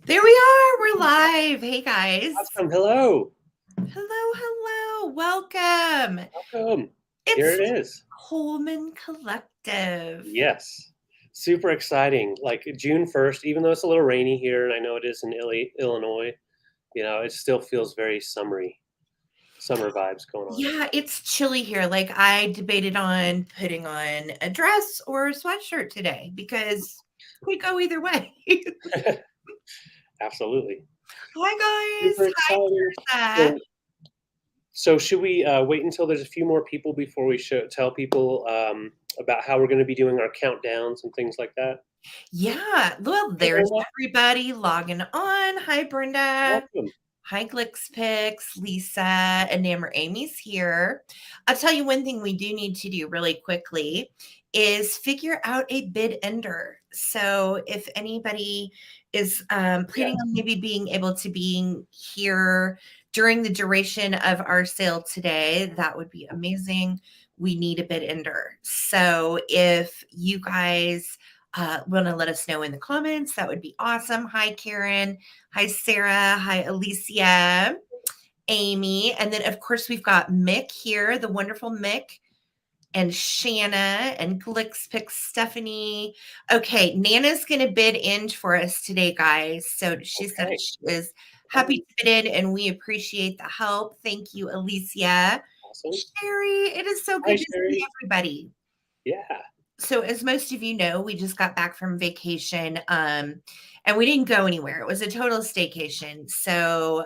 There we are. We're live. Hey, guys. Awesome. Hello. Hello. Welcome. Welcome. Here It's it is. Coleman Collective. Yes. Super exciting. Like June 1st, even though it's a little rainy here, and I know it is in Illinois, it still feels very summery. Summer vibes going on. Yeah, it's chilly here. Like, I debated on putting on a dress or a sweatshirt today because we go either way. Absolutely. Hi, Super guys. exciting. Hi, So should we wait until there's a few more people before we tell people about how we're going to be doing our countdowns and things like that? Yeah. Well, Hey, there's Brenda. everybody logging on. Hi, Brenda. Welcome. Hi, Glixpix, Lisa, and Amy's here. I'll tell you one thing we do need to do really quickly is figure out a bid ender. So if anybody is planning on maybe being able to be here during the duration of our sale today, that would be amazing. We need a bid ender. So if you guys want to let us know in the comments, that would be awesome. Hi, Karen. Hi, Sarah. Hi, Alicia, Amy. And then, of course, we've got Mick here, the wonderful Mick, and Shanna, and Glixpix, Stephanie. Okay, Nana's going to bid in for us today, guys. So she said she is happy to bid in, and we appreciate the help. Thank you, Alicia. Awesome. Sherry, it is so good to see everybody. Yeah. So as most of you know, we just got back from vacation and we didn't go anywhere. It was a total staycation. So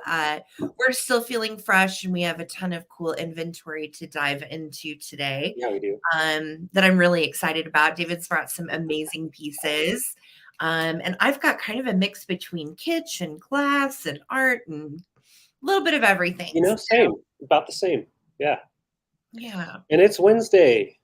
we're still feeling fresh and we have a ton of cool inventory to dive into today. Yeah, we do. That I'm really excited about. David's brought some amazing pieces. And I've got kind of a mix between kitsch and glass and art and a little bit of everything. Same. About the same. Yeah. Yeah. And it's Wednesday.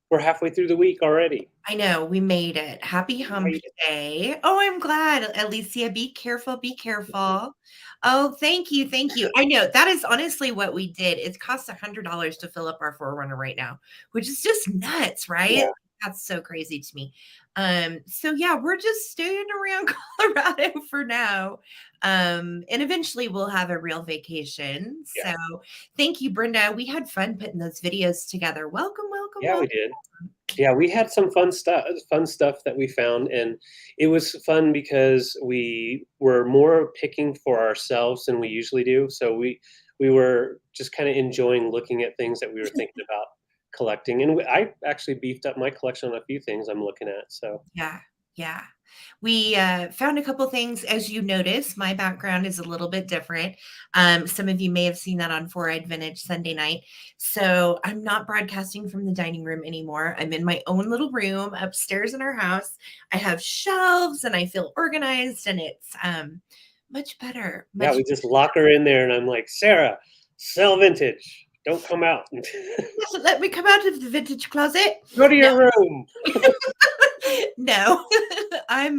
We're halfway through the week already. I know, we made it. Happy hump day. Oh, I'm glad. Alicia, be careful, be careful. Oh, thank you, thank you. I know, that is honestly what we did. It costs $100 to fill up our Forerunner right now, which is just nuts, right? Yeah. That's so crazy to me. So yeah, we're just staying around Colorado for now. And eventually we'll have a real vacation. Yeah. So thank you, Brenda. We had fun putting those videos together. Welcome. Yeah, we did. Yeah, we had some fun stuff that we found, and it was fun because we were more picking for ourselves than we usually do. So we were just kind of enjoying looking at things that we were thinking about collecting, and I actually beefed up my collection on a few things I'm looking at. So yeah. We found a couple things. As you notice, my background is a little bit different. Some of you may have seen that on Four-Eyed Vintage Sunday night. So I'm not broadcasting from the dining room anymore. I'm in my own little room upstairs in our house. I have shelves and I feel organized and it's much better. Yeah, we just lock her in there and I'm like, Sarah, sell vintage. Don't come out. Let me come out of the vintage closet. Go to your room. No, I'm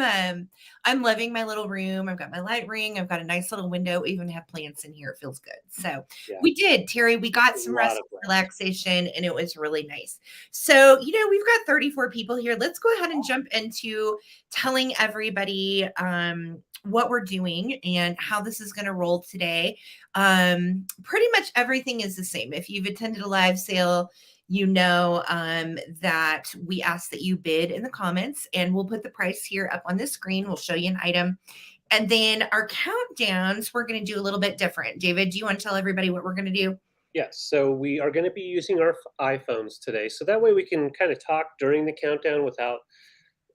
loving my little room. I've got my light ring. I've got a nice little window. Even have plants in here. It feels good. So we did, Terry. We got some rest, relaxation, and it was really nice. So we've got 34 people here. Let's go ahead and jump into telling everybody what we're doing and how this is going to roll today. Pretty much everything is the same. If you've attended a live sale, that we ask that you bid in the comments and we'll put the price here up on the screen. We'll show you an item. And then our countdowns, we're going to do a little bit different. David, do you want to tell everybody what we're going to do? Yes. So we are going to be using our iPhones today. So that way we can kind of talk during the countdown without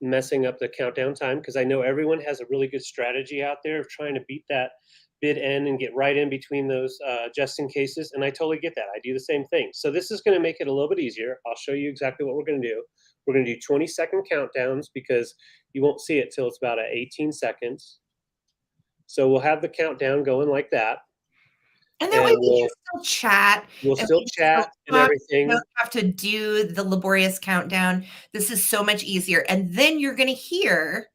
messing up the countdown time. Because I know everyone has a really good strategy out there of trying to beat that bid end and get right in between those just in cases. And I totally get that. I do the same thing. So this is going to make it a little bit easier. I'll show you exactly what we're going to do. We're going to do 20-second countdowns because you won't see it till it's about 18 seconds. So we'll have the countdown going like that. And then we can still chat. We'll still chat and everything. You don't have to do the laborious countdown. This is so much easier. And then you're going to hear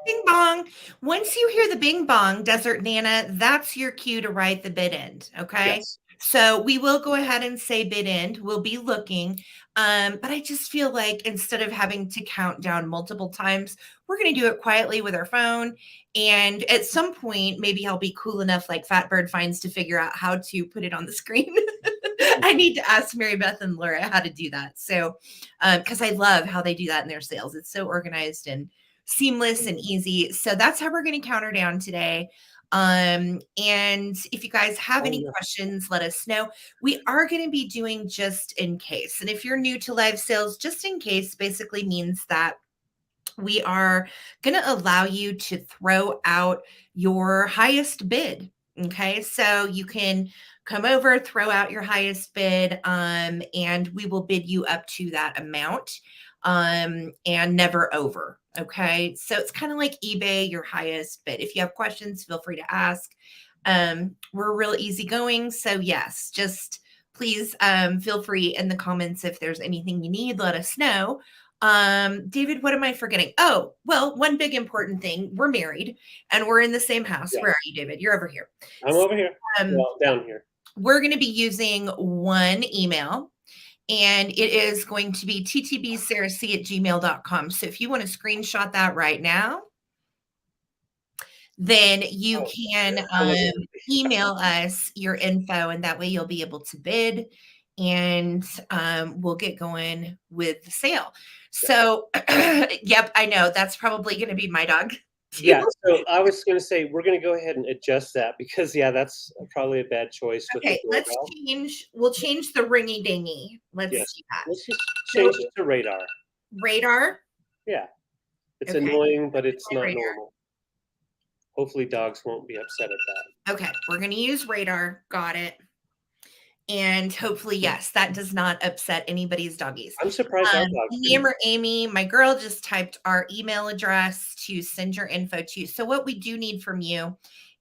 bing bong. Once you hear the bing bong, Desert Nana, that's your cue to write the bid end. Okay. Yes. So we will go ahead and say bid end. We'll be looking. But I just feel like instead of having to count down multiple times, we're going to do it quietly with our phone. And at some point, maybe I'll be cool enough, like Fatbird finds, to figure out how to put it on the screen. I need to ask Mary Beth and Laura how to do that. So, because I love how they do that in their sales. It's so organized and seamless and easy. So that's how we're going to counter down today. And if you guys have any questions, let us know. We are going to be doing just in case. And if you're new to live sales, just in case basically means that we are going to allow you to throw out your highest bid. Okay, so you can come over, throw out your highest bid, and we will bid you up to that amount, and never over. Okay, so it's kind of like eBay, your highest bid. If you have questions, feel free to ask. We're real easygoing, so yes, just please feel free in the comments if there's anything you need, let us know. David, what am I forgetting? Oh, well, one big important thing. We're married and we're in the same house. Yeah. Where are you, David? You're over here. I'm over here. Well, down here. We're going to be using one email, and it is going to be ttbsarahc@gmail.com. So if you want to screenshot that right now, then you can email us your info, and that way you'll be able to bid, and we'll get going with the sale. So, yep, I know that's probably going to be my dog. Yeah, so I was going to say we're going to go ahead and adjust that because that's probably a bad choice. Okay, let's change. We'll change the ringy dingy. Let's do that. Let's just change it to radar. Radar. Yeah, it's annoying, but it's not normal. Hopefully, dogs won't be upset at that. Okay, we're going to use radar. Got it. And hopefully, yes, that does not upset anybody's doggies. I'm surprised our dogs. Liam or Amy, my girl just typed our email address to send your info to. So what we do need from you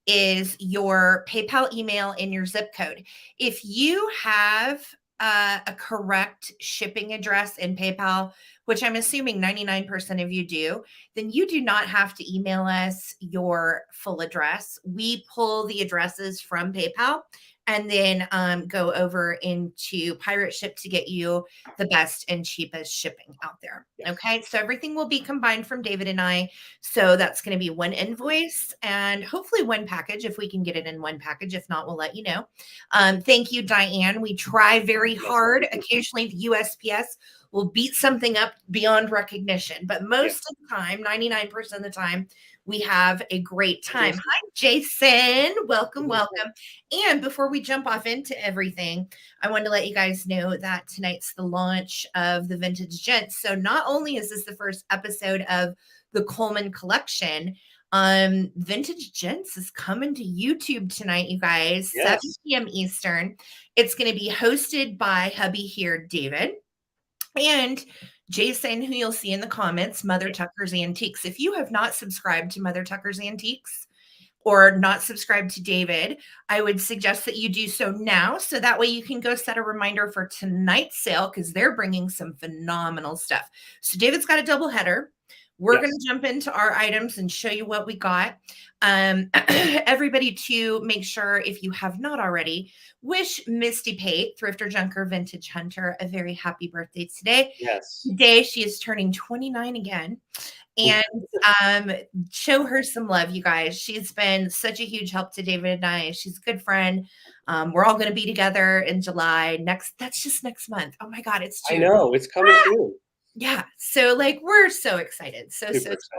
is your PayPal email and your zip code. If you have a correct shipping address in PayPal, which I'm assuming 99% of you do, then you do not have to email us your full address. We pull the addresses from PayPal and then go over into Pirate Ship to get you the best and cheapest shipping out there. Yes. Okay, so everything will be combined from David and I. So that's going to be one invoice and hopefully one package if we can get it in one package. If not, we'll let you know. Thank you, Diane. We try very hard. Occasionally, the USPS will beat something up beyond recognition, but most of the time, 99% of the time, we have a great time. Hi, Jason. Welcome, welcome. And before we jump off into everything, I wanted to let you guys know that tonight's the launch of the Vintage Gents. So not only is this the first episode of the Coleman collection, Vintage Gents is coming to YouTube tonight, you guys, 7 p.m. Eastern. It's going to be hosted by hubby here, David, and Jason, who you'll see in the comments, Mother Tucker's Antiques. If you have not subscribed to Mother Tucker's Antiques or not subscribed to David, I would suggest that you do so now. So that way you can go set a reminder for tonight's sale because they're bringing some phenomenal stuff. So David's got a double header. We're going to jump into our items and show you what we got. Everybody to make sure, if you have not already, wish Misty Pate, Thrifter Junker Vintage Hunter, a very happy birthday today. Yes. Today she is turning 29 again. And show her some love, you guys. She's been such a huge help to David and I. She's a good friend. We're all going to be together in July. That's just next month. Oh my God, it's June. I know, it's coming soon. Yeah. So we're so excited. So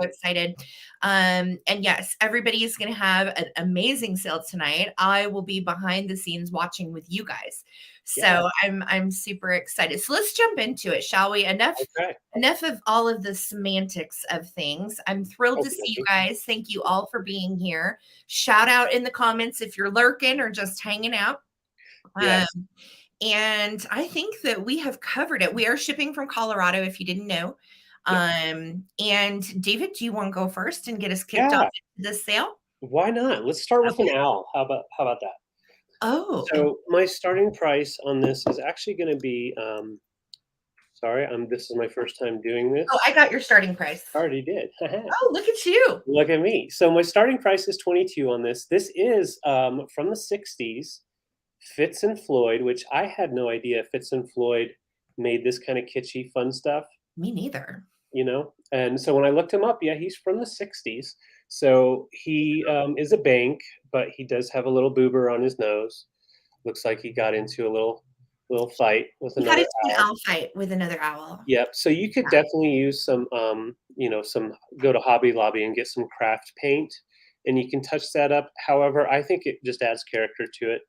excited. And yes, everybody is going to have an amazing sale tonight. I will be behind the scenes watching with you guys. So I'm super excited. So let's jump into it, shall we? Enough of all of the semantics of things. I'm thrilled to see you guys. Thank you all for being here. Shout out in the comments if you're lurking or just hanging out. And I think that we have covered it. We are shipping from Colorado, if you didn't know. And David, do you want to go first and get us kicked off into this sale? Why not? Let's start with an owl. How about that? Oh. So my starting price on this is actually going to be, this is my first time doing this. Oh, I got your starting price. I already did. Oh, look at you. Look at me. So my starting price is 22 on this. This is from the 60s. Fitz and Floyd, which I had no idea Fitz and Floyd made this kind of kitschy fun stuff, Me neither. you know? And so when I looked him up, yeah, he's from the 60s. So he is a bank, but he does have a little boober on his nose. Looks like he got into a little fight with We got another into an owl. owl fight with another owl. Yep. So you could Yeah. definitely use some, some go to Hobby Lobby and get some craft paint, and you can touch that up. However, I think it just adds character to it.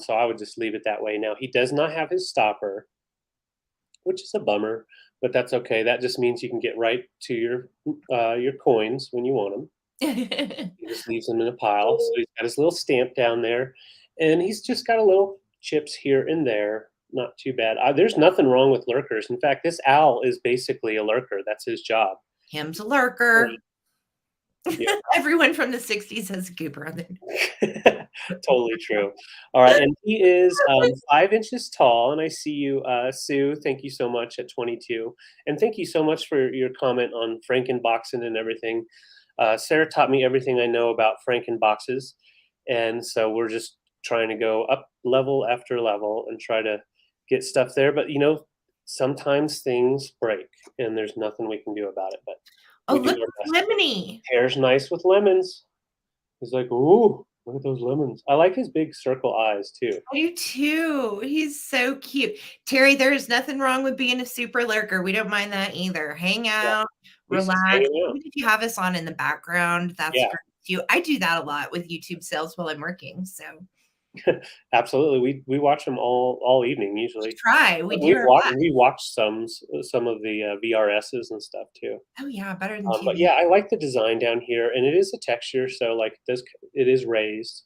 So I would just leave it that way. Now he does not have his stopper, which is a bummer, but that's okay. That just means you can get right to your coins when you want them. He just leaves them in a pile. So he's got his little stamp down there, and he's just got a little chips here and there. Not too bad. There's nothing wrong with lurkers. In fact, this owl is basically a lurker. That's his job. Him's a lurker. Yeah. Everyone from the 60s has a goober on their Totally true. All right, and he is 5 inches tall, and I see you, Sue. Thank you so much at 22, and thank you so much for your comment on Frankenboxing and everything. Sarah taught me everything I know about Frankenboxes, and so we're just trying to go up level after level and try to get stuff there. But sometimes things break, and there's nothing we can do about it. But Oh, we do look, our it's best. lemony. Hair's nice with lemons. He's like, ooh, look at those lemons. I like his big circle eyes too. I do too. He's so cute. Terry, there's nothing wrong with being a super lurker. We don't mind that either. Hang Yeah, out, he's just relax. hanging out. Even if you have us on in the background, that's Yeah, great too. I do that a lot with YouTube sales while I'm working. So absolutely. We watch them all evening usually. we do We our watch best. we watch some of the VRSs and stuff too. Oh yeah, better than But TV. yeah, I like the design down here, and it is a texture, so like it is raised.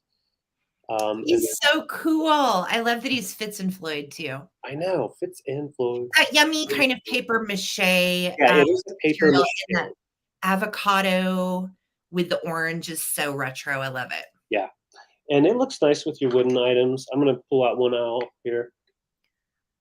And He's so cool. I love that he's Fitz and Floyd too. I know Fitz and Floyd. That yummy kind of paper mache Yeah, it is a paper material mache. in that avocado with the orange is so retro. I love it. Yeah, and it looks nice with your wooden items. I'm gonna pull out one owl here.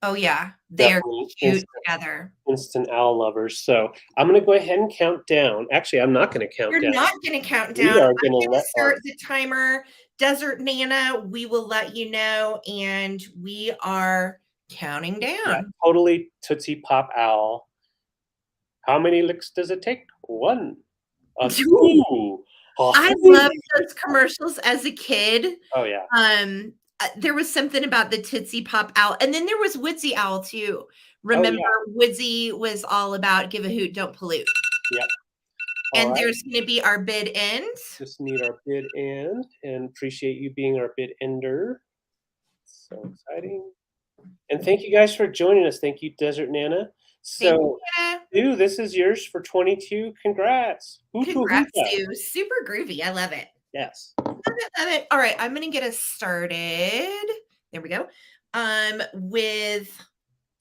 Oh yeah, they're Definitely cute together. instant owl lovers. So I'm gonna go ahead and count down. Actually, I'm not gonna count You're down. not gonna count We down. are I'm gonna gonna let our start the timer. Desert Nana, we will let you know, and we are counting yeah, down. totally Tootsie Pop owl. How many licks does it take? 1, 2. I loved those commercials as a kid. Oh yeah. There was something about the Tootsie Pop Owl, and then there was Woodsy Owl too. Oh Remember, yeah. Woodsy was all about give a hoot, don't pollute. Yep. All And right. there's going to be our bid end. Just need our bid end, and appreciate you being our bid ender. So exciting. And thank you guys for joining us. Thank you, Desert Nana. Thank So, you. Sue, this is yours for 22. Congrats. Congrats, Sue. Super groovy. I love it. Yes. Love it, love it. All right, I'm going to get us started. There we go. With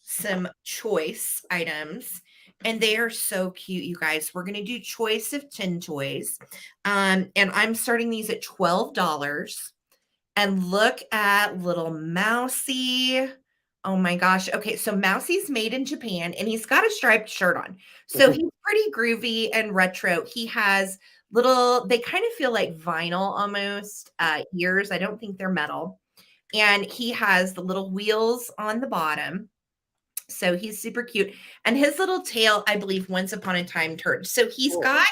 some choice items. And they are so cute, you guys. We're going to do choice of 10 toys. And I'm starting these at $12. And look at little Mousy. Oh my gosh. Okay, so Mousie's made in Japan, and he's got a striped shirt on. So he's pretty groovy and retro. He has they kind of feel like vinyl almost ears. I don't think they're metal. And he has the little wheels on the bottom. So he's super cute. And his little tail, I believe, once upon a time turned. So he's got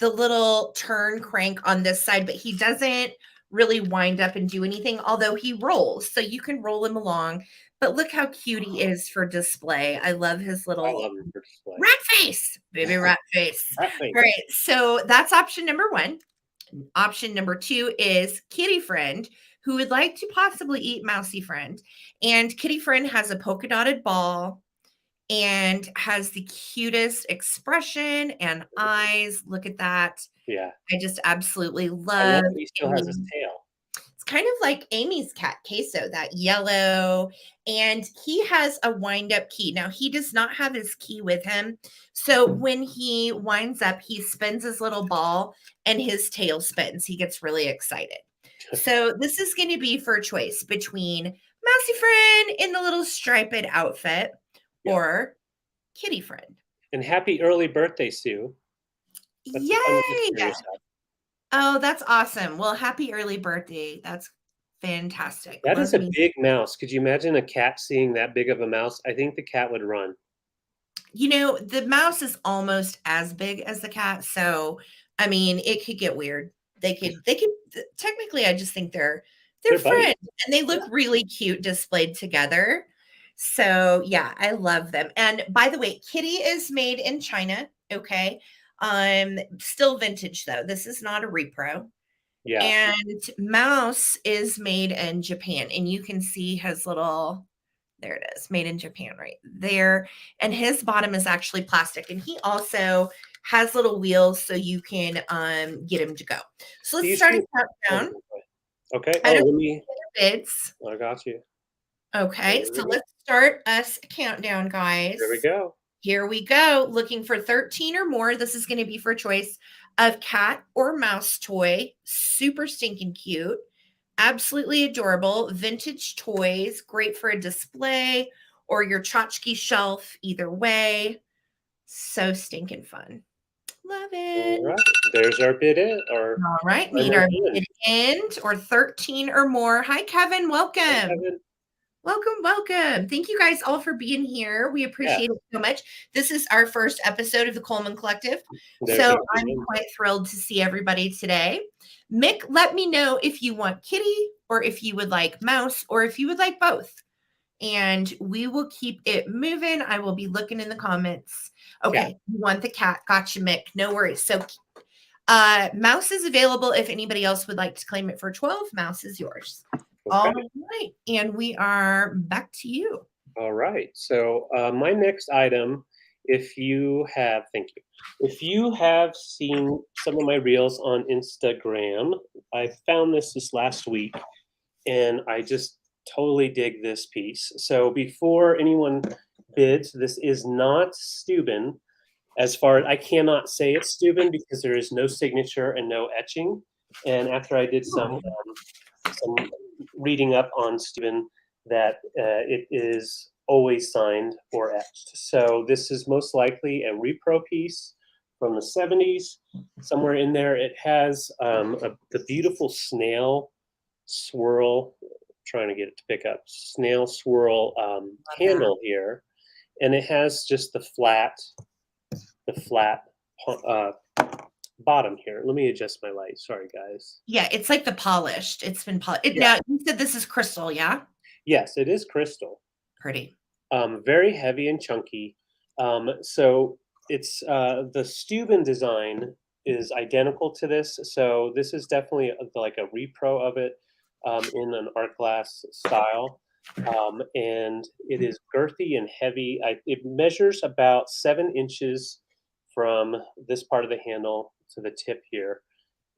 the little turn crank on this side, but he doesn't really wind up and do anything, although he rolls. So you can roll him along. But look how cute he is for display. I love his little him for display. rat face, baby rat face. Rat face. All right. So that's option number 1. Option number 2 is Kitty Friend, who would like to possibly eat Mousy Friend. And Kitty Friend has a polka dotted ball and has the cutest expression and eyes. Look at that. Yeah. I just absolutely I love love he still has his tail. It's kind of like Amy's cat, Queso, that yellow. And he has a wind-up key. Now, he does not have his key with him. So when he winds up, he spins his little ball and his tail spins. He gets really excited. So this is going to be for a choice between Mousy Friend in the little striped outfit or Kitty Friend. And happy early birthday, Sue. Yay! Oh, that's awesome. Well, happy early birthday. That's Fantastic. That Let is a me, big mouse. Could you imagine a cat seeing that big of a mouse? I think the cat would run. the mouse is almost as big as the cat, so I mean, it could get weird. They could technically I just think they're They're buddies. friends and they Yeah. look really cute displayed together. So, yeah, I love them. And by the way, Kitty is made in China, okay? Still vintage though. This is not a repro. Yeah. And Mouse is made in Japan, and you can see his little there it is, made in Japan right there. And his bottom is actually plastic, and he also has little wheels so you can get him to go. So Do let's you start see? a countdown. Okay. I Oh, don't let me. get bids. I got you. Okay, There so we go. let's start us a countdown, guys. There we go. Here we go. Looking for 13 or more. This is going to be for choice of cat or mouse toy. Super stinking cute. Absolutely adorable. Vintage toys. Great for a display or your tchotchke shelf. Either way. So stinking fun. Love All it. right. There's our bid in. Our All right. Need final our bid. bid end or 13 or more. Hi, Kevin. Welcome. Hey, Kevin. Welcome, welcome. Thank you guys all for being here. We appreciate it so much. This is our first episode of the Coleman Collective. There's So our I'm bid in. quite thrilled to see everybody today. Mick, let me know if you want kitty or if you would like mouse or if you would like both. And we will keep it moving. I will be looking in the comments. Okay, you want the cat. Gotcha, Mick. No worries. So mouse is available if anybody else would like to claim it for 12. Mouse is yours. All Okay. right. And we are back to you. All right. So my next item, if you have, thank you. If you have seen some of my reels on Instagram, I found this last week, and I just totally dig this piece. So before anyone bids, this is not Steuben. As far as I cannot say it's Steuben because there is no signature and no etching. And after I did some reading up on Steuben, that it is always signed or etched. So this is most likely a repro piece from the 70s. Somewhere in there, it has the beautiful snail swirl. Trying to get it to pick up snail swirl handle here, and it has just the flat bottom here. Let me adjust my light. Sorry, guys. Yeah, it's like the polished. It's been polished. Yeah. Now, you said this is crystal, yeah? Yes, it is crystal. Pretty. Very heavy and chunky. So it's the Steuben design is identical to this. So this is definitely like a repro of it in an art glass style. And it is girthy and heavy. It measures about 7 inches from this part of the handle to the tip here.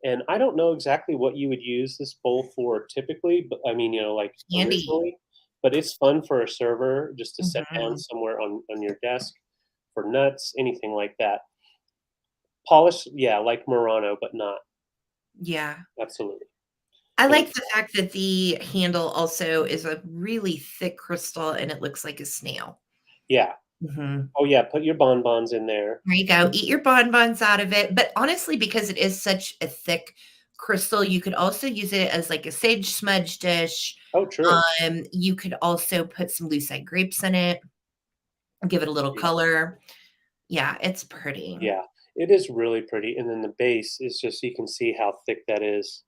And I don't know exactly what you would use this bowl for typically, but I mean, like Handy. originally, but it's fun for a server just to set down Mhm. somewhere on your desk for nuts, anything like that. Polish, yeah, like Murano, but not Yeah. absolutely. I And like the fact that the handle also is a really thick crystal and it looks like a snail. yeah. Mhm. Oh yeah, put your bonbons in there. There you go. Eat your bonbons out of it. But honestly, because it is such a thick crystal, you could also use it as like a sage smudge dish. Oh, true. You could also put some lucite grapes in it, give it a little Yeah. color. Yeah, it's pretty. Yeah, it is really pretty. And then the base is just, you can see how thick that is.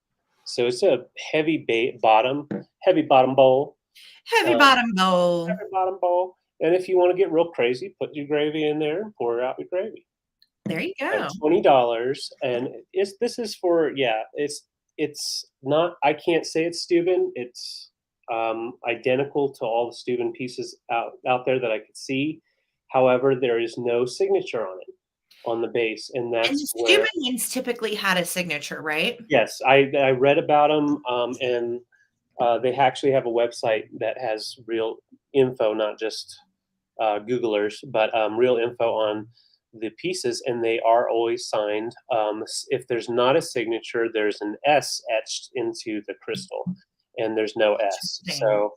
So it's a heavy bottom bowl. Heavy Um, bottom bowl. Heavy bottom bowl. And if you want to get real crazy, put your gravy in there and pour out your gravy. There you go. $20, and this is for it's not. I can't say it's Steuben. It's identical to all the Steuben pieces out there that I could see. However, there is no signature on it on the base, and And that's the where. Steuben ones typically had a signature, right? Yes, I read about them, and they actually have a website that has real info, not just Googlers, but real info on the pieces, and they are always signed. If there's not a signature, there's an S etched into the crystal, and there's no S. Interesting. So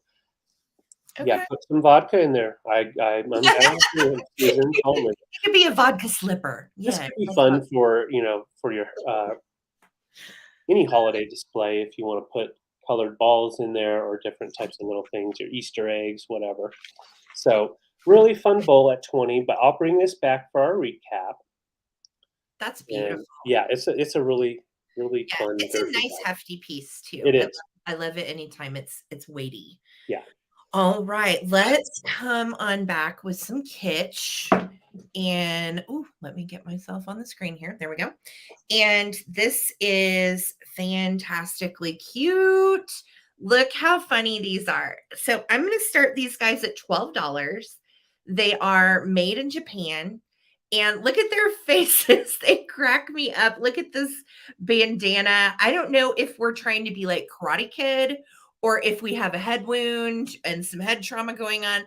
yeah, Okay. put some vodka in there. I'm down with you, Susan Coleman. It could be a vodka slipper. This Yeah. could be fun for for your any holiday display if you want to put colored balls in there or different types of little things, your Easter eggs, whatever. So really fun bowl at 20, but I'll bring this back for our recap. That's And beautiful. yeah, it's a really fun. It's a nice hefty piece too. It is. I love it anytime it's weighty. Yeah. All right, let's come on back with some kitsch. And let me get myself on the screen here. There we go. And this is fantastically cute. Look how funny these are. So I'm going to start these guys at $12. They are made in Japan. And look at their faces. They crack me up. Look at this bandana. I don't know if we're trying to be like Karate Kid or if we have a head wound and some head trauma going on.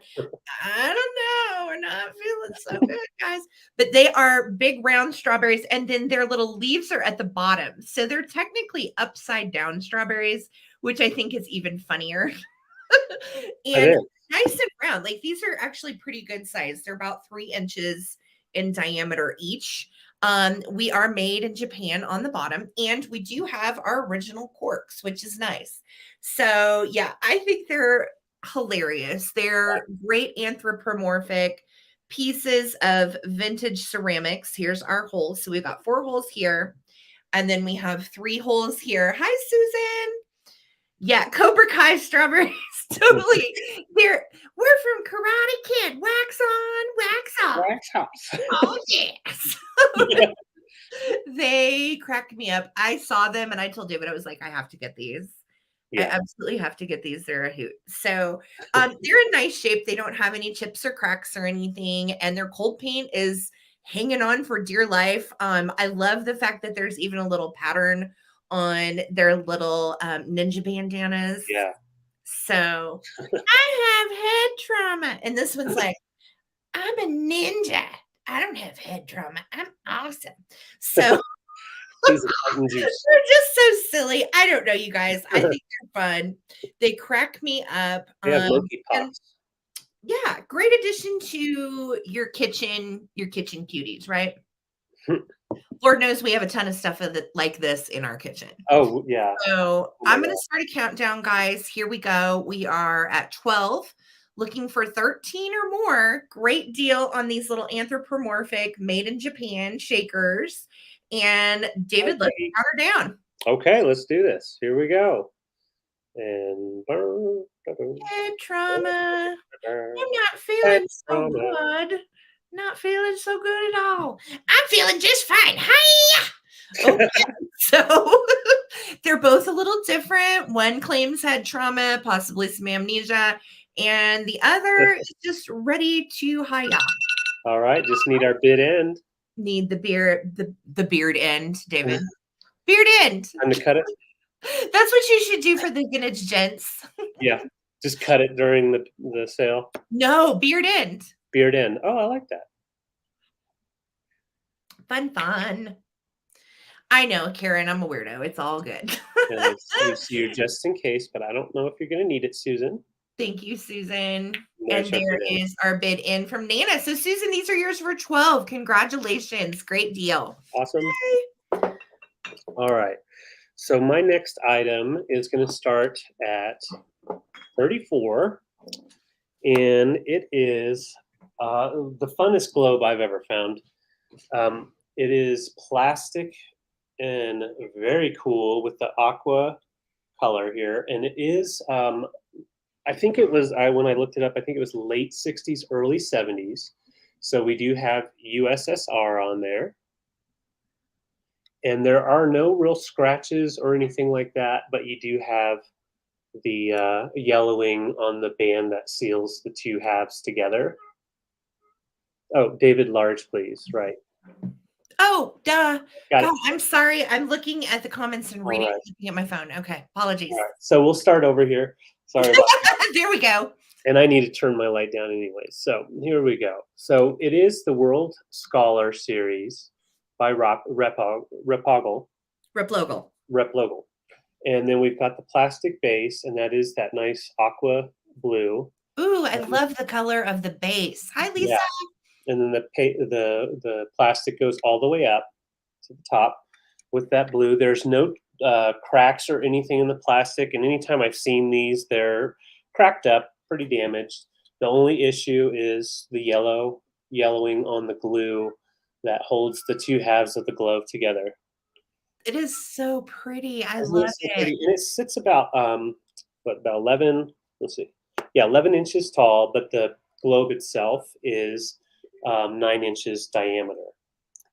I don't know. We're not feeling so good, guys. But they are big round strawberries, and then their little leaves are at the bottom. So they're technically upside down strawberries, which I think is even funnier. And nice and round. Like these are actually pretty good size. They're about 3 inches in diameter each. We are made in Japan on the bottom, and we do have our original corks, which is nice. So yeah, I think they're hilarious. They're great anthropomorphic pieces of vintage ceramics. Here's our holes. So we've got 4 holes here, and then we have 3 holes here. Hi, Susan. Yeah, Cobra Kai strawberries. Totally. We're from Karate Kid. Wax on, wax off. Wax off. Oh, yes. Yeah. They cracked me up. I saw them and I told David, I was like, I have to get these. Yeah. I absolutely have to get these. They're a hoot. So they're in nice shape. They don't have any chips or cracks or anything. And their cold paint is hanging on for dear life. I love the fact that there's even a little pattern on their little ninja bandanas. Yeah. So I have head trauma. And this one's like, I'm a ninja. I don't have head trauma. I'm awesome. So they're just so silly. I don't know, you guys. I think they're fun. They crack me up. Loki pops. Yeah, great addition to your kitchen cuties, right? Lord knows we have a ton of stuff like this in our kitchen. Oh, yeah. So I'm going to start a countdown, guys. Here we go. We are at 12, looking for 13 or more. Great deal on these little anthropomorphic made in Japan shakers. And David, let's count her down. Okay, let's do this. Here we go. And head trauma. I'm not feeling so good. Not feeling so good at all. I'm feeling just fine. Hi. Okay. So they're both a little different. One claims head trauma, possibly some amnesia, and the other is just ready to high up. All right, just need our bid end. Need the beard end, David. Beard end. Time to cut it. That's what you should do for the vintage gents. Yeah, just cut it during the sale. No, beard end. Beard end. Oh, I like that. Fun. I know, Karen, I'm a weirdo. It's all good. It's you just in case, but I don't know if you're going to need it, Susan. Thank you, Susan. And there is our bid in from Nana. So, Susan, these are yours for 12. Congratulations. Great deal. Awesome. Yay. All right. So my next item is going to start at 34. And it is the funnest globe I've ever found. It is plastic and very cool with the aqua color here. And it is, I think it was, when I looked it up, I think it was late 60s, early 70s. So we do have USSR on there. And there are no real scratches or anything like that, but you do have the yellowing on the band that seals the 2 halves together. Oh, David, large, please. Right. Oh, duh. God, I'm sorry. I'm looking at the comments and reading looking at my phone. Okay. Apologies. All right. So we'll start over here. Sorry about that. There we go. And I need to turn my light down anyway. So here we go. So it is the World Scholar Series by Replogle. And then we've got the plastic base, and that is that nice aqua blue. Ooh, I love the color of the base. Hi, Lisa. Yeah. And then the plastic goes all the way up to the top with that blue. There's no cracks or anything in the plastic. And anytime I've seen these, they're cracked up, pretty damaged. The only issue is the yellowing on the glue that holds the two halves of the glove together. It is so pretty. I Isn't love it so it. pretty? And it sits about about 11. Let's see, yeah, 11 inches tall, but the globe itself is 9 inches diameter.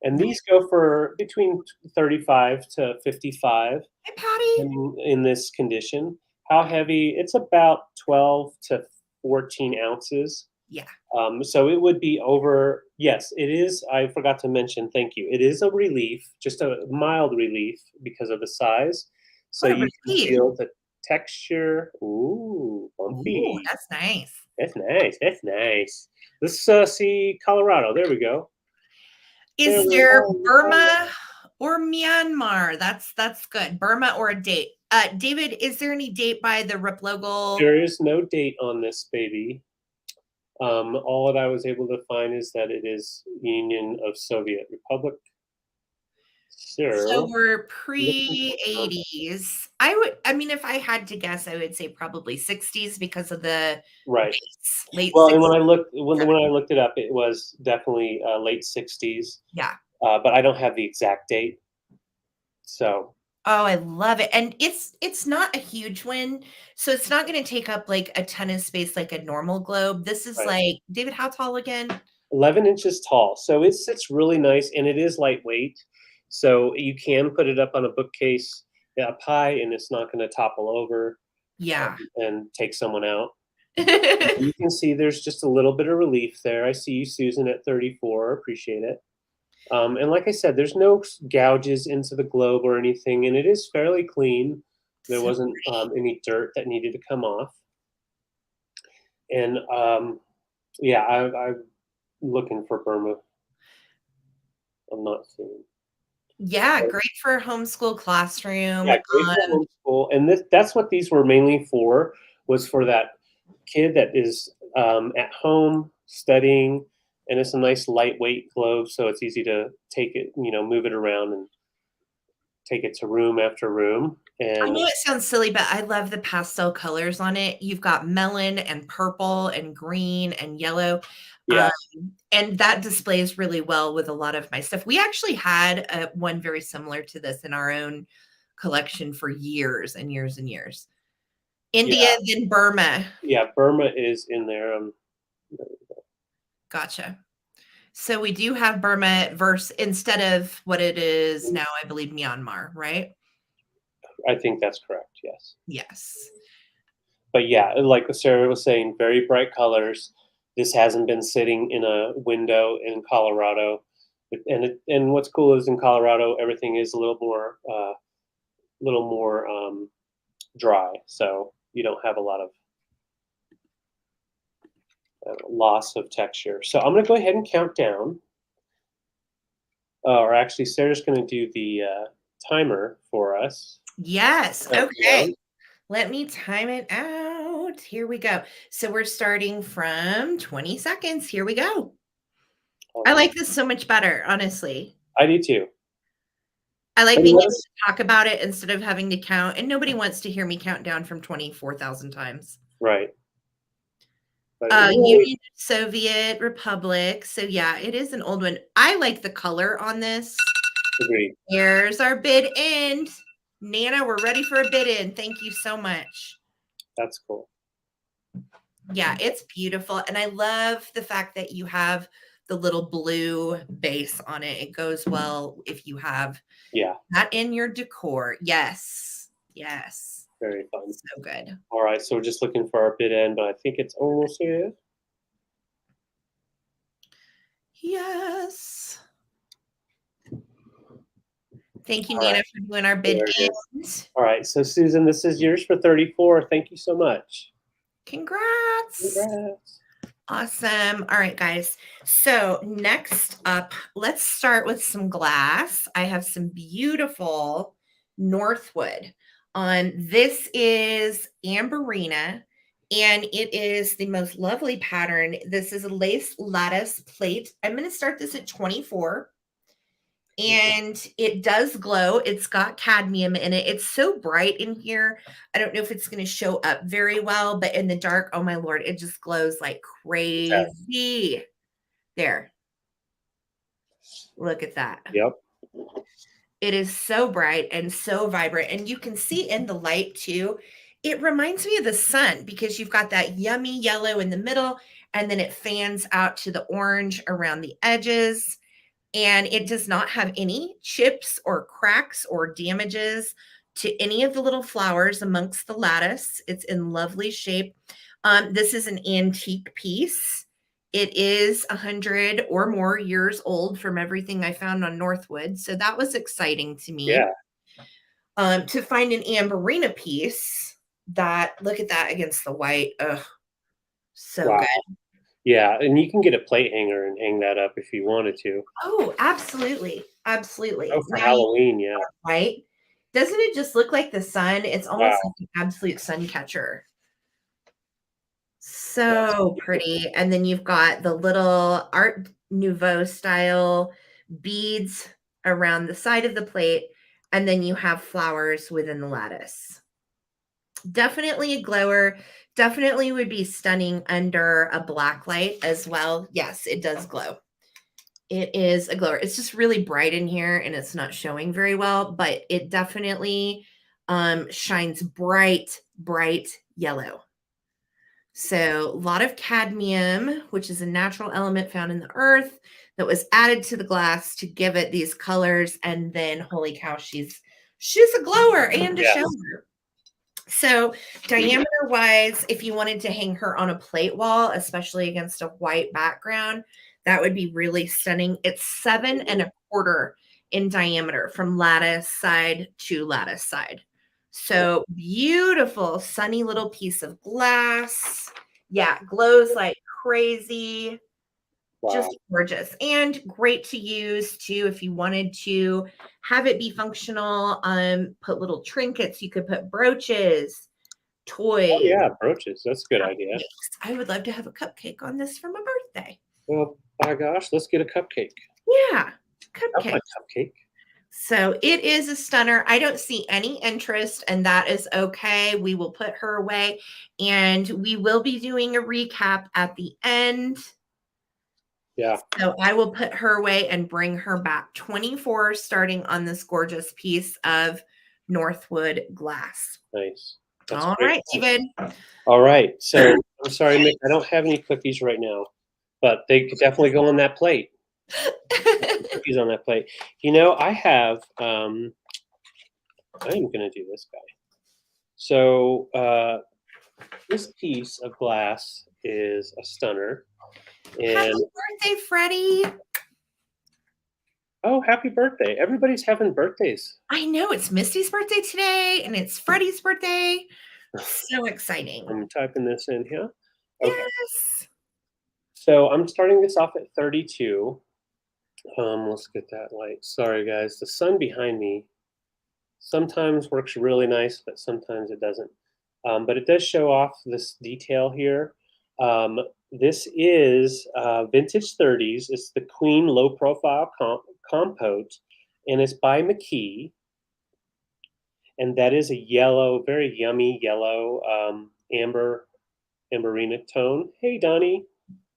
And these go for between 35 to 55 Hi, Patty. in this condition. How heavy? It's about 12 to 14 ounces. Yeah. So it would be over. Yes, it is. I forgot to mention. Thank you. It is a relief, just a mild relief because of the size. So What a you can relief. feel the texture. Ooh, bumpy. Ooh, that's nice. That's nice. That's nice. Let's see Colorado. There we go. Is there Burma or Myanmar? That's good. Burma or a date. David, is there any date by the Rip logo? There is no date on this baby. All that I was able to find is that it is Union of Soviet Republic. So we're pre-80s. I mean, if I had to guess, I would say probably 60s because of the right. late Well, 60s. and when I looked it up, it was definitely late 60s. Yeah. But I don't have the exact date. So. Oh, I love it. And it's not a huge one. So it's not going to take up like a ton of space like a normal globe. This is like, David, how tall again? 11 inches tall. So it sits really nice and it is lightweight. So you can put it up on a bookcase up high and it's not going to topple over. Yeah. And take someone out. You can see there's just a little bit of relief there. I see you, Susan, at 34. Appreciate it. And like I said, there's no gouges into the globe or anything, and it is fairly clean. There wasn't any dirt that needed to come off. And yeah, I'm looking for Burma. I'm not seeing. Yeah, great for a homeschool classroom. Yeah, great for homeschool. And that's what these were mainly for, was for that kid that is at home studying, and it's a nice lightweight globe, so it's easy to take it, move it around and take it to room after room. And I know it sounds silly, but I love the pastel colors on it. You've got melon and purple and green and yellow. yeah, and that displays really well with a lot of my stuff. We actually had one very similar to this in our own collection for years and years and years. India, then Burma. Yeah, Burma is in there. Gotcha. So we do have Burma instead of what it is now, I believe Myanmar, right? I think that's correct, yes. Yes. But yeah, like Sarah was saying, very bright colors. This hasn't been sitting in a window in Colorado. And what's cool is in Colorado, everything is a little more dry. So you don't have a lot of loss of texture. So I'm going to go ahead and count down. Or actually, Sarah's going to do the timer for us. Yes. Okay. Let me time it out. Here we go. So we're starting from 20 seconds. Here we go. I like this so much better, honestly. I do too. I like being able to talk about it instead of having to count. And nobody wants to hear me count down from 24,000 times. Right. Union Soviet Republic. So yeah, it is an old one. I like the color on this. Agreed. Here's our bid end. Nana, we're ready for a bid in. Thank you so much. That's cool. Yeah, it's beautiful. And I love the fact that you have the little blue base on it. It goes well if you have that in your decor. Yes. Yes. Very fun. So good. All right. So we're just looking for our bid end, but I think it's almost here. Yes. Thank you, Nana, for doing our bid end. All right. So Susan, this is yours for 34. Thank you so much. Congrats. Awesome. All right, guys. So next up, let's start with some glass. I have some beautiful Northwood. This is Amberina, and it is the most lovely pattern. This is a lace lattice plate. I'm going to start this at 24. and it does glow. It's got cadmium in it. It's so bright in here. I don't know if it's going to show up very well, but in the dark, oh my Lord, it just glows like crazy. There. Look at that. Yep. It is so bright and so vibrant. And you can see in the light too, it reminds me of the sun because you've got that yummy yellow in the middle, and then it fans out to the orange around the edges. And it does not have any chips or cracks or damages to any of the little flowers amongst the lattice. It's in lovely shape. This is an antique piece. It is 100 or more years old from everything I found on Northwood. So that was exciting to me. Yeah. To find an Amberina piece that, look at that against the white. Oh, so Wow. good. Yeah, and you can get a plate hanger and hang that up if you wanted to. Oh, absolutely. Absolutely. Oh, for Now Halloween, yeah. right? Doesn't it just look like the sun? It's almost Wow. like an absolute sun catcher. So pretty. And then you've got the little Art Nouveau style beads around the side of the plate. And then you have flowers within the lattice. Definitely a glower. Definitely would be stunning under a black light as well. Yes, it does glow. It is a glower. It's just really bright in here and it's not showing very well, but it definitely shines bright, bright yellow. So a lot of cadmium, which is a natural element found in the earth that was added to the glass to give it these colors. And then, holy cow, she's a glower and a shower. So diameter wise, if you wanted to hang her on a plate wall, especially against a white background, that would be really stunning. It's 7 1/4 in diameter from lattice side to lattice side. So beautiful, sunny little piece of glass. Yeah, glows like crazy. Wow. Just gorgeous and great to use too if you wanted to have it be functional. Put little trinkets. You could put brooches, toys. Oh, yeah, brooches. That's a good idea. I would love to have a cupcake on this for my birthday. Well, by gosh, let's get a cupcake. Yeah, I want a cupcake. So it is a stunner. I don't see any interest, and that is okay. We will put her away, and we will be doing a recap at the end. Yeah. So I will put her away and bring her back 24, starting on this gorgeous piece of Northwood glass. Nice. That's All great. right, David. All right. So I'm sorry, Mick, I don't have any cookies right now, but they could definitely go on that plate. Cookies on that plate. You know, I have. I'm going to do this guy. So this piece of glass is a stunner. And Happy birthday, Freddie. Oh, happy birthday. Everybody's having birthdays. I know. It's Misty's birthday today, and it's Freddie's birthday. So exciting. I'm typing this in here. Okay. Yes. So I'm starting this off at 32. Let's get that light. Sorry, guys. The sun behind me sometimes works really nice, but sometimes it doesn't. But it does show off this detail here. This is vintage 30s. It's the Queen Low Profile Compote, and it's by McKee. And that is a yellow, very yummy yellow Amberina tone. Hey, Donnie.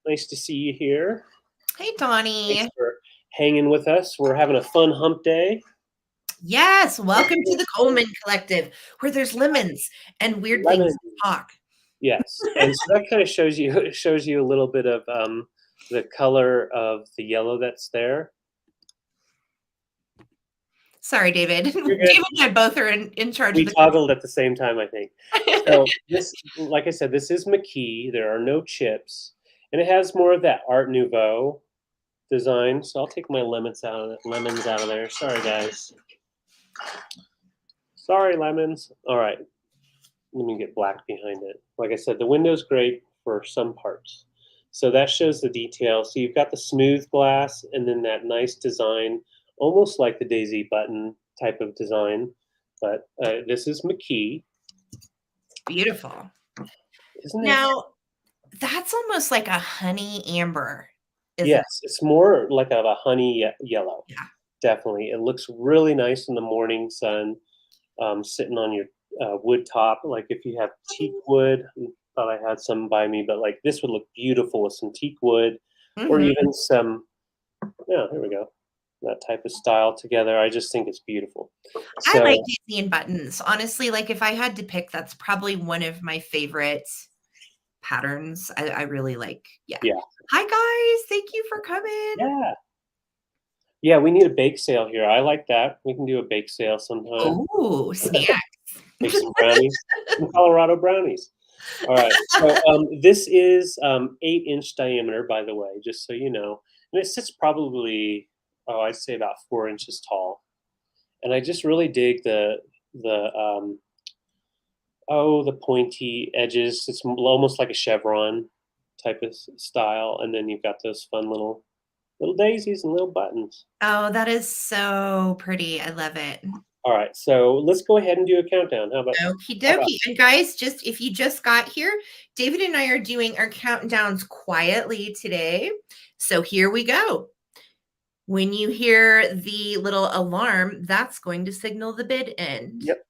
Nice to see you here. Hey, Donnie. Thanks for hanging with us. We're having a fun hump day. Yes. Welcome to the Coleman Collective, where there's lemons and weird things to talk. Yes. And so that kind of shows you a little bit of the color of the yellow that's there. Sorry, David. David and I both are in charge. We toggled at the same time, I think. So this, like I said, this is McKee. There are no chips. And it has more of that Art Nouveau design. So I'll take my lemons out of there. Sorry, guys. Sorry, lemons. All right. Let me get black behind it. Like I said, the window's great for some parts. So that shows the detail. So you've got the smooth glass and then that nice design, almost like the daisy button type of design. But this is McKee. Beautiful. Isn't it? Now, that's almost like a honey amber. Yes, it's more like a honey yellow. Yeah. Definitely. It looks really nice in the morning sun, sitting on your wood top. Like if you have teak wood, thought I had some by me, but like this would look beautiful with some teak wood or Mhm. even some, yeah, here we go. That type of style together. I just think it's beautiful. I like So, daisy and buttons. Honestly, like if I had to pick, that's probably one of my favorite patterns. I really like, yeah. yeah. Hi guys, thank you for coming. Yeah. Yeah, we need a bake sale here. I like that. We can do a bake sale sometime. Oh, snacks. Make some brownies, some Colorado brownies. All right. So this is 8-inch diameter, by the way, just so you know. And it sits probably, oh, I'd say about 4 inches tall. And I just really dig the the pointy edges. It's almost like a chevron type of style. And then you've got those fun little daisies and little buttons. Oh, that is so pretty. I love it. All right. So let's go ahead and do a countdown. Okie How about dokie. And guys, just if you just got here, David and I are doing our countdowns quietly today. So here we go. When you hear the little alarm, that's going to signal the bid end. Yep.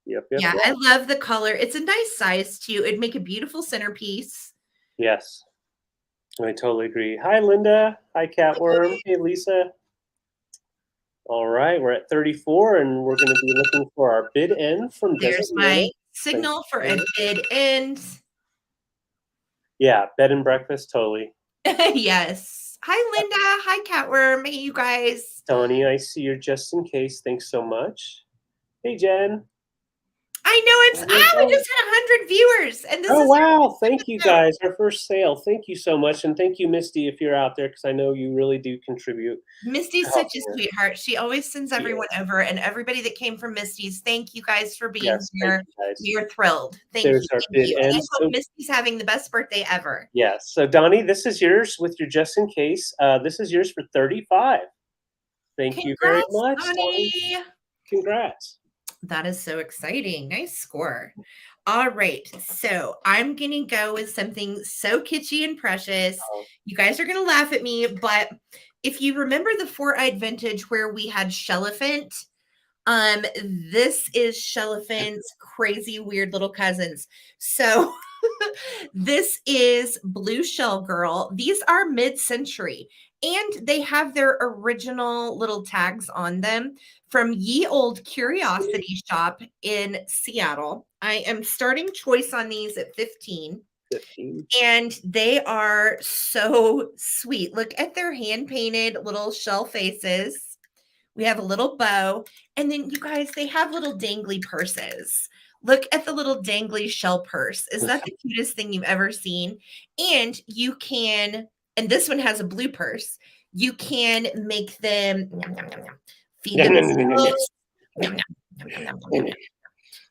Yep. Yep. Yeah, Yep. I love the color. It's a nice size too. It'd make a beautiful centerpiece. Yes. I totally agree. Hi, Linda. Hi, Catworm. Hey, Lisa. All right, we're at 34, and we're going to be looking for our bid end from There's Desert my Manor. signal for a bid end. Yeah, bed and breakfast, totally. Yes. Hi, Linda. Hi, Catworm. Hey, you guys. Tony, I see you're just in case. Thanks so much. Hey, Jen. I know we just had 100 viewers, and this Oh, is wow. Thank you, guys. Our first sale. Thank you so much. And thank you, Misty, if you're out there, because I know you really do contribute. Misty's such a sweetheart. She always sends everyone over, and everybody that came from Misty's, thank you guys for being here. We are thrilled. Thank There's you. our Thank bid you. And end. I hope Misty's having the best birthday ever. Yes. So, Donnie, this is yours with your just in case. This is yours for 35. Thank you very Congrats, much, Donnie. Congrats. That is so exciting. Nice score. All right. So I'm going to go with something so kitschy and precious. You guys are going to laugh at me, but if you remember the four-eyed vintage where we had Shelliphant, this is Shelliphant's crazy, weird little cousins. So this is Blue Shell Girl. These are mid-century, and they have their original little tags on them from Ye Old Curiosity Shop in Seattle. I am starting choice on these at 15. 15. And they are so sweet. Look at their hand-painted little shell faces. We have a little bow. And then you guys, they have little dangly purses. Look at the little dangly shell purse. Is that the cutest thing you've ever seen? And you can, and this one has a blue purse. You can make them, feed them themselves.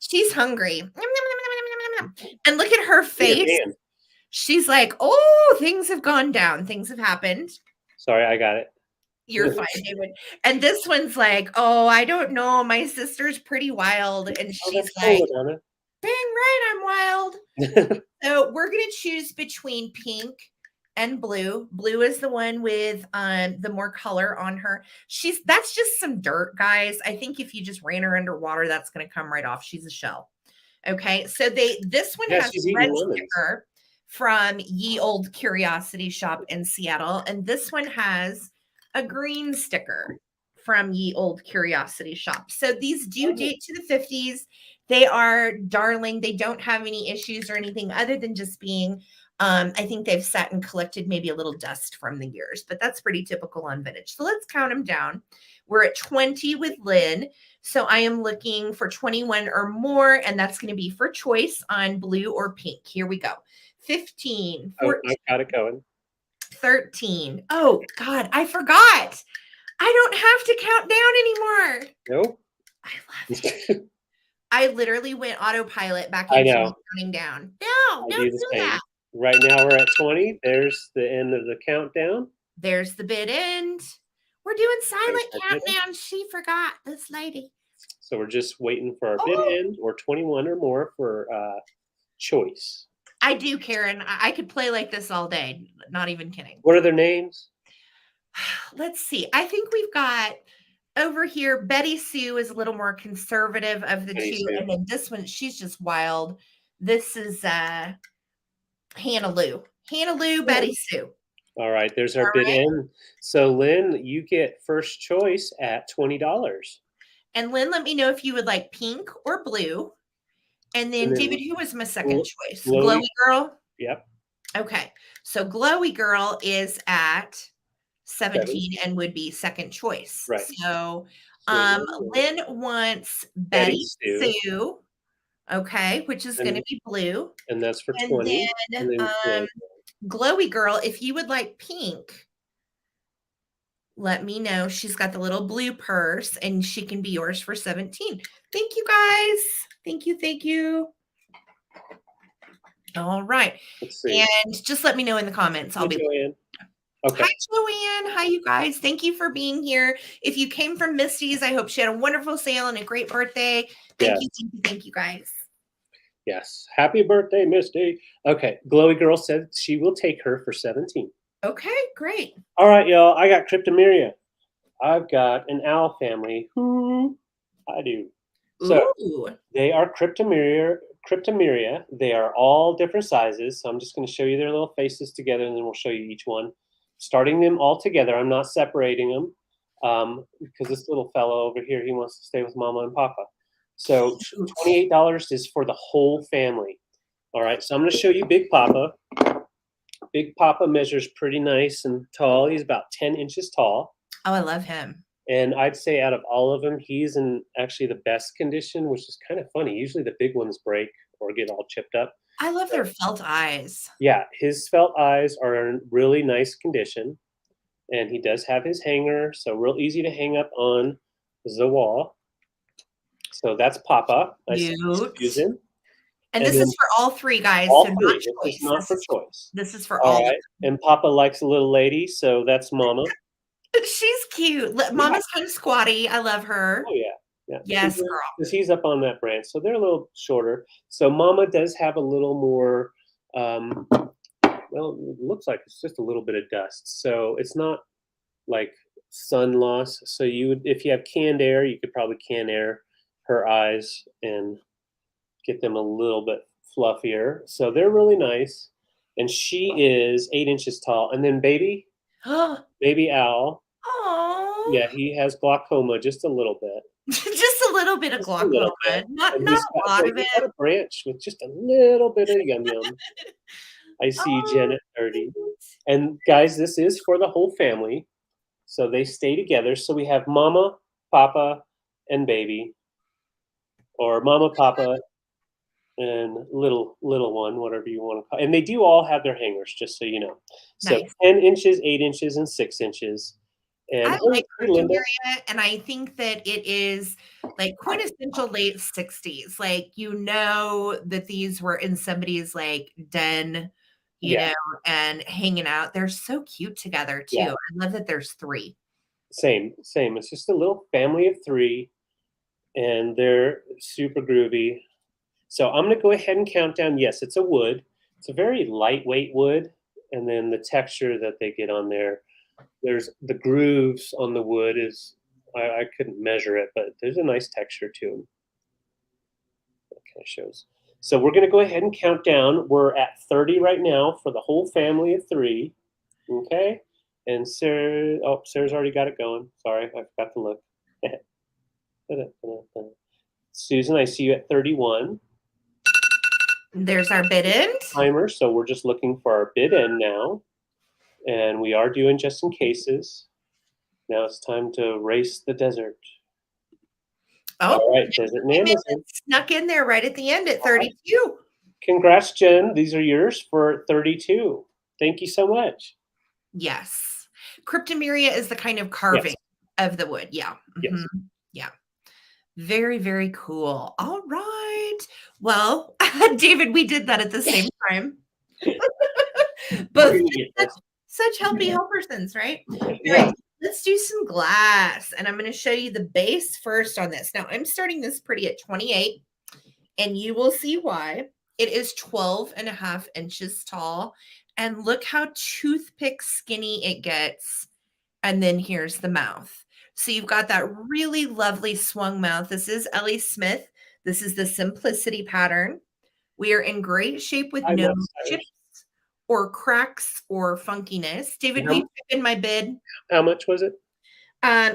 She's hungry. And look at her face. She's like, oh, things have gone down. Things have happened. Sorry, I got it. You're fine, David. And this one's like, oh, I don't know. My sister's pretty wild. And she's like, dang right, I'm wild. So we're going to choose between pink and blue. Blue is the one with the more color on her. That's just some dirt, guys. I think if you just ran her underwater, that's going to come right off. She's a shell. Okay. So this one has red sticker from Ye Old Curiosity Shop in Seattle. And this one has a green sticker from Ye Old Curiosity Shop. So these do date to the 50s. They are darling. They don't have any issues or anything other than just being, I think they've sat and collected maybe a little dust from the years, but that's pretty typical on vintage. So let's count them down. We're at 20 with Lynn. So I am looking for 21 or more, and that's going to be for choice on blue or pink. Here we go. 15, 14. Oh, I got it going. 13. Oh, God, I forgot. I don't have to count down anymore. Nope. I love it. I literally went autopilot back into counting down. No, don't do that. Right now we're at 20. There's the end of the countdown. There's the bid end. We're doing silent countdown. She forgot, this lady. So we're just waiting for our bid end or 21 or more for choice. I do, Karen. I could play like this all day. Not even kidding. What are their names? Let's see. I think we've got over here, Betty Sue is a little more conservative of the Betty two. Sue. And then this one, she's just wild. This is Hannah Lou. Hannah Lou, Betty Sue. All right, there's our All bid right. in. So Lynn, you get first choice at $20. And Lynn, let me know if you would like pink or blue. And then, And then David, who was my second choice? Glowy. Glowy Girl? Yep. Okay. So Glowy Girl is at 17 and would be second choice. Right. So So Lynn wants Betty Betty Sue. Sue. Okay, which is going to be blue. And that's for And 20. then And then Glowy Girl, if you would like pink, let me know. She's got the little blue purse and she can be yours for 17. Thank you guys. Thank you. Thank you. All right. Let's see. And just let me know in the comments. I'll be Joanne. Okay. Hi, Joanne. Hi, you guys. Thank you for being here. If you came from Misty's, I hope she had a wonderful sale and a great birthday. Thank you, guys. Yes. Happy birthday, Misty. Okay. Glowy Girl said she will take her for 17. Okay, great. All right, y'all. I got Cryptomeria. I've got an owl family. I do. So they are Cryptomeria. They are all different sizes. So I'm just going to show you their little faces together, and then we'll show you each one. Starting them all together. I'm not separating them because this little fellow over here, he wants to stay with Mama and Papa. So $28 is for the whole family. All right, so I'm going to show you Big Papa. Big Papa measures pretty nice and tall. He's about 10 inches tall. Oh, I love him. And I'd say out of all of them, he's in actually the best condition, which is kind of funny. Usually the big ones break or get all chipped up. I love their felt eyes. Yeah, his felt eyes are in really nice condition. And he does have his hanger, so real easy to hang up on the wall. So that's Papa. Use him. And this is for all three, guys. All so three. Not this is not for choice. This is for all. Right. And Papa likes a little lady, so that's Mama. She's cute. Mama's kind of squatty. I love her. Oh, yeah. Yeah. Yes, girl. Because he's up on that branch, so they're a little shorter. So Mama does have a little more, well, it looks like it's just a little bit of dust. So it's not like sun loss. So you would, if you have canned air, you could probably can air her eyes and get them a little bit fluffier. So they're really nice. And she is 8 inches tall. And then baby owl. Oh. Yeah, he has glaucoma just a little bit. Just a little bit of glaucoma. Not a lot of it. Got a branch with just a little bit of yum yum. I see you, Janet 30. And guys, this is for the whole family. So they stay together. So we have Mama, Papa, and baby. Or Mama, Papa, and little one, whatever you want to call it. And they do all have their hangers, just so you know. So 10 inches, 8 inches, and 6 inches. And I like Cryptomeria, and I think that it is like quintessential late 60s. Like, you know that these were in somebody's like den, you know, and hanging out. They're so cute together too. I love that there's three. Same. It's just a little family of three, and they're super groovy. So I'm going to go ahead and count down. Yes, it's a wood. It's a very lightweight wood, and then the texture that they get on there. There's the grooves on the wood is, I couldn't measure it, but there's a nice texture to them. That kind of shows. So we're going to go ahead and count down. We're at 30 right now for the whole family of three. Okay. And Sarah's already got it going. Sorry, I forgot to look. Susan, I see you at 31. There's our bid end. Timer. So we're just looking for our bid end now. And we are doing just in cases. Now it's time to race the desert. Oh, all right, Desert Amberina snuck in there right at the end at 32. Congrats, Jen. These are yours for 32. Thank you so much. Yes. Cryptomeria is the kind of carving of the wood. Yeah. Yes. Yeah. Very, very cool. All right. Well, David, we did that at the same time. Both such healthy helpersons, right? Yeah. Right. Let's do some glass. And I'm going to show you the base first on this. Now, I'm starting this pretty at 28, and you will see why. It is 12.5 inches tall. And look how toothpick skinny it gets. And then here's the mouth. So you've got that really lovely swung mouth. This is Ellie Smith. This is the Simplicity pattern. We are in great shape with I no must say. chips or cracks or funkiness. David, And will you type in my bid? how much was it?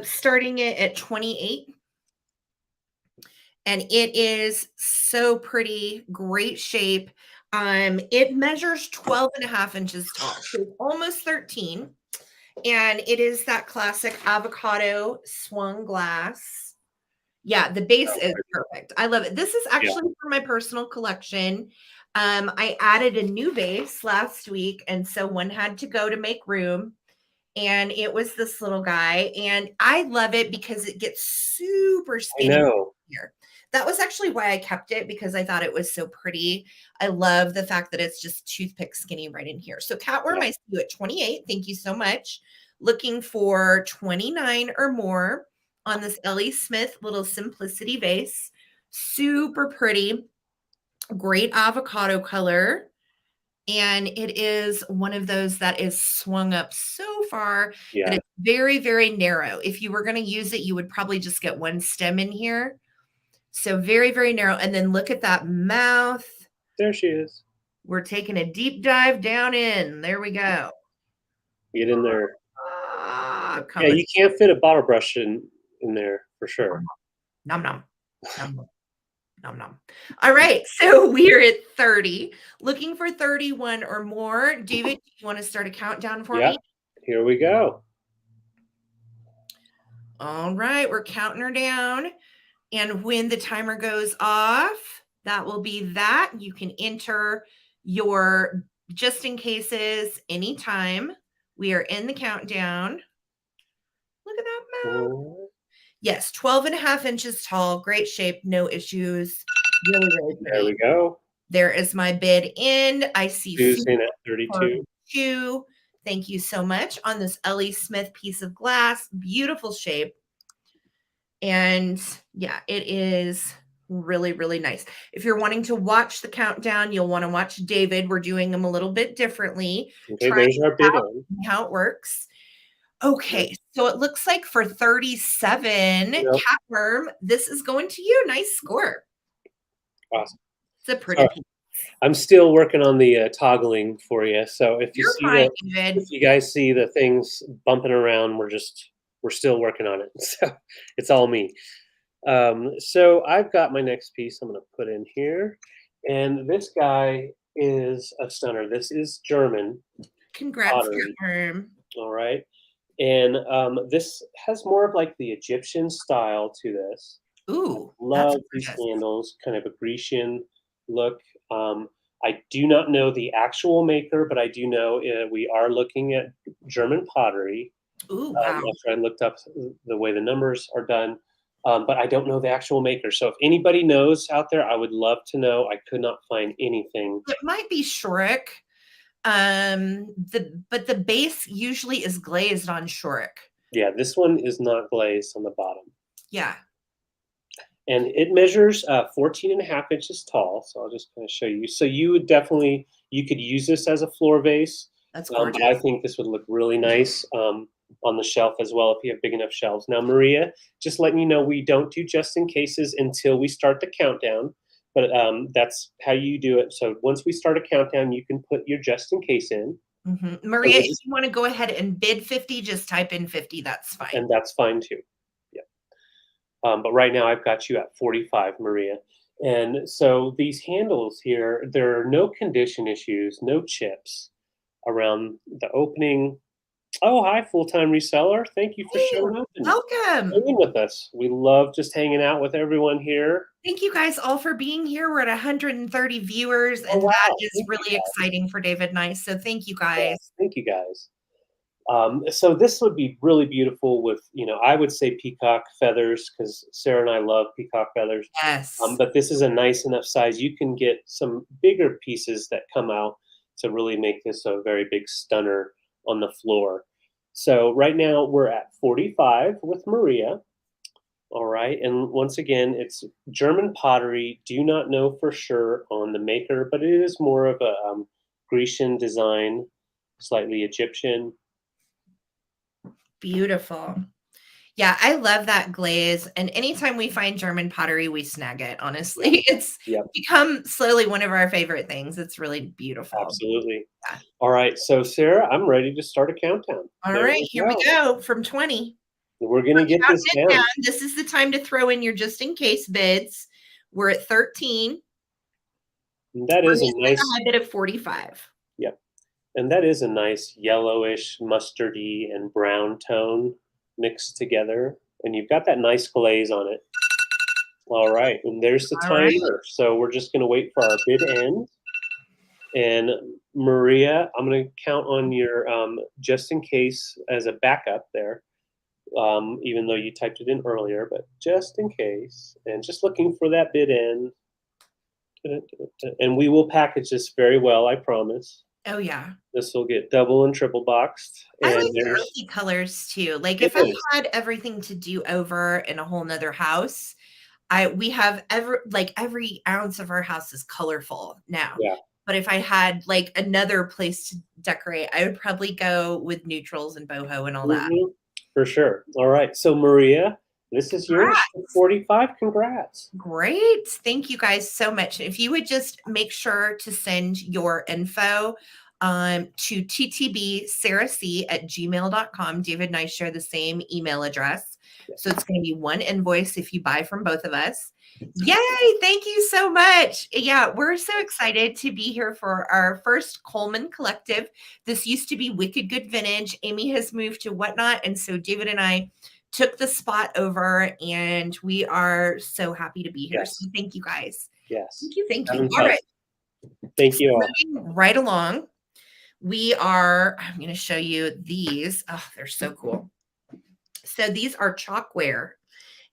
Starting it at 28. And it is so pretty, great shape. It measures 12.5 inches tall, so it's almost 13. And it is that classic avocado swung glass. Yeah, the base is perfect. I love it. This is actually for my personal collection. I added a new base last week, and so one had to go to make room. And it was this little guy, and I love it because it gets super I skinny know. here. That was actually why I kept it, because I thought it was so pretty. I love the fact that it's just toothpick skinny right in here. So Catworm, I see you at 28. Thank you so much. Looking for 29 or more on this Ellie Smith little Simplicity vase. Super pretty. Great avocado color. And it is one of those that is swung up so far that it's very, very narrow. If you were going to use it, you would probably just get one stem in here. So very, very narrow. And then look at that mouth. There she is. We're taking a deep dive down in. There we go. Get in there. Yeah, you can't fit a bottle brush in there for sure. Nom nom. Nom nom. Nom nom. All right, so we are at 30. Looking for 31 or more. David, do you want to start a countdown for me? Here we go. All right, we're counting her down. And when the timer goes off, that will be that. You can enter your just in cases anytime. We are in the countdown. Look at that mouth. Yes, 12.5 inches tall. Great shape. No issues. Really, really pretty. There we go. There is my bid in. I see Susan at 32. Thank you so much on this Ellie Smith piece of glass. Beautiful shape. And yeah, it is really, really nice. If you're wanting to watch the countdown, you'll want to watch David. We're doing them a little bit differently. Okay, there's our bid on. How it works. Okay, so it looks like for 37, Catworm, this is going to you. Nice score. Awesome. It's a pretty piece. I'm still working on the toggling for you. So if you if you guys see the things bumping around, we're still working on it. So it's all me. So I've got my next piece I'm going to put in here, and this guy is a stunner. This is German. Congrats, Catworm. All right. And this has more of like the Egyptian style to this. Ooh, love these handles, kind of a Grecian look. I do not know the actual maker, but I do know we are looking at German pottery. Ooh, wow. After I looked up the way the numbers are done, but I don't know the actual maker. So if anybody knows out there, I would love to know. I could not find anything. It might be Ttbsarahc. But the base usually is glazed on Ttbsarahc. Yeah, this one is not glazed on the bottom. Yeah. And it measures 14.5 inches tall. So I'll just kind of show you. So you would definitely, you could use this as a floor vase. That's gorgeous. But I think this would look really nice on the shelf as well if you have big enough shelves. Now, Maria, just letting you know, we don't do just in cases until we start the countdown. But that's how you do it. So once we start a countdown, you can put your just in case in. Mm-hmm. Maria, if you want to go ahead and bid 50, just type in 50. That's fine. And that's fine too. Yeah. But right now I've got you at 45, Maria. And so these handles here, there are no condition issues, no chips around the opening. Oh, hi, full-time reseller. Thank you for showing up and welcome hanging with us. We love just hanging out with everyone here. Thank you guys all for being here. We're at 130 viewers, and that is really exciting for David and I. So thank you guys. Yeah, thank you guys. So this would be really beautiful with, I would say peacock feathers, because Sarah and I love peacock feathers. Yes. But this is a nice enough size. You can get some bigger pieces that come out to really make this a very big stunner on the floor. So right now we're at 45 with Maria. All right. And once again, it's German pottery. Do not know for sure on the maker, but it is more of a Grecian design, slightly Egyptian. Beautiful. Yeah, I love that glaze, and anytime we find German pottery, we snag it, honestly. Yep. It's Yep. become slowly one of our favorite things. It's really beautiful. Absolutely. Yeah. All right. So, Sarah, I'm ready to start a countdown. All There right, we here we go. go from 20. We're going to get this Counting it down. down. This is the time to throw in your just in case bids. We're at 13. And that We're is a missing a nice, high bid of 45. yep. And that is a nice yellowish, mustardy, and brown tone mixed together. And you've got that nice glaze on it. All right. And there's the All right. timer. So we're just going to wait for our bid end. And Maria, I'm going to count on your just in case as a backup there, even though you typed it in earlier, but just in case. And just looking for that bid end. And we will package this very well, I promise. Oh, yeah. This will get double and triple boxed. I And like the there's earthy colors too. Like it if I is. had everything to do over in a whole nother house, we have every ounce of our house is colorful now. Yeah. But if I had like another place to decorate, I would probably go with neutrals and boho and all that. Mhm. For sure. All right. So Maria, this is yours. 45. Congrats. Great. Thank you guys so much. If you would just make sure to send your info to ttbsarahc@gmail.com. David and I share the same email address. So it's going to be one invoice if you buy from both of us. Yay. Thank you so much. Yeah, we're so excited to be here for our first Coleman collective. This used to be Wicked Good Vintage. Amy has moved to Whatnot. And so David and I took the spot over, and we are so happy to be here. Yes. So thank you guys. Yes. Thank you. Thank you. Having All fun. right. Thank you all. Moving right along. I'm going to show you these. Oh, they're so cool. So these are Chalkware,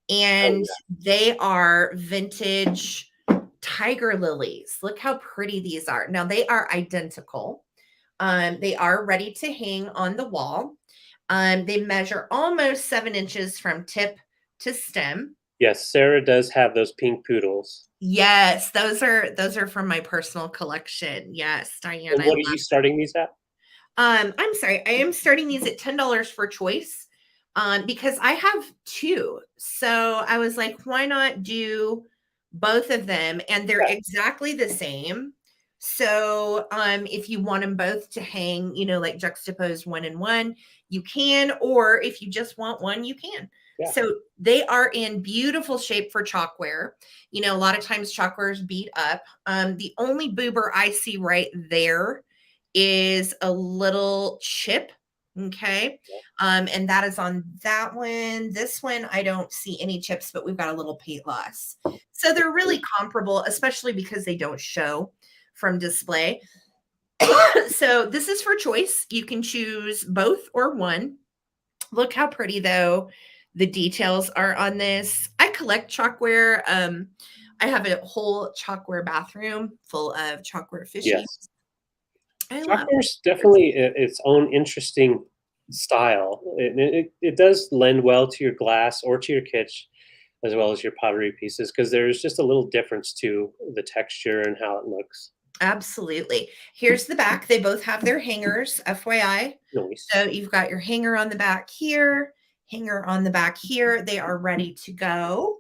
and they are vintage tiger lilies. Look how pretty these are. Now they are identical. They are ready to hang on the wall. They measure almost 7 inches from tip to stem. Yes, Sarah does have those pink poodles. Yes, those are from my personal collection. Yes, Diane. And what are you starting these at? I'm sorry. I am starting these at $10 for choice. Because I have 2. So I was like, why not do both of them? And they're exactly the same. So if you want them both to hang, like juxtaposed 1 and 1, you can, or if you just want one, you can. Yeah. So they are in beautiful shape for chalkware. A lot of times chalkware is beat up. The only boober I see right there is a little chip. Okay. And that is on that one. This one, I don't see any chips, but we've got a little paint loss. So they're really comparable, especially because they don't show from display. So this is for choice. You can choose both or one. Look how pretty, though, the details are on this. I collect chalkware. I have a whole chalkware bathroom full of chalkware fishies. Yes. Chalkware is definitely its own interesting style. It does lend well to your glass or to your kitsch, as well as your pottery pieces, because there's just a little difference to the texture and how it looks. Absolutely. Here's the back. They both have their hangers, FYI. Nice. So you've got your hanger on the back here, hanger on the back here. They are ready to go.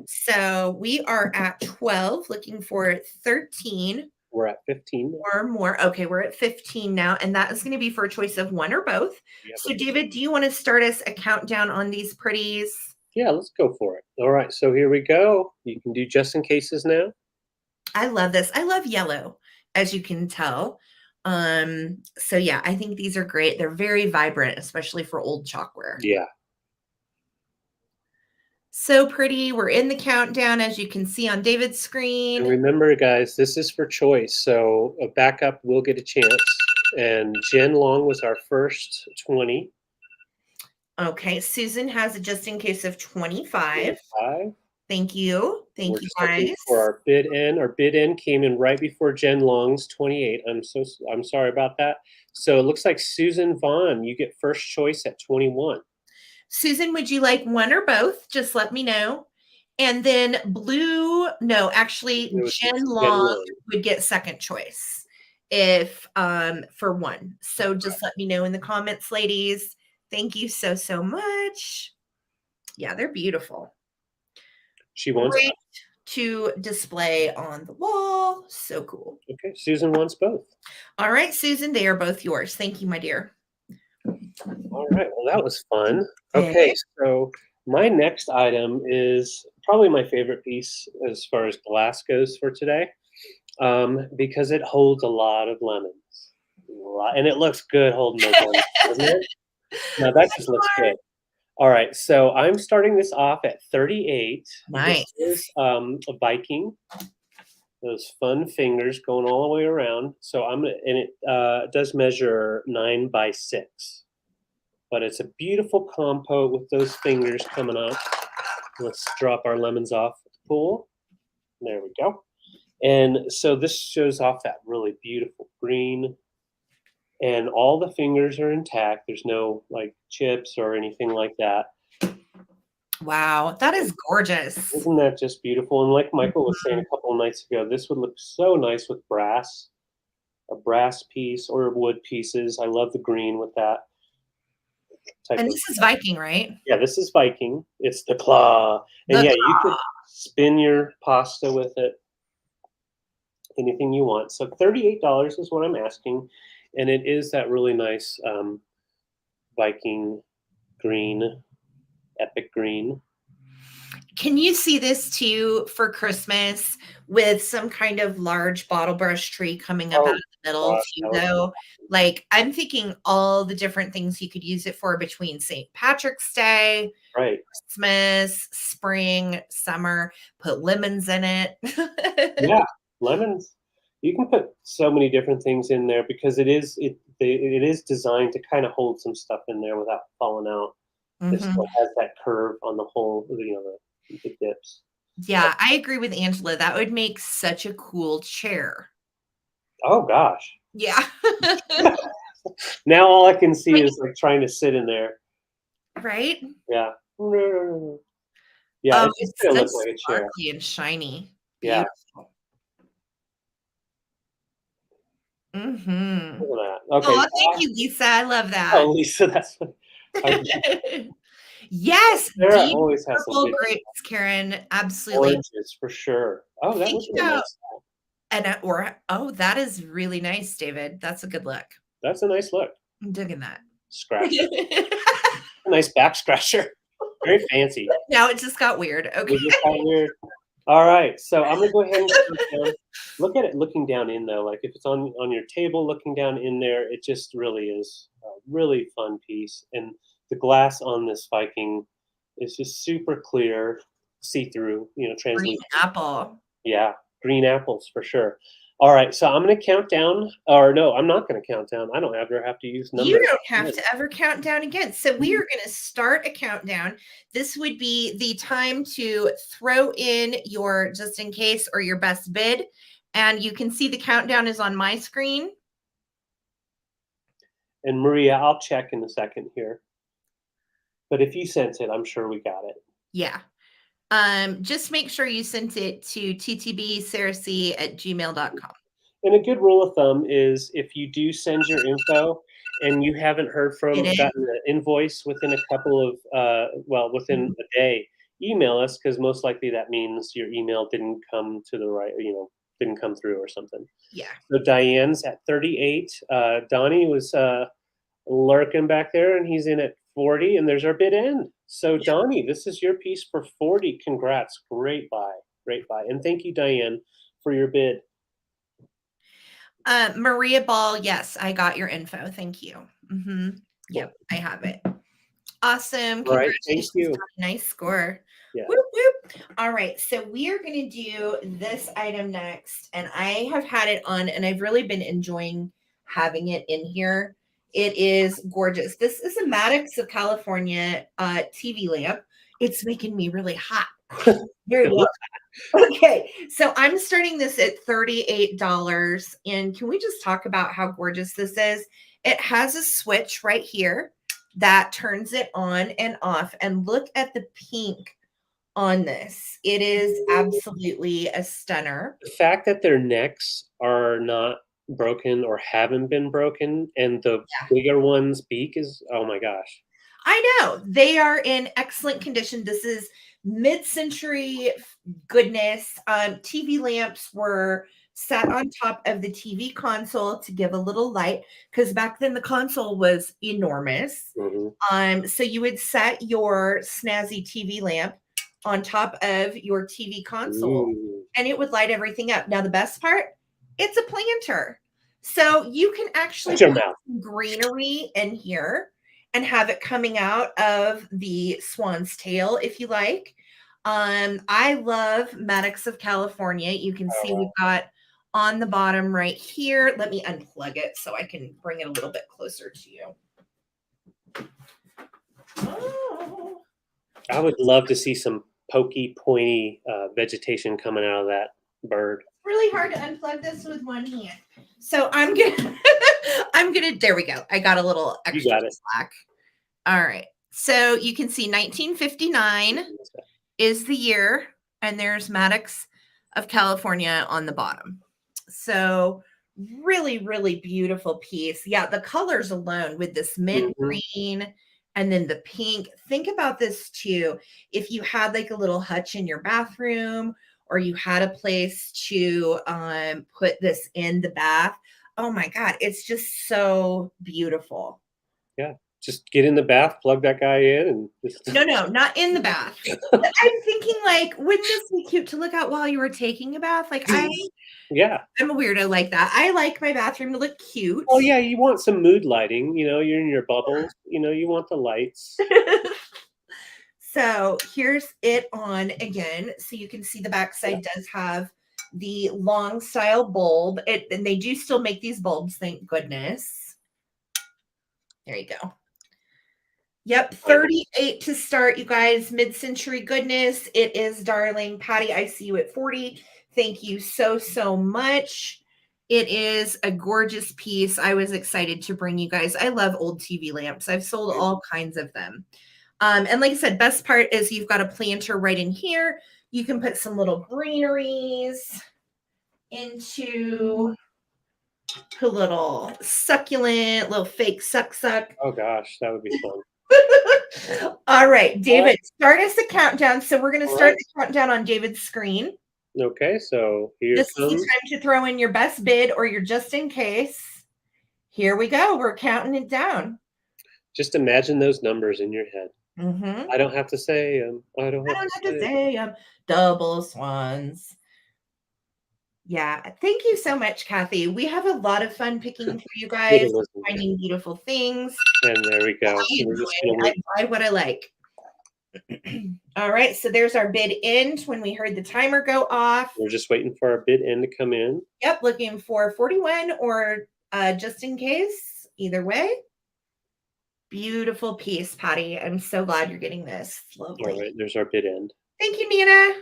So we are at 12, looking for 13. We're at 15 or more. Okay, we're at 15 now, and that is going to be for a choice of one or both. Yep. So David, do you want to start us a countdown on these pretties? Yeah, let's go for it. All right, so here we go. You can do just in cases now. I love this. I love yellow, as you can tell. So yeah, I think these are great. They're very vibrant, especially for old chalkware. Yeah. So pretty. We're in the countdown, as you can see on David's screen. And remember, guys, this is for choice. So a backup will get a chance. And Jen Long was our first 20. Okay. Susan has a just in case of 25. 25. Thank you. Thank you, guys. For our bid end. Our bid end came in right before Jen Long's 28. I'm sorry about that. So it looks like Susan Vaughn, you get first choice at 21. Susan, would you like one or both? Just let me know. And then Jen Long would get second choice if for one. So just let me know in the comments, ladies. Thank you so much. Yeah, they're beautiful. She wants Great to display on the wall. So cool. Okay, Susan wants both. All right, Susan, they are both yours. Thank you, my dear. All right, well, that was fun. Okay. Okay, so my next item is probably my favorite piece as far as glass goes for today, because it holds a lot of lemons. And it looks good holding those lemons, doesn't it? Now that just looks good. All right, so I'm starting this off at 38. Nice. This is a Viking. Those fun fingers going all the way around. So I'm gonna, and it does measure 9 by 6. But it's a beautiful compote with those fingers coming up. Let's drop our lemons off at the pool. There we go. And so this shows off that really beautiful green. And all the fingers are intact. There's no like chips or anything like that. Wow, that is gorgeous. Isn't that just beautiful? And like Michael was saying a couple of nights ago, this would look so nice with brass, a brass piece or wood pieces. I love the green with that. And this is Viking, right? Yeah, this is Viking. It's the claw. And yeah, you could spin your pasta with it. Anything you want. So $38 is what I'm asking. And it is that really nice Viking green, epic green. Can you see this too for Christmas with some kind of large bottle brush tree coming up out of the middle too, though? Like, I'm thinking all the different things you could use it for between St. Patrick's Day, right, Christmas, spring, summer. Put lemons in it. Yeah, lemons. You can put so many different things in there because it is designed to kind of hold some stuff in there without falling out. It still has that curve on the whole, the dips. Yeah, I agree with Angela. That would make such a cool chair. Oh gosh. Yeah. Now all I can see is like trying to sit in there. Right? Yeah. Yeah, it's just gonna look like a chair. Sparkly and shiny. Yeah. Beautiful. Mm-hmm. Look at that. Okay. Oh, thank you, Lisa. I love that. Oh, Lisa, that's yes. Sarah always has some good grapes, Karen. Absolutely. Oranges for sure. Oh, that was really nice. And that is really nice, David. That's a good look. That's a nice look. I'm digging that. Scratch. A nice back scratcher. Very fancy. Now it just got weird. Okay. It just got weird. All right, so I'm gonna go ahead and look at it looking down in though. Like if it's on your table looking down in there, it just really is a really fun piece. And the glass on this Viking is just super clear, see-through, translucent. Green apple. Yeah, green apples for sure. All right, so I'm going to count down, or no, I'm not going to count down. I don't ever have to use numbers. You don't have to ever count down again. So we are going to start a countdown. This would be the time to throw in your just in case or your best bid. And you can see the countdown is on my screen. And Maria, I'll check in a second here. But if you sent it, I'm sure we got it. Yeah. Just make sure you sent it to ttbsarahc@gmail.com. And a good rule of thumb is if you do send your info and you haven't heard gotten the invoice within a couple of, within a day, email us because most likely that means your email didn't come to the right, didn't come through or something. Yeah. So Diane's at 38. Donnie was lurking back there and he's in at 40 and there's our bid end. So Donnie, this is your piece for 40. Congrats. Great buy. Great buy. And thank you, Diane, for your bid. Maria Ball, yes, I got your info. Thank you. Yep, I have it. Awesome. All right, thank you. Nice score. Yeah. Whoop, whoop. All right, so we are going to do this item next, and I have had it on, and I've really been enjoying having it in here. It is gorgeous. This is a Maddox of California TV lamp. It's making me really hot. Very well. Okay, so I'm starting this at $38. And can we just talk about how gorgeous this is? It has a switch right here that turns it on and off. And look at the pink on this. It is absolutely a stunner. The fact that their necks are not broken or haven't been broken and the bigger one's beak is, oh my gosh. I know. They are in excellent condition. This is mid-century goodness. TV lamps were sat on top of the TV console to give a little light because back then the console was enormous. So you would set your snazzy TV lamp on top of your TV console and it would light everything up. Now, the best part, it's a planter. So you can actually Shut your put mouth. some greenery in here and have it coming out of the swan's tail if you like. I love Maddox of California. You can see we've got on the bottom right here. Let me unplug it so I can bring it a little bit closer to you. Oh. I would love to see some pokey, pointy vegetation coming out of that bird. It's really hard to unplug this with one hand. So I'm gonna, there we go. I got a little extra slack. All right. So you can see 1959 is the year, and there's Maddox of California on the bottom. So really, really beautiful piece. Yeah, the colors alone with this mint green and then the pink. Think about this too. If you had like a little hutch in your bathroom or you had a place to put this in the bath, oh my God, it's just so beautiful. Yeah. Just get in the bath, plug that guy in, and just... No, not in the bath. I'm thinking, like, wouldn't this be cute to look at while you were taking a bath? Like, I'm a weirdo like that. I like my bathroom to look cute. Oh yeah, you want some mood lighting. You know, you're in your bubbles. You know, you want the lights. So here's it on again. So you can see the backside does have the long style bulb. And they do still make these bulbs, thank goodness. There you go. Yep, 38 to start, you guys. Mid-century goodness. It is darling. Patty, I see you at 40. Thank you so much. It is a gorgeous piece. I was excited to bring you guys. I love old TV lamps. I've sold all kinds of them. And like I said, best part is you've got a planter right in here. You can put some little greeneries into a little succulent, little fake suck. Oh gosh, that would be fun. All right, David, start us a countdown. So we're going to start the countdown on David's screen. Okay, so this is the time to throw in your best bid or your just in case. Here we go. We're counting it down. Just imagine those numbers in your head. I don't have to say them. I don't have to say them. Double swans. Yeah, thank you so much, Kathy. We have a lot of fun picking for you guys, finding beautiful things. And there we go. I buy what I like. All right, so there's our bid end when we heard the timer go off. We're just waiting for our bid end to come in. Yep, looking for 41 or just in case. Either way. Beautiful piece, Patty. I'm so glad you're getting this. Lovely. All right, there's our bid end. Thank you, Nana.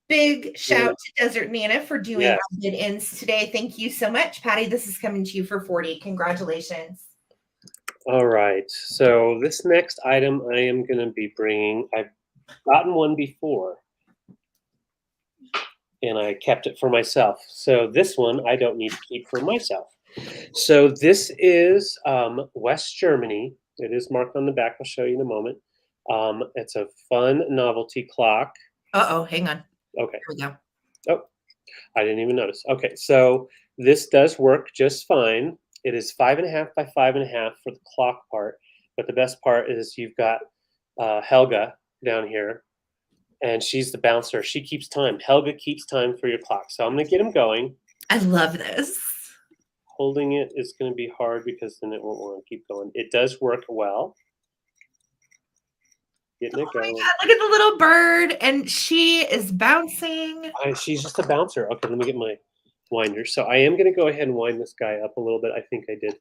Big shout to Desert Nana for doing our bid ends today. Thank you so much, Patty. This is coming to you for 40. Congratulations. All right. So this next item I am going to be bringing, I've gotten one before, and I kept it for myself. So this one I don't need to keep for myself. So this is West Germany. It is marked on the back. I'll show you in a moment. It's a fun novelty clock. Uh-oh, hang on. Okay. Here we go. Oh, I didn't even notice. Okay, so this does work just fine. It is 5.5 by 5.5 for the clock part, but the best part is you've got Helga down here, and she's the bouncer. She keeps time. Helga keeps time for your clock. So I'm going to get him going. I love this. Holding it is going to be hard because then it won't want to keep going. It does work well. Getting it going. My God, look at the little bird, and she is bouncing. She's just a bouncer. Okay, let me get my winder. So I am going to go ahead and wind this guy up a little bit. I think I did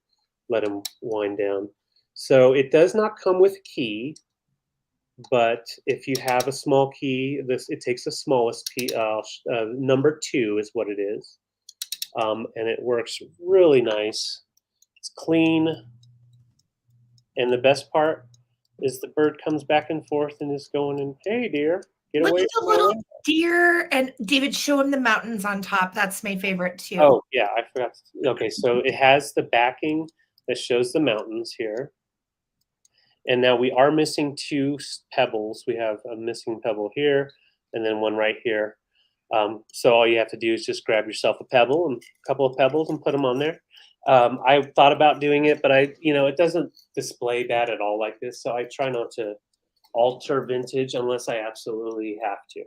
let him wind down. So it does not come with a key, but if you have a small key, it takes the smallest key. Number 2 is what it is, and it works really nice. It's clean, and the best part is the bird comes back and forth and is going and, hey, dear, get away. Look at the little deer. And David, show him the mountains on top. That's my favorite too. Oh, yeah, I forgot. Okay, so it has the backing that shows the mountains here. And now we are missing 2 pebbles. We have a missing pebble here and then one right here. So all you have to do is just grab yourself a pebble and a couple of pebbles and put them on there. I thought about doing it, but it doesn't display bad at all like this. So I try not to alter vintage unless I absolutely have to.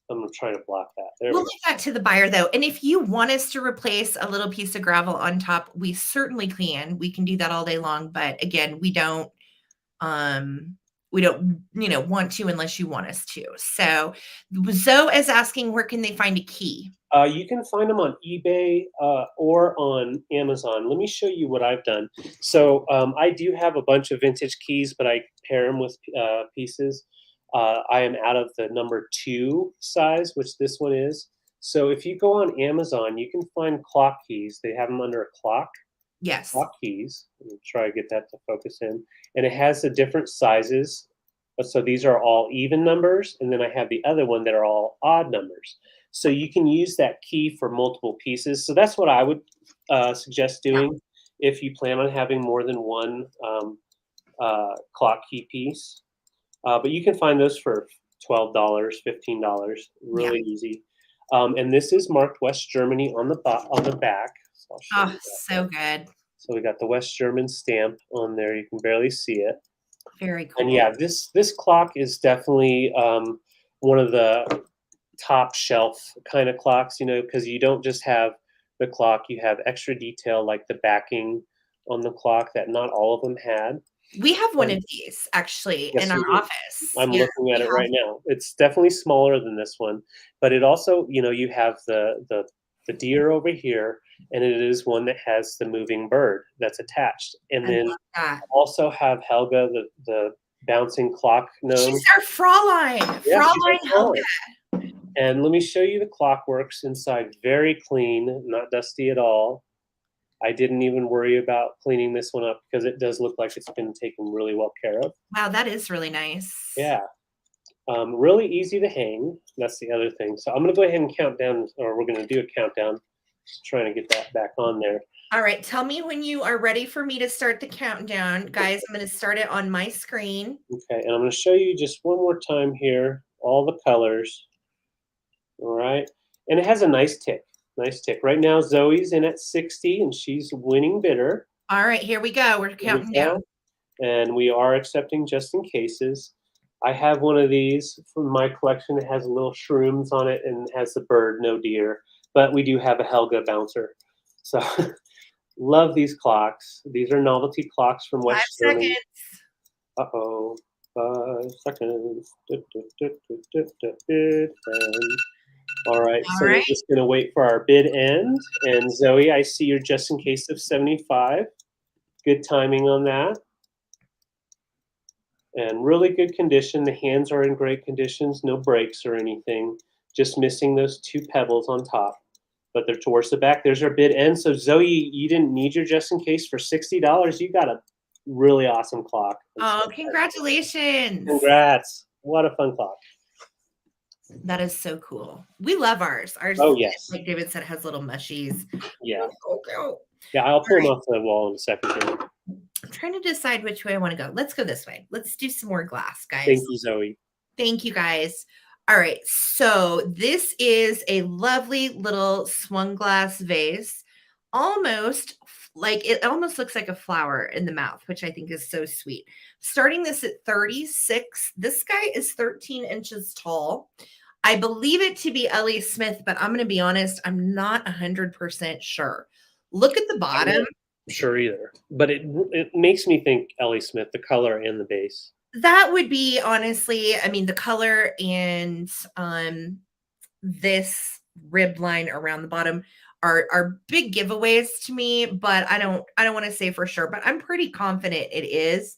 I'm trying to block that. There We'll we leave that to the buyer though. And if you want us to replace a little piece of gravel on top, we certainly can. We can do that all day long. But again, we don't want to unless you want us to. So Zoe is asking, where can they find a key? You can find them on eBay or on Amazon. Let me show you what I've done. So I do have a bunch of vintage keys, but I pair them with pieces. I am out of the number 2 size, which this one is. So if you go on Amazon, you can find clock keys. They have them under a clock. Yes. Clock keys. Let me try to get that to focus in. And it has the different sizes. So these are all even numbers. And then I have the other one that are all odd numbers. So you can use that key for multiple pieces. So that's what I would suggest doing if you plan on having more than one clock key piece. But you can find those for $12, $15, really easy. And this is marked West Germany on the back. So so good. So we got the West German stamp on there. You can barely see it. Very cool. And yeah, this clock is definitely one of the top shelf kind of clocks, because you don't just have the clock, you have extra detail like the backing on the clock that not all of them had. We have one of these actually in our office. I'm looking at it right now. It's definitely smaller than this one, but it also, you have the deer over here, and it is one that has the moving bird that's attached. And then also have Helga, the bouncing clock gnome. She's our Fraulein. Yeah, Fraulein Helga. And let me show you the clock works inside. Very clean, not dusty at all. I didn't even worry about cleaning this one up because it does look like it's been taken really well care of. Wow, that is really nice. Yeah. Really easy to hang. That's the other thing. So I'm going to go ahead and count down, or we're going to do a countdown. Just trying to get that back on there. All right. Tell me when you are ready for me to start the countdown. Guys, I'm going to start it on my screen. Okay. And I'm going to show you just one more time here, all the colors. All right. And it has a nice tick. Nice tick. Right now, Zoe's in at 60, and she's winning bitter. All right. Here we go. We're counting down. And we are accepting just in cases. I have one of these from my collection. It has little shrooms on it and has the bird, no deer. But we do have a Helga bouncer. So love these clocks. These are novelty clocks from West Germany. 5 seconds. Uh-oh. 5 seconds. All right. So we're just going to wait for our bid end. And Zoe, I see you're just in case of 75. Good timing on that. And really good condition. The hands are in great conditions, no breaks or anything. Just missing those 2 pebbles on top, but they're towards the back. There's our bid end. So Zoe, you didn't need your just in case for $60. You got a really awesome clock. Oh, congratulations. Congrats. What a fun clock. That is so cool. We love ours. Ours, like David said, has little mushies. Yeah. Yeah, I'll pull them off the wall in a second here. I'm trying to decide which way I want to go. Let's go this way. Let's do some more glass, guys. Thank you, Zoe. Thank you, guys. All right. So this is a lovely little swung glass vase. Almost looks like a flower in the mouth, which I think is so sweet. Starting this at 36. This guy is 13 inches tall. I believe it to be Ellie Smith, but I'm going to be honest, I'm not 100% sure. Look at the bottom. Sure either, but it makes me think Ellie Smith, the color and the base. That would be, honestly, I mean, the color and this rib line around the bottom are big giveaways to me, but I don't want to say for sure, but I'm pretty confident it is.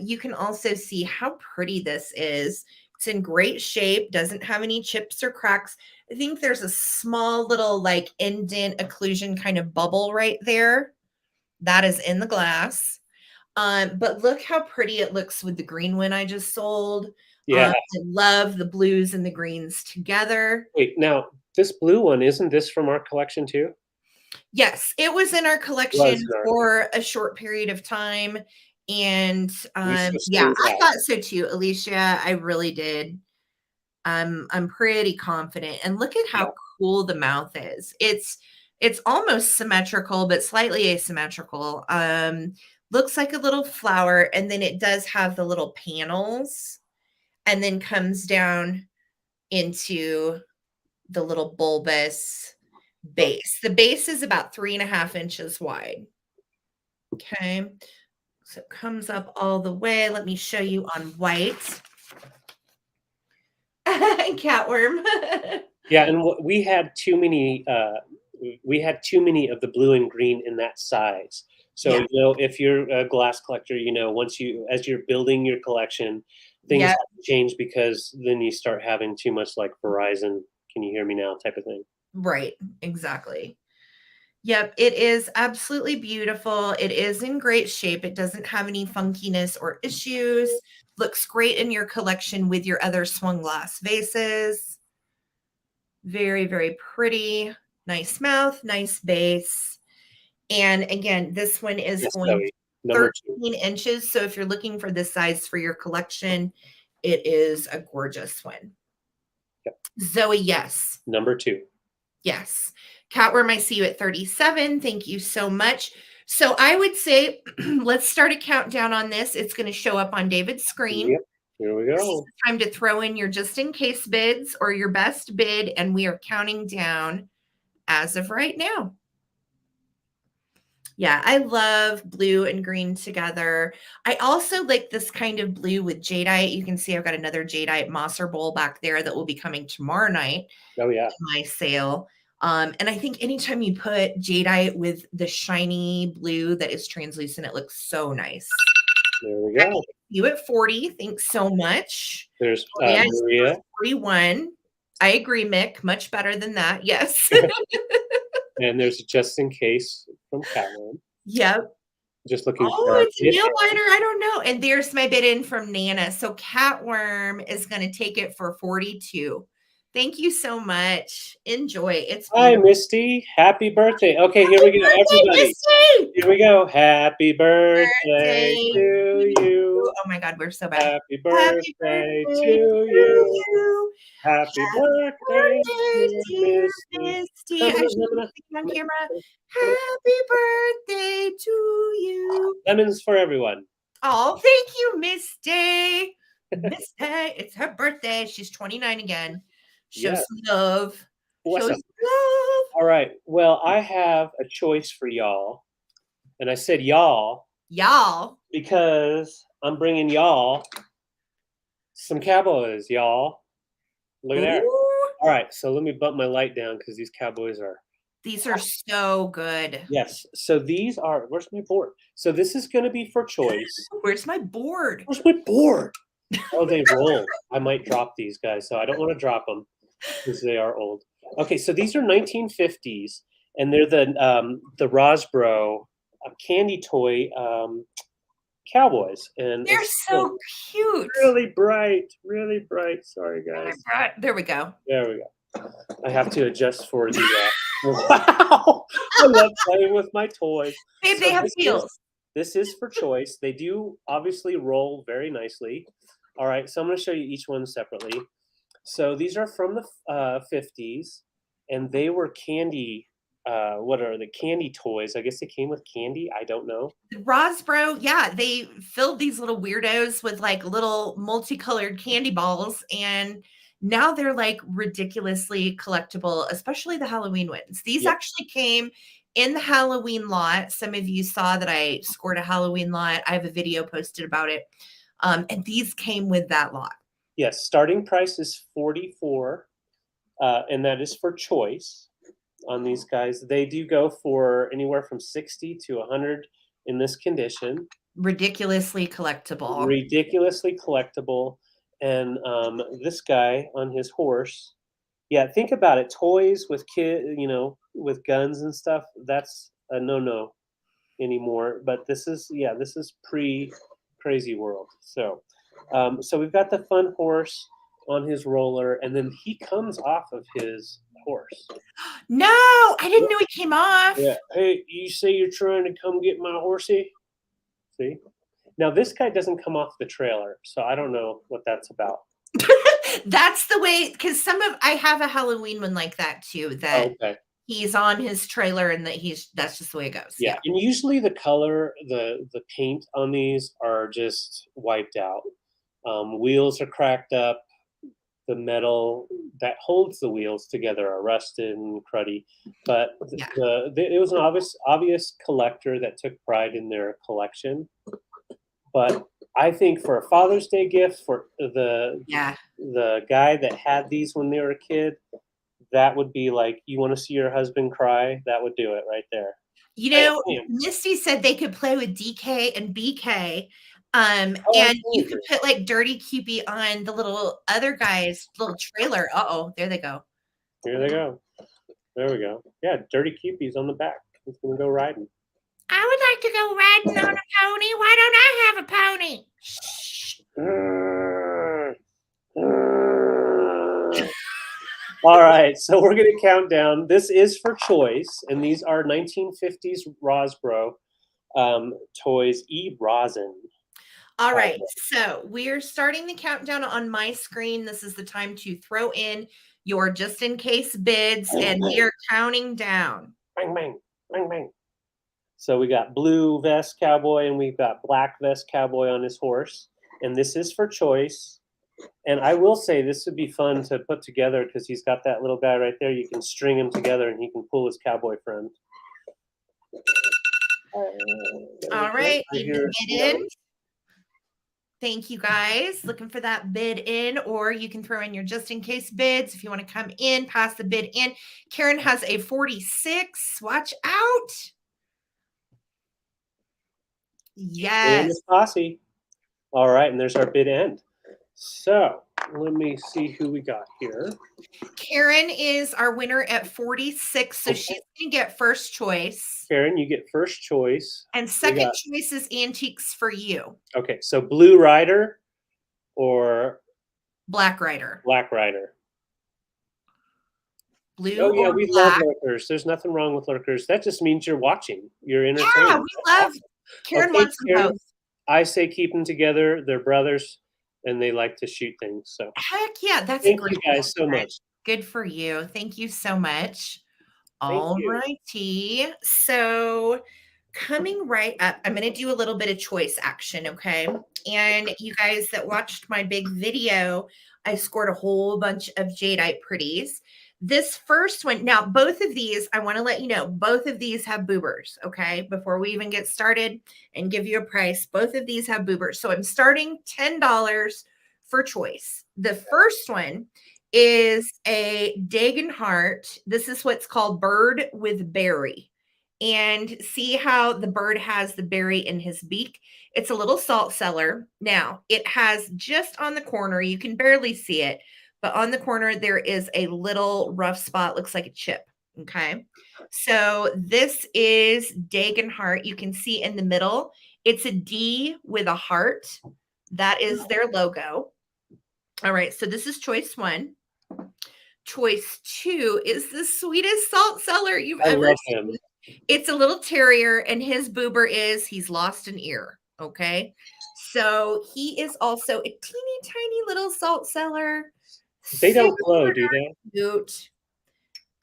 You can also see how pretty this is. It's in great shape, doesn't have any chips or cracks. I think there's a small little like indent occlusion kind of bubble right there. That is in the glass. But look how pretty it looks with the green one I just sold. Yeah. I love the blues and the greens together. Wait, now this blue one, isn't this from our collection too? Yes, it was in our collection for a short period of time. And yeah, stands I out. thought so too, Alicia. I really did. I'm pretty confident. And look at Yeah. how cool the mouth is. It's almost symmetrical, but slightly asymmetrical. Looks like a little flower, and then it does have the little panels, and then comes down into the little bulbous base. The base is about 3.5 inches wide. Okay. So it comes up all the way. Let me show you on white. Catworm. Yeah, and we had too many. We had too many of the blue and green in that size. So Yeah. if you're a glass collector, as you're building your collection, things Yep. have to change because then you start having too much like Verizon. Can you hear me now? Type of thing. Right. Exactly. Yep. It is absolutely beautiful. It is in great shape. It doesn't have any funkiness or issues. Looks great in your collection with your other swung glass vases. Very, very pretty. Nice mouth, nice base. And again, this one is Yes, going Zoe. Number 13 inches. So if you're looking for this size for your collection, it is a gorgeous one. Yep. Zoe, yes. Number 2. Yes. Catworm, I see you at 37. Thank you so much. So I would say let's start a countdown on this. It's going to show up on David's screen. Yep. Here we go. Time to throw in your just in case bids or your best bid, and we are counting down as of right now. Yeah, I love blue and green together. I also like this kind of blue with jadeite. You can see I've got another jadeite Mosser bowl back there that will be coming tomorrow night. Oh yeah, in my sale. And I think anytime you put jadeite with the shiny blue that is translucent, it looks so nice. There we go. You at 40. Thanks so much. There's Yeah, Maria. 41. I agree, Mick. Much better than that. Yes. And there's a just in case from Catwoman. Yep. Just looking Oh, for it's a nail liner. I don't know. And there's my bid in from Nana. So Catworm is going to take it for 42. Thank you so much. Enjoy. It's Hi, Misty. Happy birthday. Okay, here we go, everybody. Misty! Here we go. Happy birthday to you. Oh my God, we're so bad. Happy birthday to you. Happy birthday, dear Misty. On camera. Happy birthday to you. Lemons for everyone. Oh, thank you, Misty. Misty, it's her birthday. She's 29 again. Show some love. Show some love. All right. Well, I have a choice for y'all. And I said y'all. Y'all. Because I'm bringing y'all some cowboys, y'all. Look at that. All right. So let me bump my light down because these cowboys are. These are so good. Yes. So these are. Where's my board? So this is going to be for choice. Where's my board? Where's my board? Oh, they roll. I might drop these guys. So I don't want to drop them because they are old. Okay. So these are 1950s. And they're the Rosbro candy toy cowboys, and they're so cute. Really bright. Sorry, guys. There we go. There we go. I have to adjust for the. Wow! I love playing with my toys. Babe, they have wheels. This is for choice. They do obviously roll very nicely. All right, so I'm going to show you each one separately. So these are from the 50s, and they were candy. What are the candy toys? I guess they came with candy. I don't know. Rosbro, yeah, they filled these little weirdos with like little multicolored candy balls, and now they're like ridiculously collectible, especially the Halloween ones. These actually came in the Halloween lot. Some of you saw that I scored a Halloween lot. I have a video posted about it. And these came with that lot. Yes, starting price is $44, and that is for choice. On these guys, they do go for anywhere from 60 to 100 in this condition. Ridiculously collectible. And this guy on his horse, yeah, think about it. Toys with with guns and stuff, that's a no anymore. But this is pre Crazy World. So we've got the fun horse on his roller, and then he comes off of his horse. No, I didn't know he came off. Yeah. Hey, you say you're trying to come get my horsey? See? Now this guy doesn't come off the trailer, so I don't know what that's about. That's the way, because I have a Halloween one like that too, that Okay. he's on his trailer and that's just the way it goes. Yeah, and usually the color, the paint on these are just wiped out. Wheels are cracked up. The metal that holds the wheels together are rusted and cruddy. But Yeah. it was an obvious collector that took pride in their collection. But I think for a Father's Day gift for the guy that had these when they were a kid, that would be like, you want to see your husband cry? That would do it right there. You know, Misty said they could play with DK and BK. And you could put like Dirty Cupid on the little other guy's little trailer. Uh-oh, there they go. Here they go. There we go. Yeah, Dirty Cupid's on the back. He's gonna go riding. I would like to go riding on a pony. Why don't I have a pony? All right, so we're going to count down. This is for choice, and these are 1950s Rosbro toys, rosin. All right, so we're starting the countdown on my screen. This is the time to throw in your just-in-case bids, and we are counting down. Bang, bang, bang, bang. So we got blue vest cowboy, and we've got black vest cowboy on his horse, and this is for choice. And I will say this would be fun to put together because he's got that little guy right there. You can string him together and he can pull his cowboy friend. All right, bid in. Thank you guys. Looking for that bid in, or you can throw in your just in case bids if you want to come in, pass the bid in. Karen has a 46. Watch out. Yes. Posse. All right, and there's our bid end. So let me see who we got here. Karen is our winner at 46, so she's going to get first choice. Karen, you get first choice. And second choice is Antiques for you. Okay, so Blue Rider or Black Rider? Black Rider. Blue oh, yeah, or we black. love lurkers. There's nothing wrong with lurkers. That just means you're watching. You're entertained. Yeah, we love Karen wants them both. I say keep them together. They're brothers. And they like to shoot things. So heck yeah, that's thank great. you guys so much. Good for you. Thank you so much. All righty. So coming right up, I'm going to do a little bit of choice action. Okay. And you guys that watched my big video, I scored a whole bunch of Jadeite pretties. This first one, now both of these, I want to let you know, both of these have boobers, okay? Before we even get started and give you a price, both of these have boobers. So I'm starting $10 for choice. The first one is a Dagenhart. This is what's called bird with berry. And see how the bird has the berry in his beak? It's a little salt cellar. Now, it has just on the corner, you can barely see it, but on the corner, there is a little rough spot, looks like a chip, okay? So this is Dagenhart. You can see in the middle, it's a D with a heart. That is their logo. All right, so this is choice one. Choice two is the sweetest salt cellar you've ever seen. It's a little terrier, and his boober is he's lost an ear, okay? So he is also a teeny tiny little salt cellar. They don't glow, do they? Cute.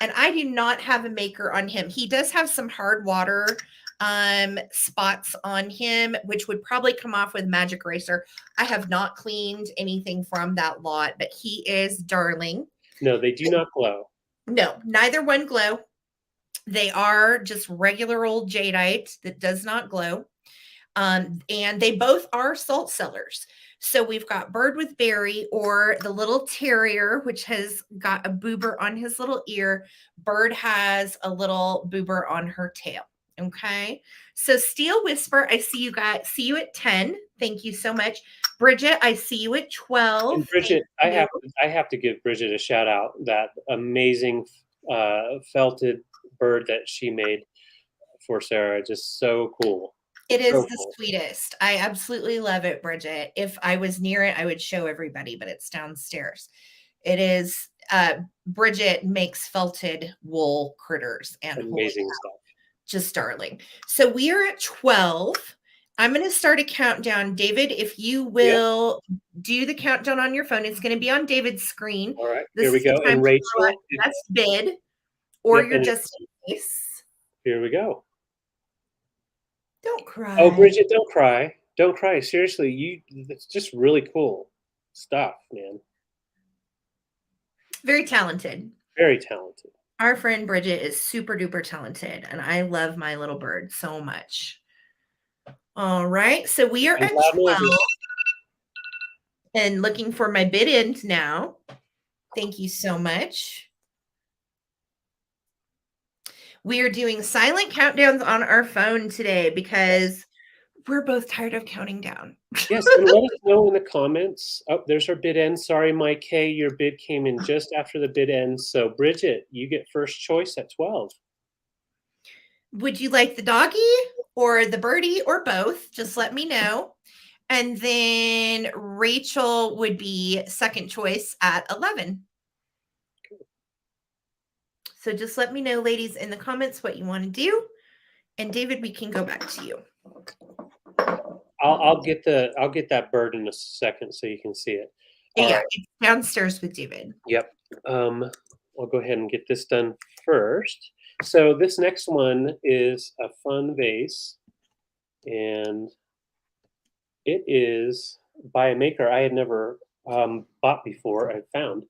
And I do not have a maker on him. He does have some hard water spots on him, which would probably come off with magic eraser. I have not cleaned anything from that lot, but he is darling. No, they do not glow. No, neither one glow. They are just regular old Jadeite that does not glow. And they both are salt cellars. So we've got bird with berry, or the little terrier, which has got a boober on his little ear. Bird has a little boober on her tail. Okay. So Steel Whisper, I see you at 10. Thank you so much. Bridget, I see you at 12. And Bridget, I have to give Bridget a shout out. That amazing felted bird that she made for Sarah. Just so cool. It is the sweetest. I absolutely love it, Bridget. If I was near it, I would show everybody, but it's downstairs. It is, Bridget makes felted wool critters and amazing stuff. Just darling. So we are at 12. I'm going to start a countdown. David, if you Yeah. will do the countdown on your phone, it's going to be on David's screen. All right. This Here we is the go. time And to throw out Rachel. your best bid or Yep. your And just in case. here we go. Don't cry. Oh, Bridget, don't cry. Don't cry. Seriously, it's just really cool stuff, man. Very talented. Very talented. Our friend Bridget is super duper talented, and I love my little bird so much. All right, so we are at 12 and looking for my bid end now. Thank you so much. We are doing silent countdowns on our phone today because we're both tired of counting down. Yes, and let us know in the comments. Oh, there's our bid end. Sorry, Mike K, your bid came in just after the bid ends. So, Bridget, you get first choice at 12. Would you like the doggy or the birdie or both? Just let me know. And then Rachel would be second choice at 11. So just let me know, ladies, in the comments what you want to do. And David, we can go back to you. I'll get that bird in a second so you can see it. Yeah, right. It's downstairs with David. Yep. I'll go ahead and get this done first. So this next one is a fun vase, and it is by a maker I had never bought before. I found,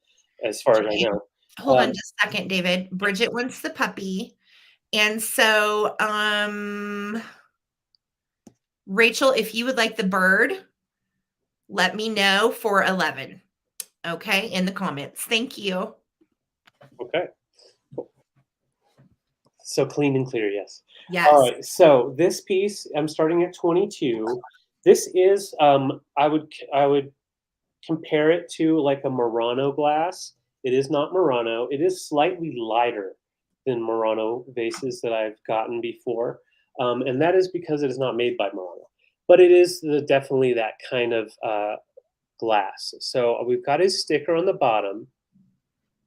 as far as I know. Hold on just a second, David. Bridget wants the puppy, and so Rachel, if you would like the bird, let me know for 11. Okay, in the comments. Thank you. Okay. So clean and clear, yes. Yes. All right. So this piece, I'm starting at 22. This is I would compare it to like a Murano glass. It is not Murano. It is slightly lighter than Murano vases that I've gotten before, and that is because it is not made by Murano. But it is definitely that kind of glass. So we've got his sticker on the bottom,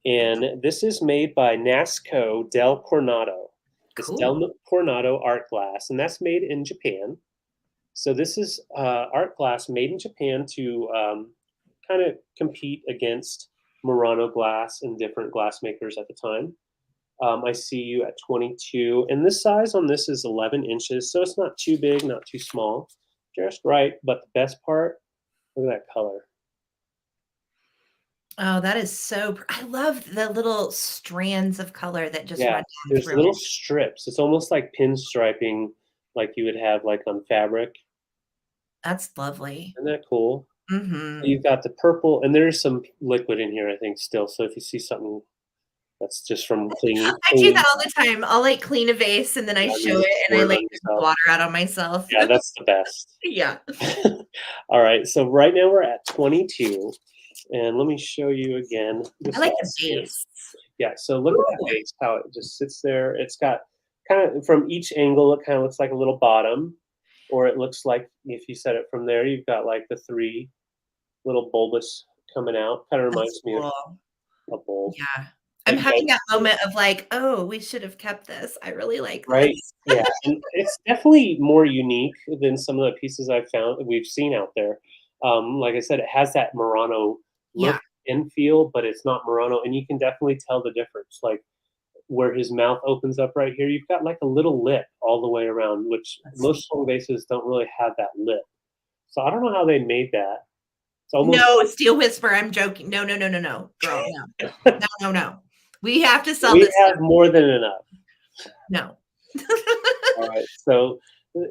and this is made by Nasco del Cornado. It's Del Cornado art glass, and that's made in Japan. So this is art glass made in Japan to kind of compete against Murano glass and different glass makers at the time. I see you at 22, and this size on this is 11 inches, so it's not too big, not too small, just right. But the best part, look at that color. Oh, that is so. I love the little strands of color that just run down there's through little it. strips. It's almost like pinstriping, like you would have like on fabric. That's lovely. Isn't that cool? Mm-hmm. You've got the purple, and there's some liquid in here, I think, still. So if you see something that's just from cleaning. I do that all the time. I'll like clean a vase and then I show it and I like water out on myself. Yeah, that's the best. Yeah. All right. So right now we're at 22. And let me show you again. I like the vase. Yeah. So look at that vase, how it just sits there. It's got kind of from each angle, it kind of looks like a little bottom. Or it looks like if you set it from there, you've got like the 3 little bulbous coming out. Kind of reminds me of a bulb. Yeah. I'm having that moment of like, oh, we should have kept this. I really like this. Yeah, and it's definitely more unique than some of the pieces we've seen out there. Like I said, it has that Murano look and feel, but it's not Murano, and you can definitely tell the difference. Like where his mouth opens up right here, you've got like a little lip all the way around, which most Swung vases don't really have that lip. So I don't know how they made that. No, Steel Whisper, I'm joking. No, girl, no. No. We have to sell this. We have more than enough. No. All right. So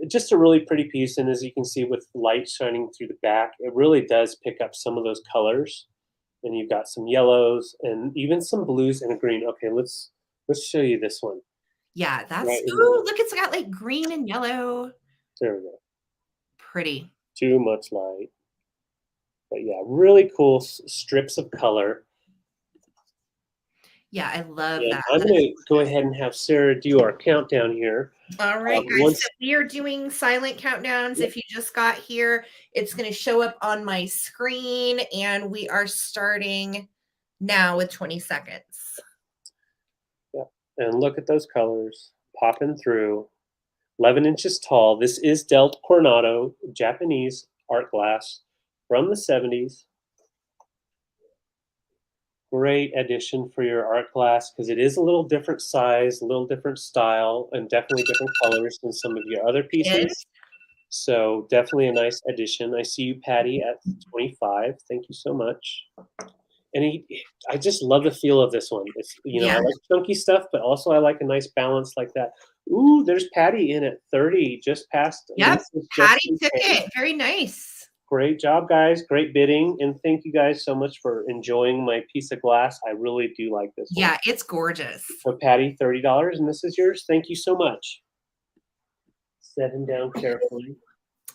just a really pretty piece. And as you can see with light shining through the back, it really does pick up some of those colors. And you've got some yellows and even some blues and a green. Okay, let's show you this one. Yeah, that's ooh, look, it's got like green and yellow. There we go. Pretty. Too much light. But yeah, really cool strips of color. Yeah, I love that. I'm going to go ahead and have Sarah do our countdown here. All right, guys. So we are doing silent countdowns. If you just got here, it's going to show up on my screen, and we are starting now with 20 seconds. Yeah, and look at those colors popping through. 11 inches tall. This is Del Coronado, Japanese art glass from the 70s. Great addition for your art glass because it is a little different size, a little different style, and definitely different colors than some of your other pieces. So definitely a nice addition. I see you, Patty, at 25. Thank you so much. And I just love the feel of this one. It's I like chunky stuff, but also I like a nice balance like that. Ooh, there's Patty in at 30, just past. Yep, Patty took it. Very nice. Great job, guys. Great bidding. And thank you guys so much for enjoying my piece of glass. I really do like this one. Yeah, it's gorgeous. So Patty, $30, and this is yours. Thank you so much. Set him down carefully.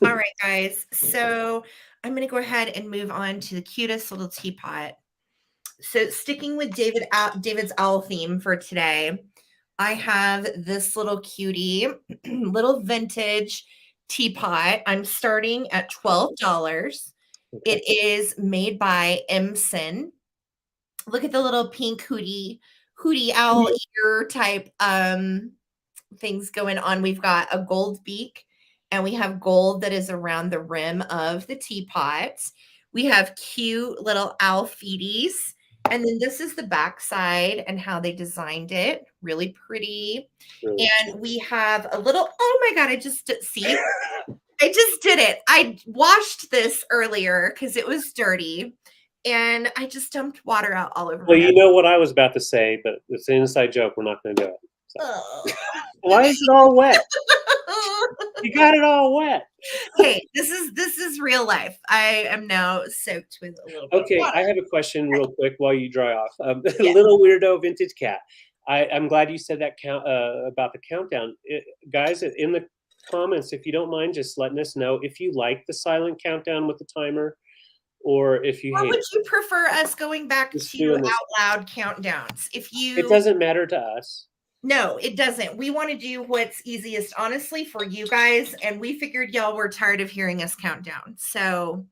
All right, guys. So I'm going to go ahead and move on to the cutest little teapot. So sticking with David's owl theme for today, I have this little cutie, little vintage teapot. I'm starting at $12. It is made by Emsin. Look at the little pink hootie owl ear type things going on. We've got a gold beak, and we have gold that is around the rim of the teapot. We have cute little owl feeties. And then this is the back side and how they designed it. Really pretty. And we have a little, oh my God, I just did it. I washed this earlier because it was dirty. And I just dumped water out all over. Well, you know what I was about to say, but it's an inside joke. We're not going to do it. So. Why is it all wet? You got it all wet. Hey, this is real life. I am now soaked with a little bit of water. I have a question real quick while you dry off. Little weirdo vintage cat. I'm glad you said that about the countdown. Guys, in the comments, if you don't mind just letting us know if you like the silent countdown with the timer, or if you hate would you prefer us going back to out loud countdowns? It doesn't matter to us. No, it doesn't. We want to do what's easiest, honestly, for you guys. And we figured y'all were tired of hearing us count down. So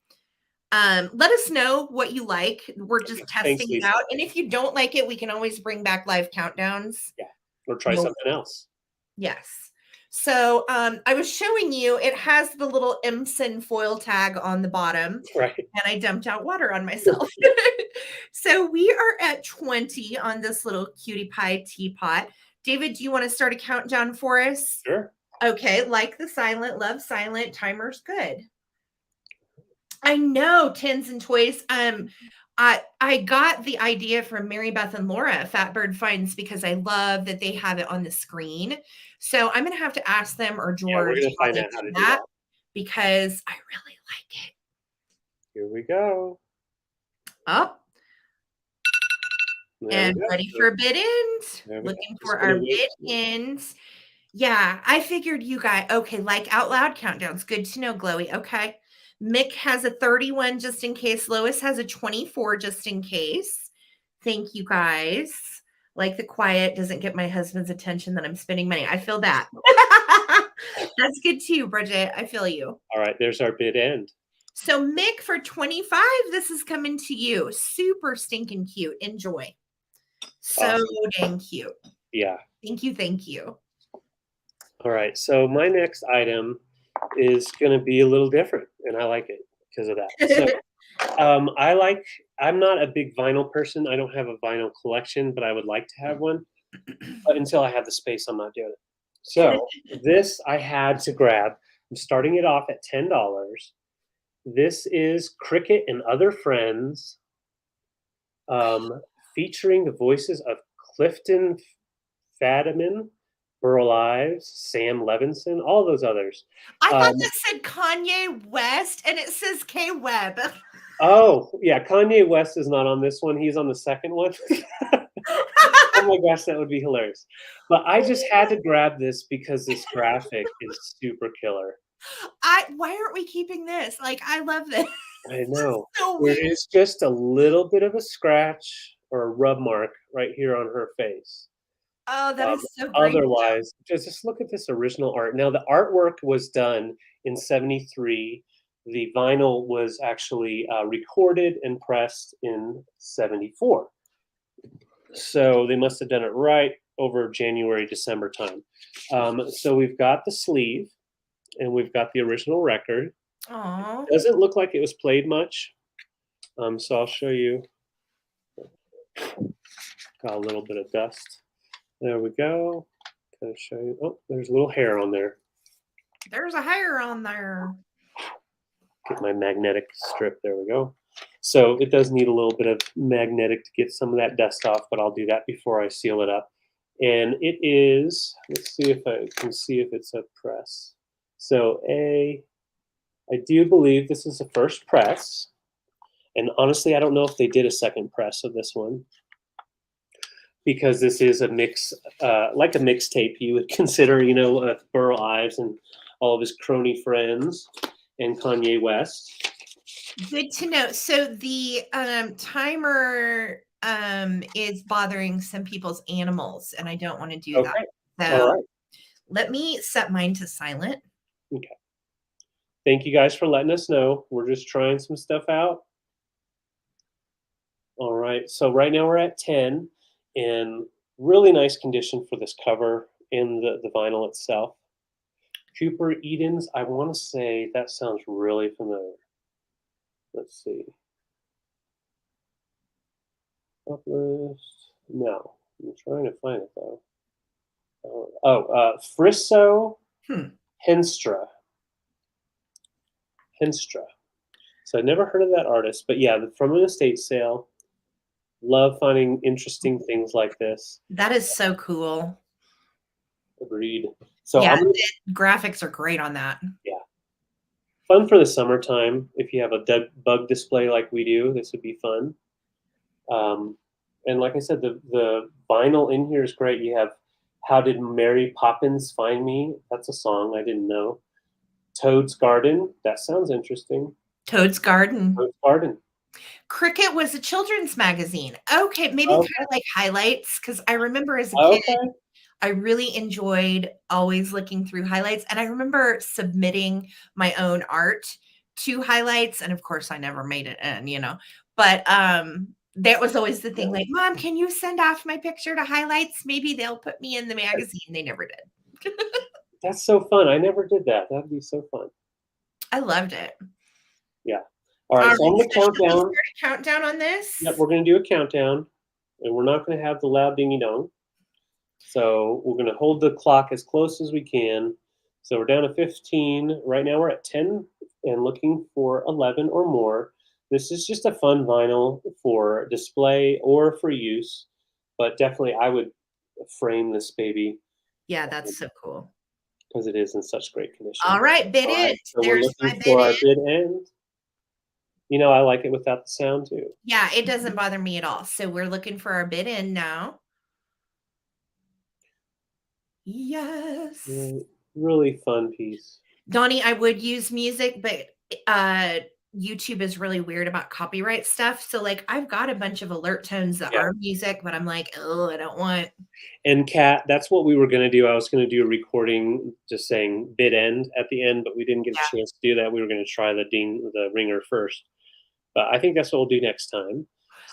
let us know what you like. We're just testing it out. And if you don't like it, we can always bring back live countdowns. Yeah. Or try something else. Yes. So I was showing you, it has the little Emsin foil tag on the bottom. Right. And I dumped out water on myself. So we are at 20 on this little cutie pie teapot. David, do you want to start a countdown for us? Sure. Okay, like the silent, love silent, timer's good. I know, Tins and Toys. I got the idea from Mary Beth and Laura at Fatbird Finds because I love that they have it on the screen. So I'm going to have to ask them or George we're gonna find out how to do that because I really like it. Here we go. Up. And ready for bid ends. Looking for our bid ends. Yeah, I figured you guys, okay, like out loud countdowns. Good to know, Glowy. Okay. Mick has a 31 just in case. Lois has a 24 just in case. Thank you guys. Like the quiet doesn't get my husband's attention that I'm spending money. I feel that. That's good too, Bridget. I feel you. All right, there's our bid end. So Mick for 25, this is coming to you. Super stinking cute. Enjoy. So dang cute. Yeah. Thank you. Thank you. All right. So my next item is going to be a little different, and I like it because of that. So I'm not a big vinyl person. I don't have a vinyl collection, but I would like to have one. But until I have the space, I'm not doing it. So this I had to grab. I'm starting it off at $10. This is Cricket and Other Friends, featuring the voices of Clifton Fadiman, Burl Ives, Sam Levinson, all those others. I thought this said Kanye West, and it says K Webb. Oh, yeah, Kanye West is not on this one. He's on the second one. Oh my gosh, that would be hilarious. But I just had to grab this because this graphic is super killer. Why aren't we keeping this? Like, I love this. I know. So there is just a little bit of a scratch or a rub mark right here on her face. Oh, that is so great. Otherwise, just look at this original art. Now, the artwork was done in '73. The vinyl was actually recorded and pressed in '74. So they must have done it right. over January, December time. So we've got the sleeve, and we've got the original record. Aw. Doesn't look like it was played much. So I'll show you. Got a little bit of dust. There we go. Kind of show you. Oh, there's a little hair on there. There's a hair on there. Get my magnetic strip. There we go. So it does need a little bit of magnetic to get some of that dust off, but I'll do that before I seal it up. And it is, let's see if I can see if it's a press. So I do believe this is the first press. And honestly, I don't know if they did a second press of this one, because this is a mix, like a mixtape you would consider, you know, Burl Ives and all of his crony friends and Kanye West. Good to know. So the timer is bothering some people's animals, and I don't want to do that. So All right. let me set mine to silent. Okay. Thank you guys for letting us know. We're just trying some stuff out. All right. So right now we're at 10, and really nice condition for this cover and the vinyl itself. Cooper Edens, I want to say that sounds really familiar. Let's see. Uplift. No, I'm trying to find it though. Frisso Henstra. So I've never heard of that artist, but yeah, from an estate sale. Love finding interesting things like this. That is so cool. Agreed. So yeah, the graphics are great on that. Yeah. Fun for the summertime. If you have a bug display like we do, this would be fun. And like I said, the vinyl in here is great. You have How Did Mary Poppins Find Me? That's a song I didn't know. Toad's Garden. That sounds interesting. Toad's Garden. Toad's Garden. Cricket was a children's magazine. Okay, maybe kind of like highlights, because I remember as a kid, I really enjoyed always looking through highlights. And I remember submitting my own art to highlights. And of course, I never made it in, you know. But that was always the thing, like, Mom, can you send off my picture to highlights? Maybe they'll put me in the magazine. They never did. That's so fun. I never did that. That'd be so fun. I loved it. Yeah. All right, so I'm going to count down. Start a countdown on this? Yep, we're going to do a countdown, and we're not going to have the loud ding-dong. So we're going to hold the clock as close as we can. So we're down to 15. Right now we're at 10 and looking for 11 or more. This is just a fun vinyl for display or for use, but definitely I would frame this baby. Yeah, that's so cool. Because it is in such great condition. All right, bid end. So we're looking for our bid end. You know, I like it without the sound too. Yeah, it doesn't bother me at all. So we're looking for our bid end now. Yes. Really fun piece. Donnie, I would use music, but YouTube is really weird about copyright stuff. So like I've got a bunch of alert tones that are music, but I'm like, oh, I don't want. And Kat, that's what we were going to do. I was going to do a recording just saying bid end at the end, but we didn't get a chance to do that. We were going to try the ringer first. But I think that's what we'll do next time.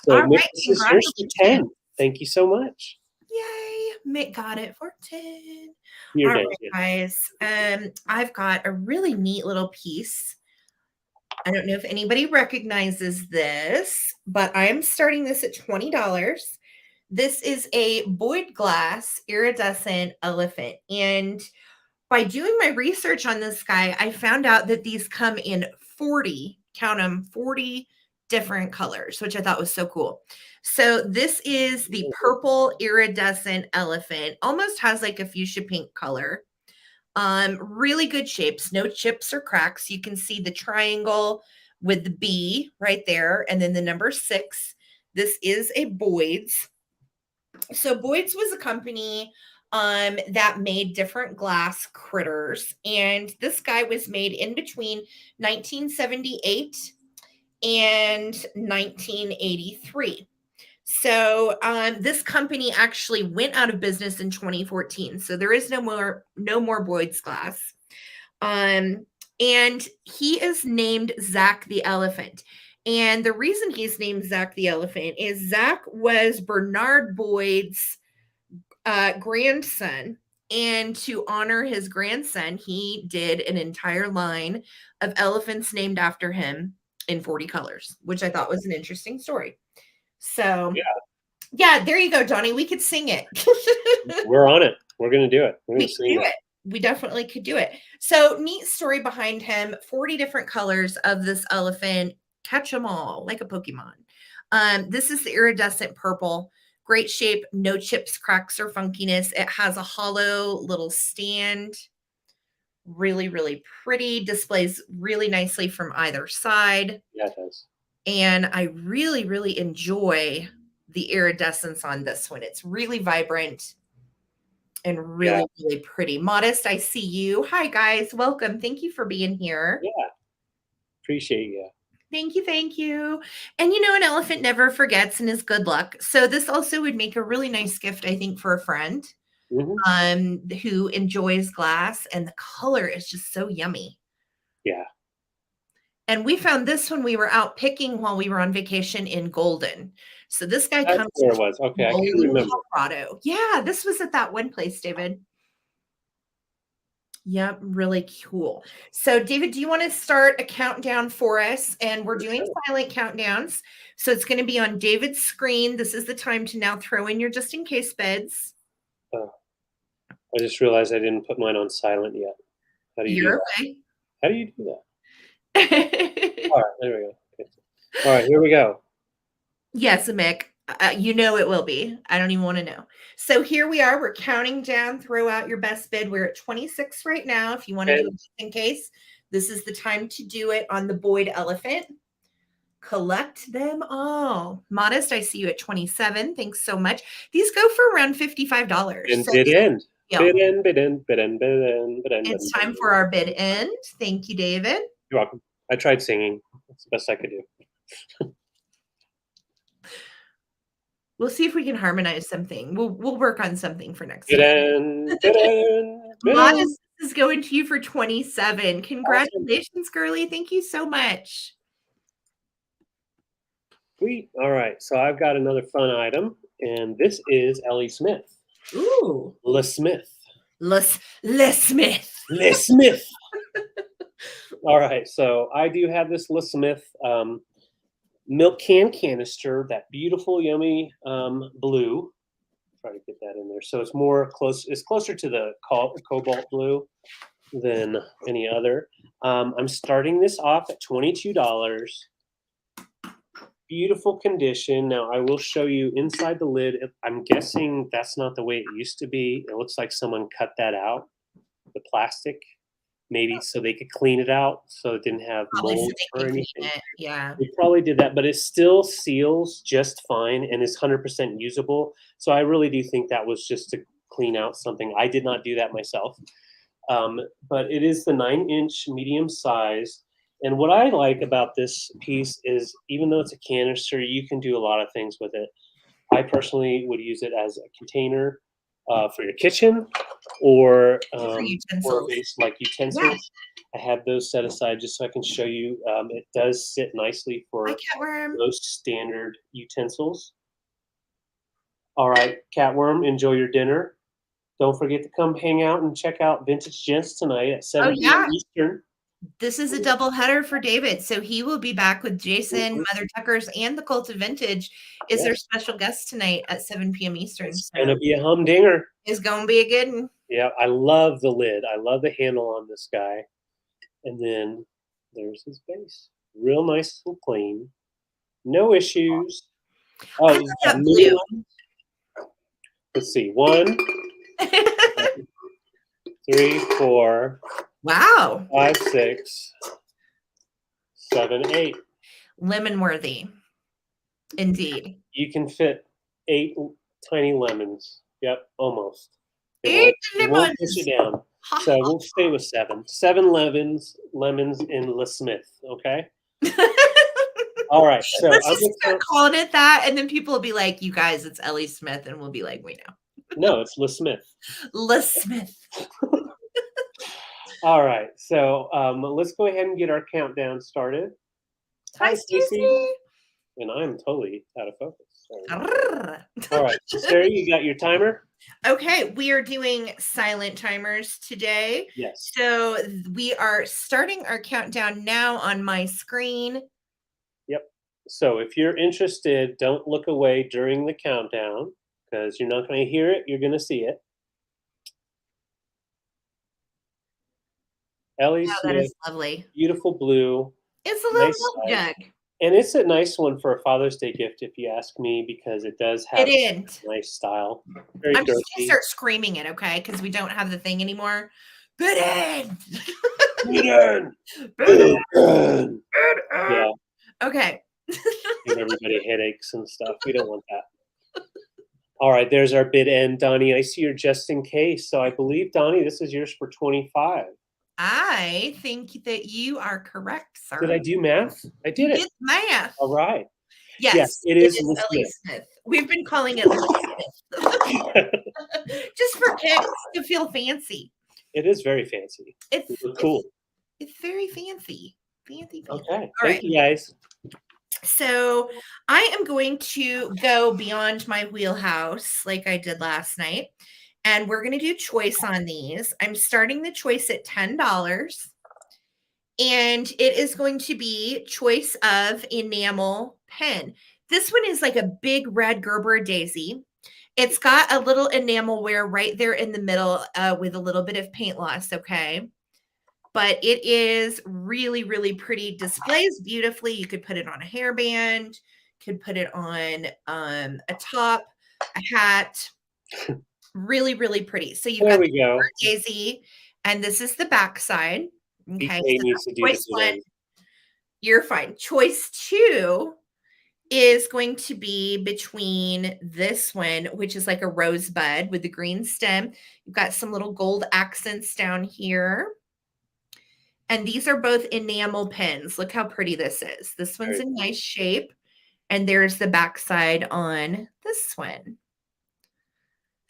So all right, here's the 10. Thank you so much. Yay, Mick got it for 10. All right, guys. I've got a really neat little piece. I don't know if anybody recognizes this, but I'm starting this at $20. This is a Boyd glass iridescent elephant. And by doing my research on this guy, I found out that these come in 40, count them, 40 different colors, which I thought was so cool. So this is the purple iridescent elephant. Almost has like a fuchsia pink color. Really good shapes, no chips or cracks. You can see the triangle with the B right there, and then the number 6. This is a Boyd's. So Boyd's was a company that made different glass critters, and this guy was made in between 1978 and 1983. So this company actually went out of business in 2014. So there is no more Boyd's glass. And he is named Zach the Elephant. And the reason he's named Zach the Elephant is Zach was Bernard Boyd's grandson. And to honor his grandson, he did an entire line of elephants named after him in 40 colors, which I thought was an interesting story. So, yeah, there you go, Donnie. We could sing it. We're on it. We're going to do it. We're We going to could sing do it. We definitely could do it. So, neat story behind him, 40 different colors of this elephant. Catch them all like a Pokemon. This is the iridescent purple. Great shape, no chips, cracks, or funkiness. It has a hollow little stand. Really, really pretty. Displays really nicely from either side. Yeah, it does. And I really, really enjoy the iridescence on this one. It's really vibrant and really, really pretty. Modest, I see you. Hi, guys. Welcome. Thank you for being here. Yeah. Appreciate you. Thank you. Thank you. And an elephant never forgets and is good luck. So this also would make a really nice gift, I think, for a friend who enjoys glass. And the color is just so yummy. Yeah. And we found this when we were out picking while we were on vacation in Golden. So this guy That's comes where it was. Okay, I can't remember. Colorado. Yeah, this was at that one place, David. Yep, really cool. So, David, do you want to start a countdown for us? And we're doing silent countdowns. So it's going to be on David's screen. This is the time to now throw in your just in case beds. I just realized I didn't put mine on silent yet. How do you do that? Okay. How do you do that? All right, there we go. Okay. All right, here we go. Yes, Mick. It will be. I don't even want to know. So here we are. We're counting down. Throw out your best bid. We're at 26 right now. If you want to do it just in case, this is the time to do it on the Boyd elephant. Collect them all. Modest, I see you at 27. Thanks so much. These go for around $55. And bid end. Yep. Bid end. It's time for our bid end. Thank you, David. You're welcome. I tried singing. That's the best I could do. We'll see if we can harmonize something. We'll work on something for next time. Modest is going to you for 27. Congratulations, girly. Thank you so much. Sweet. All right. So I've got another fun item, and this is Ellie Smith. Ooh. Le Smith. Le Smith. Le Smith. All right. So I do have this Le Smith milk can canister, that beautiful, yummy blue. Try to get that in there. So it's closer to the cobalt blue than any other. I'm starting this off at $22. Beautiful condition. Now I will show you inside the lid. I'm guessing that's not the way it used to be. It looks like someone cut that out, the plastic, maybe so they could clean it out so it didn't have mold or anything. Yeah. They probably did that, but it still seals just fine and is 100% usable. So I really do think that was just to clean out something. I did not do that myself. But it is the 9-inch medium size. And what I like about this piece is, even though it's a canister, you can do a lot of things with it. I personally would use it as a container for your kitchen or for a base like utensils. Yeah. I have those set aside just so I can show you. It does sit nicely for those standard utensils. All right, Catworm, enjoy your dinner. Don't forget to come hang out and check out Vintage Gents tonight at 7 p.m. Eastern. This is a double header for David. So he will be back with Jason, Mother Tuckers, and the Cult of Vintage is their special guest tonight at 7 p.m. Eastern. It's going to be a humdinger. It's going to be a good one. Yeah, I love the lid. I love the handle on this guy. And then there's his base. Real nice and clean. No issues. Oh, he's got blue. Let's see. 1, 3, 4. Wow. 5, 6, 7, 8. Lemon worthy. Indeed. You can fit 8 tiny lemons. Yep, almost. 8 lemons. Won't push it down. So we'll stay with 7. 7 lemons in Le Smith, okay? All right. So let's just start calling it that, and then people will be like, you guys, it's Ellie Smith, and we'll be like, we know. No, it's Le Smith. Le Smith. All right, so let's go ahead and get our countdown started. Hi, Stacey. And I'm totally out of focus. All right, Sarah, you got your timer? Okay, we are doing silent timers today. Yes. So we are starting our countdown now on my screen. Yep. So if you're interested, don't look away during the countdown because you're not going to hear it. You're going to see it. Ellie Oh, that Smith, is lovely. beautiful blue, It's a little nice milk size. jug. And it's a nice one for a Father's Day gift, if you ask me, because it does have It isn't. a nice style. Very I'm just gonna girthy. start screaming it, okay? Because we don't have the thing anymore. Good end. Eden! Good Eden! end. Yeah, Okay. give everybody headaches and stuff. We don't want that. All right, there's our bid end, Donnie. I see you're just in case. So I believe, Donnie, this is yours for 25. I think that you are correct, sir. Did I do math? I did it. It's math. All right. Yes, it is Liz Ellie Smith. Smith. We've been calling it Liz Smith. Just for kicks to feel fancy. It is very fancy. It's You look cool. It's very fancy. Fancy. Okay. All Thank right. you, guys. So I am going to go beyond my wheelhouse like I did last night. And we're going to do choice on these. I'm starting the choice at $10. And it is going to be choice of enamel pen. This one is like a big red Gerber daisy. It's got a little enamel wear right there in the middle with a little bit of paint loss, okay? But it is really, really pretty. Displays beautifully. You could put it on a hairband, could put it on a top, a hat. Really, really pretty. So you've There got we the go. daisy, and this is the back side. Okay, BK so needs to do choice the one, bid. you're fine. Choice two is going to be between this one, which is like a rosebud with the green stem. You've got some little gold accents down here. And these are both enamel pins. Look how pretty this is. This one's Very in nice shape. And there's the backside on this one.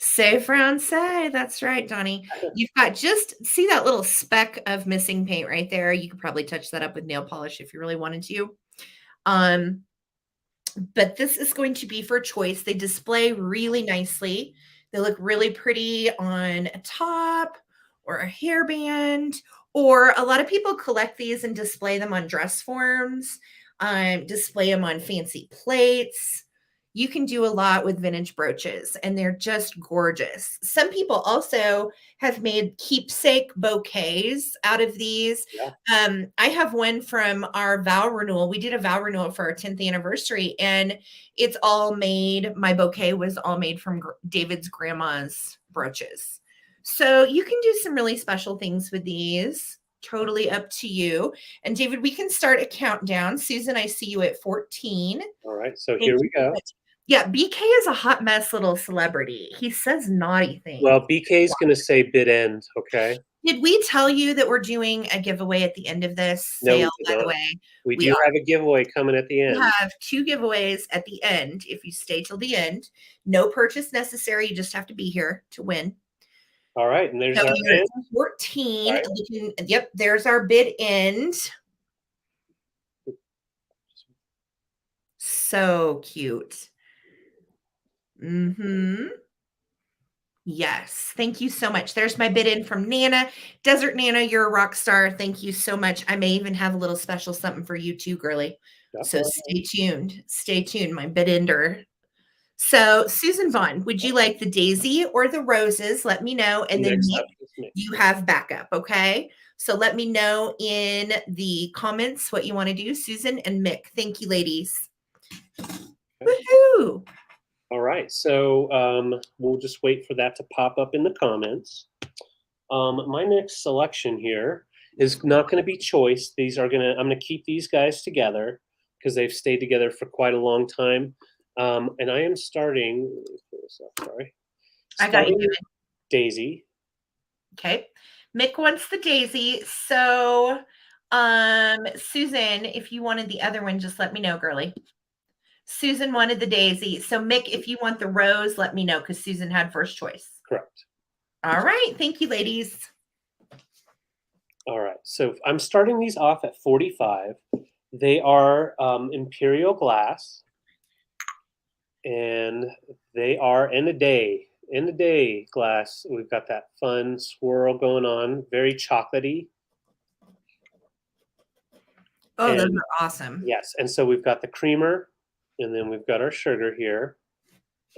C'est français. That's right, Donnie. You've got just, see that little speck of missing paint right there? You could probably touch that up with nail polish if you really wanted to. But this is going to be for choice. They display really nicely. They look really pretty on a top or a hairband, or a lot of people collect these and display them on dress forms, display them on fancy plates. You can do a lot with vintage brooches, and they're just gorgeous. Some people also have made keepsake bouquets out of these. Yeah. I have one from our vow renewal. We did a vow renewal for our 10th anniversary, and it's all made. My bouquet was all made from David's grandma's brooches. So you can do some really special things with these. Totally up to you. And David, we can start a countdown. Susan, I see you at 14. All right, so here we go. Yeah, BK is a hot mess little celebrity. He says naughty things. Well, BK's going to say bid end, okay? Did we tell you that we're doing a giveaway at the end of this No, we sale, did by the not. way? We do have a giveaway coming at the We end. have 2 giveaways at the end if you stay till the end. No purchase necessary. You just have to be here to win. All right, and there's So our you're end. 14. Right. Yep, there's our bid end. So cute. Yes. Thank you so much. There's my bid in from Nana. Desert Nana, you're a rock star. Thank you so much. I may even have a little special something for you too, girly. So stay tuned. Stay tuned, my bid ender. So Susan Vaughn, would you like the daisy or the roses? Let me know. And then you have backup, okay? So let me know in the comments what you want to do, Susan and Mick. Thank you, ladies. Woohoo! All right, so we'll just wait for that to pop up in the comments. My next selection here is not going to be choice. I'm going to keep these guys together because they've stayed together for quite a long time. And I am starting. Let me pull this up. Sorry. I got you. Daisy. Okay. Mick wants the daisy. So, Susan, if you wanted the other one, just let me know, girly. Susan wanted the daisy. So, Mick, if you want the rose, let me know because Susan had first choice. Correct. All right. Thank you, ladies. All right. So I'm starting these off at 45. They are Imperial glass. And they are in a day. end of day glass. We've got that fun swirl going on, very chocolatey. Oh, those And are awesome. yes, and so we've got the creamer, and then we've got our sugar here.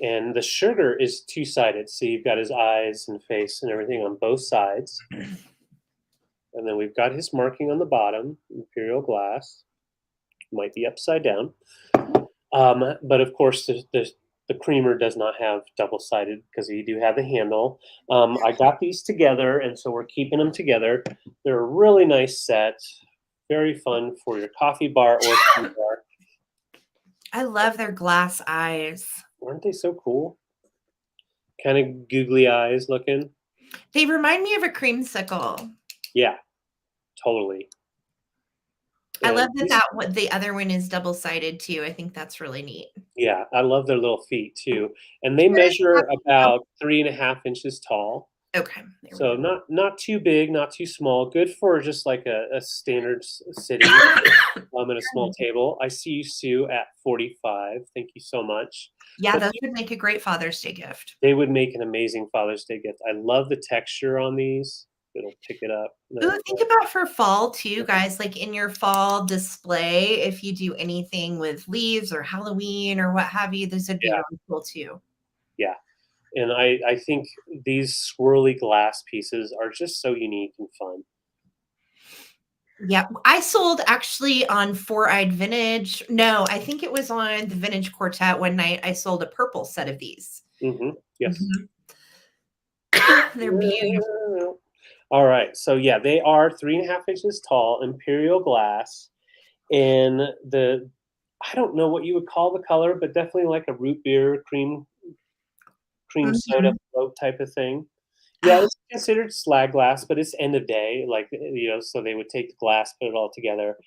And the sugar is two-sided, so you've got his eyes and face and everything on both sides. And then we've got his marking on the bottom, Imperial glass. Might be upside down. But of course, the creamer does not have double-sided because you do have the handle. I got these together, and so we're keeping them together. They're a really nice set. Very fun for your coffee bar or tea bar. I love their glass eyes. Aren't they so cool? Kind of googly eyes looking. They remind me of a creamsicle. Yeah, totally. I And love that the other one is double-sided too. I think that's really neat. yeah, I love their little feet too. And they measure about 3.5 inches tall. Okay. So not too big, not too small. Good for just like a standard sitting at a small table. I see you, Sue, at 45. Thank you so much. Yeah, those would make a great Father's Day gift. They would make an amazing Father's Day gift. I love the texture on these. It'll pick it up. Ooh, think about for fall too, guys, like in your fall display, if you do anything with leaves or Halloween or what have you, this would be really cool too. Yeah. And I think these swirly glass pieces are just so unique and fun. Yeah, I sold actually on Four-Eyed Vintage. No, I think it was on the Vintage Quartet one night. I sold a purple set of these. Yes. They're beautiful. All right. So yeah, they are 3.5 inches tall, Imperial glass. And I don't know what you would call the color, but definitely like a root beer cream soda float type of thing. Yeah, it's considered slag glass, but it's end of day. Like, so they would take the glass, put it all together,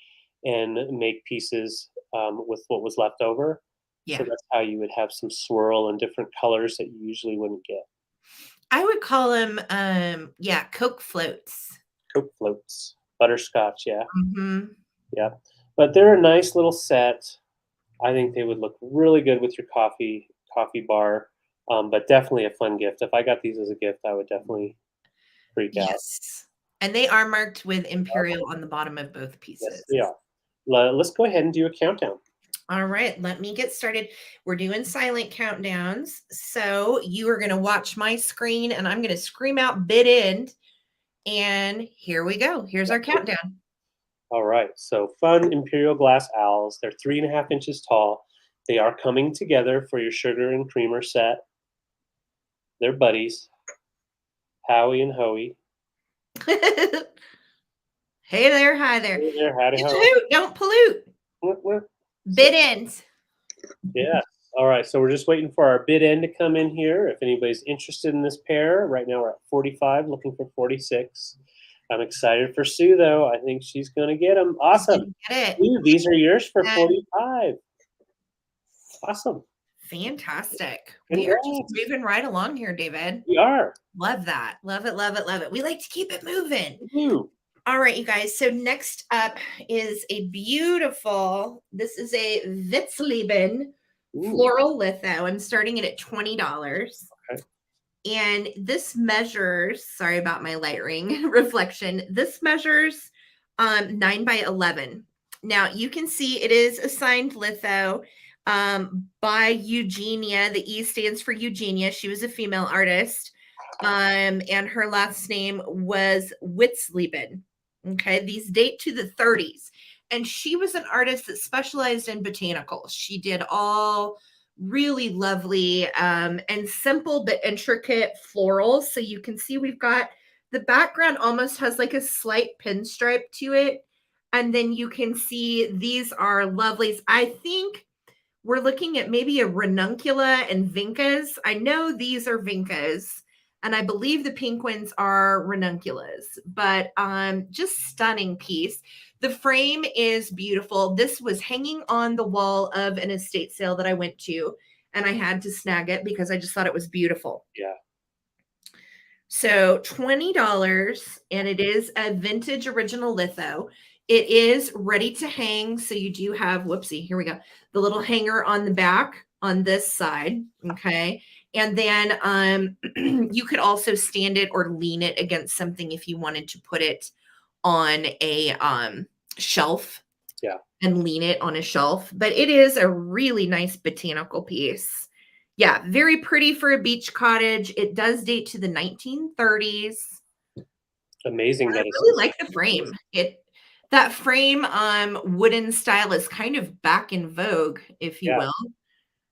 and make pieces with what was left over. Yeah. So that's how you would have some swirl and different colors that you usually wouldn't get. I would call them, Coke floats. Coke floats. Butterscotch, yeah. Yeah. But they're a nice little set. I think they would look really good with your coffee bar. But definitely a fun gift. If I got these as a gift, I would definitely freak out. Yes. And they are marked with Imperial on the bottom of both pieces. Yes, they are. Let's go ahead and do a countdown. All right, let me get started. We're doing silent countdowns. So you are going to watch my screen and I'm going to scream out bid end. And here we go. Here's our countdown. All right. So fun Imperial glass owls. They're 3.5 inches tall. They are coming together for your sugar and creamer set. They're buddies, Howie and Hoey. Hey there, hi there. Hey there, howdy, ho. Don't pollute. What? Bid ends. Yeah. All right. So we're just waiting for our bid end to come in here. If anybody's interested in this pair, right now we're at 45, looking for 46. I'm excited for Sue, though. I think she's going to get them. Awesome. Get it. Sue, these are yours for 45. Awesome. Fantastic. We are just moving right along here, David. We are. Love that. Love it, love it, love it. We like to keep it moving. Woo. All right, you guys. So next up is a beautiful, this is a Witzleben floral litho. I'm starting it at $20. Okay. And this measures, sorry about my light ring reflection. This measures 9 by 11. Now you can see it is a signed litho by Eugenia. The E stands for Eugenia. She was a female artist. And her last name was Witzleben. Okay. These date to the 30s. And she was an artist that specialized in botanicals. She did all really lovely and simple but intricate florals. So you can see we've got the background almost has like a slight pinstripe to it. And then you can see these are lovelies. I think we're looking at maybe a ranuncula and vincas. I know these are vincas, and I believe the pink ones are ranunculus, but just stunning piece. The frame is beautiful. This was hanging on the wall of an estate sale that I went to, and I had to snag it because I just thought it was beautiful. Yeah. So $20, and it is a vintage original litho. It is ready to hang. So you do have, whoopsie, here we go. The little hanger on the back on this side. Okay. And then you could also stand it or lean it against something if you wanted to put it on a shelf. Yeah. And lean it on a shelf. But it is a really nice botanical piece. Yeah, very pretty for a beach cottage. It does date to the 1930s. Amazing And I that it's really like the frame. That frame wooden style is kind of back in vogue, if you Yeah. will.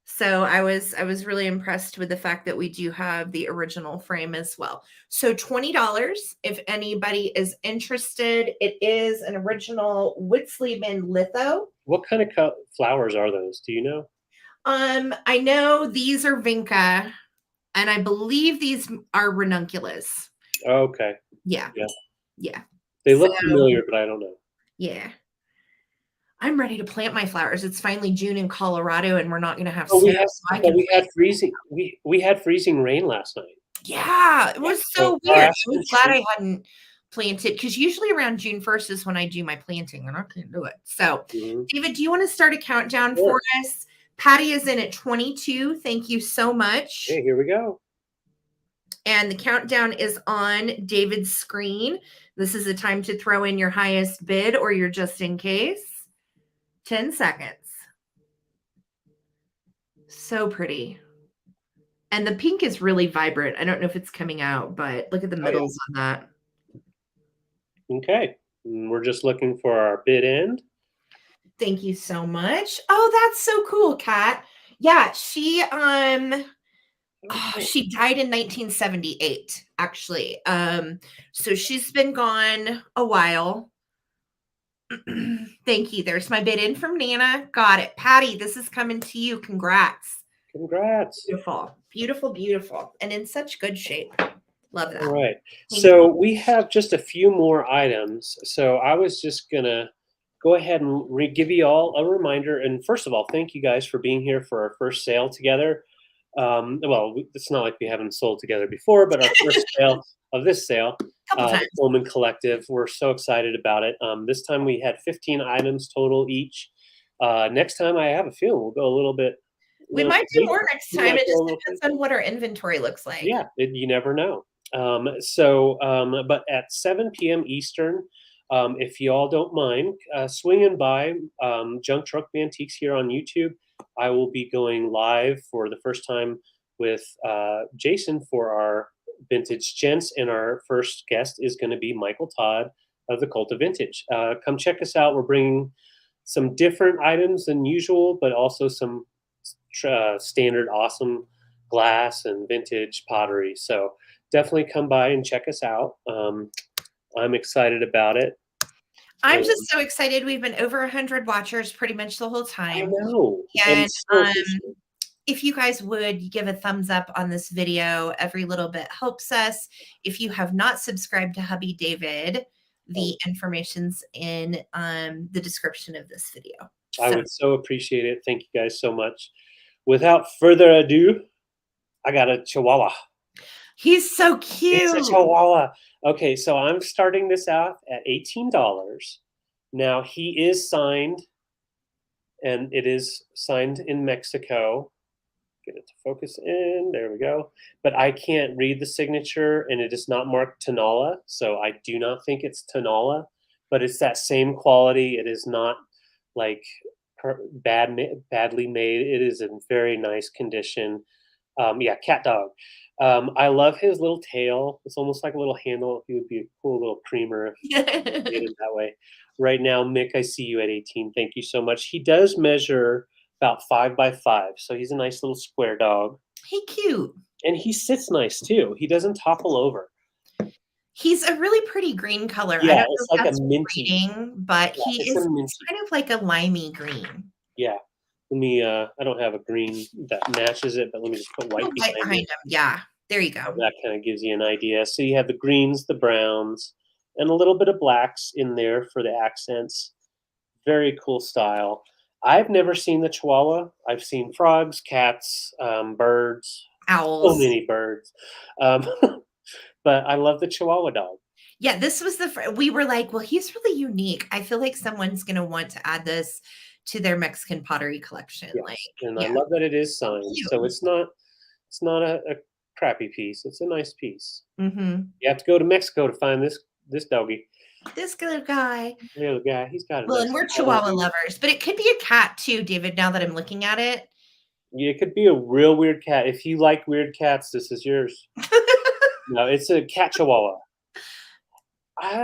So I was really impressed with the fact that we do have the original frame as well. So $20 if anybody is interested. It is an original wood sleeve in litho. What kind of flowers are those? Do you know? I know these are vinca, and I believe these are ranunculus. Okay. Yeah. Yeah. Yeah. They look familiar, but I don't know. Yeah. I'm ready to plant my flowers. It's finally June in Colorado, and we're not going to have Oh, snow. we had freezing. We had freezing rain last night. Yeah, it was so So weird. I was glad I hadn't planted because usually around June 1st is when I do my planting, and I can't do it. So, David, do you want to start a countdown for us? Patty is in at 22. Thank you so much. Okay, here we go. And the countdown is on David's screen. This is the time to throw in your highest bid or your just in case. 10 seconds. So pretty. And the pink is really vibrant. I don't know if it's coming out, but look at the middles on that. Okay. And we're just looking for our bid end. Thank you so much. Oh, that's so cool, Kat. Yeah, she she died in 1978, actually. So she's been gone a while. Thank you. There's my bid in from Nana. Got it. Patty, this is coming to you. Congrats. Congrats. Beautiful. Beautiful, beautiful. And in such good shape. Love that. All right. So we have just a few more items. So I was just going to go ahead and give you all a reminder. And first of all, thank you guys for being here for our first sale together. Well, it's not like we haven't sold together before, but our first sale of this sale, the Coleman Collective. We're so excited about it. This time we had 15 items total each. Next time I have a feeling we'll go a little bit. We might do more next time. It just depends on what our inventory looks like. Yeah, you never know. But at 7 p.m. Eastern, if you all don't mind, swinging by Junk Truck Mantiques here on YouTube. I will be going live for the first time with Jason for our Vintage Gents, and our first guest is going to be Michael Todd of the Cult of Vintage. Come check us out. We're bringing some different items than usual, but also some standard awesome glass and vintage pottery. So definitely come by and check us out. I'm excited about it. I'm just so excited. We've been over 100 watchers pretty much the whole time. I know. And if you guys would give a thumbs up on this video, every little bit helps us. If you have not subscribed to Hubby David, the information's in the description of this video. I would so appreciate it. Thank you guys so much. Without further ado, I got a Chihuahua. He's so cute. It's a Chihuahua. Okay, so I'm starting this out at $18. Now, he is signed, and it is signed in Mexico. Get it to focus in. There we go. But I can't read the signature, and it is not marked Tonala, so I do not think it's Tonala, but it's that same quality. It is not like badly made. It is in very nice condition. Yeah, cat dog. I love his little tail. It's almost like a little handle. He would be a cool little creamer if you did it that way. Right now, Mick, I see you at 18. Thank you so much. He does measure about 5 by 5, so he's a nice little square dog. He cute. And he sits nice too. He doesn't topple over. He's a really pretty green color. Yeah, I don't it's know like if that's a minty. reading, but he is kind of like a limey green. Yeah. Let me, I don't have a green that matches it, but let me just put white behind him. Yeah, there you go. That kind of gives you an idea. So you have the greens, the browns, and a little bit of blacks in there for the accents. Very cool style. I've never seen the Chihuahua. I've seen frogs, cats, birds. Owls. So many birds. But I love the Chihuahua dog. Yeah, this was we were like, well, he's really unique. I feel like someone's going to want to add this to their Mexican pottery collection. Yes. I love that it is signed. So it's It's not a crappy piece. It's a nice piece. Mm-hmm. You have to go to Mexico to find this doggy. This little guy. Little guy, he's got a Well, nice and we're Chihuahua lovers, but it could be a cat too, David, now that I'm looking at it. Yeah, it could be a real weird cat. If you like weird cats, this is yours. No, it's a cat Chihuahua.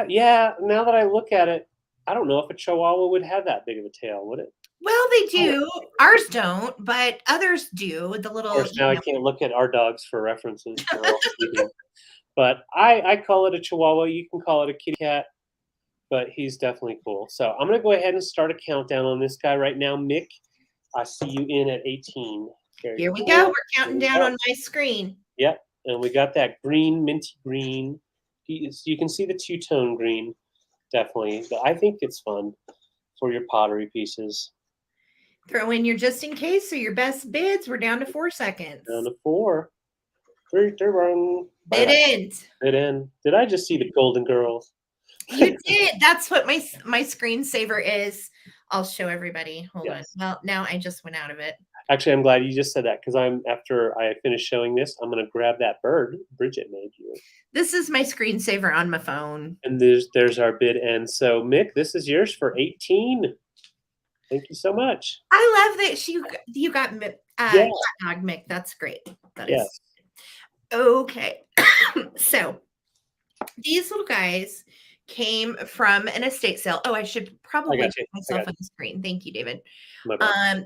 Yeah, now that I look at it, I don't know if a Chihuahua would have that big of a tail, would it? Well, they do. Ours don't, but others do. The little. Of course, now I can't look at our dogs for references. But I call it a Chihuahua. You can call it a kitty cat, but he's definitely cool. So I'm going to go ahead and start a countdown on this guy right now. Mick, I see you in at 18. Here we go. We're counting down on my screen. Yep, and we got that green, minty green. You can see the two-tone green, definitely. But I think it's fun for your pottery pieces. Throw in your just in case or your best bids. We're down to 4 seconds. Down to 4. 3, 2, 1. Bid in. Bid in. Did I just see the Golden Girls? You did. That's what my screensaver is. I'll show everybody. Hold on. Well, now I just went out of it. Actually, I'm glad you just said that because after I finish showing this, I'm going to grab that bird Bridget made you. This is my screensaver on my phone. And there's our bid end. So, Mick, this is yours for 18. Thank you so much. I love that you got hot dog Mick. That's great. That is okay. So these little guys came from an estate sale. Oh, I should probably put myself on the screen. Thank you, David.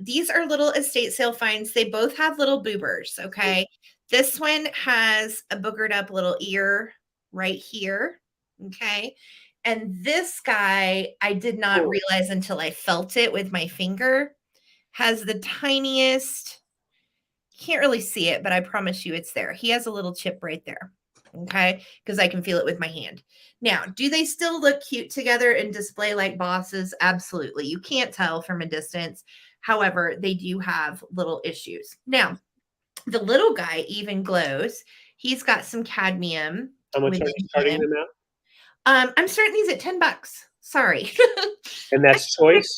These are little estate sale finds. They both have little boobers. Okay. This one has a boogered up little ear right here. Okay. And this guy, I did not realize until I felt it with my finger, has the tiniest, can't really see it, but I promise you it's there. He has a little chip right there. Okay. Because I can feel it with my hand. Now, do they still look cute together and display like bosses? Absolutely. You can't tell from a distance. However, they do have little issues. Now, the little guy even glows. He's got some cadmium. How much are you starting them out? I'm starting these at $10. Sorry. And that's choice?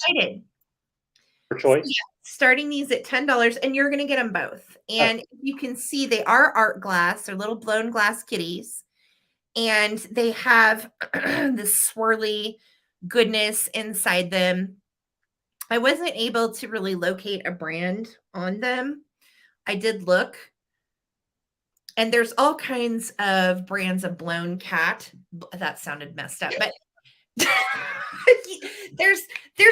For choice? So, yeah, starting these at $10, and you're going to get them both. And you can see they are art glass. They're little blown glass kitties. And they have this swirly goodness inside them. I wasn't able to really locate a brand on them. I did look. And there's all kinds of brands of blown cat. That sounded messed up, but there's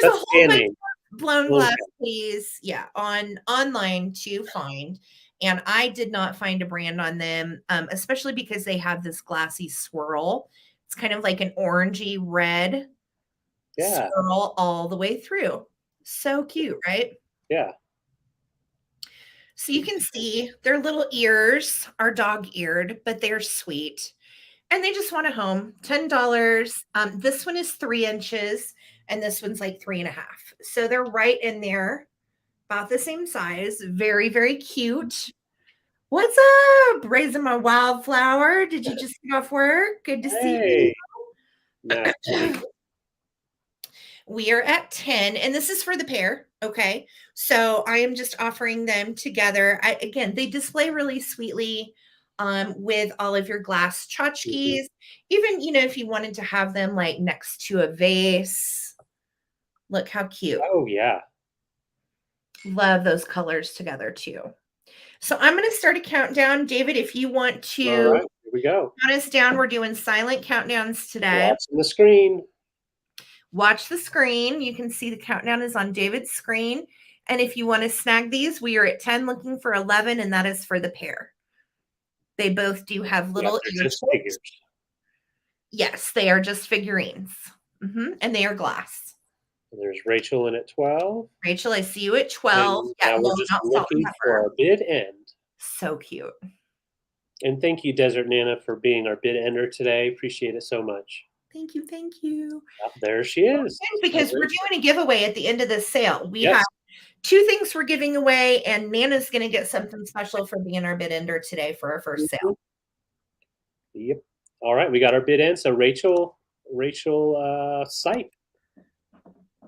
a whole bunch of blown glass keys, online to find. And I did not find a brand on them, especially because they have this glassy swirl. It's kind of like an orangey red swirl all the way through. So cute, right? Yeah. So you can see their little ears are dog-eared, but they're sweet. And they just want a home. $10. This one is 3 inches, and this one's like 3.5. So they're right in there, about the same size. Very, very cute. What's up? Raising my wildflower. Did you just get off work? Good to see you. We are at 10, and this is for the pair. Okay. So I am just offering them together. Again, they display really sweetly with all of your glass tchotchkes. Even, if you wanted to have them like next to a vase. Look how cute. Oh, yeah. Love those colors together too. So I'm going to start a countdown. David, if you want to all right, here we go. Count us down. We're doing silent countdowns today. Watching the screen. Watch the screen. You can see the countdown is on David's screen. And if you want to snag these, we are at 10 looking for 11, and that is for the pair. They both do have little ears. Yes, they are just figurines. And they are glass. There's Rachel in at 12. Rachel, I see you at 12. Yeah, we're just looking for our bid end. So cute. And thank you, Desert Nana, for being our bid ender today. Appreciate it so much. Thank you. Thank you. There she is. Because we're doing a giveaway at the end of this sale. We have 2 things we're giving away, and Nana's going to get something special for being our bid ender today for our first sale. Yep. All right, we got our bid end. So Rachel Sipe.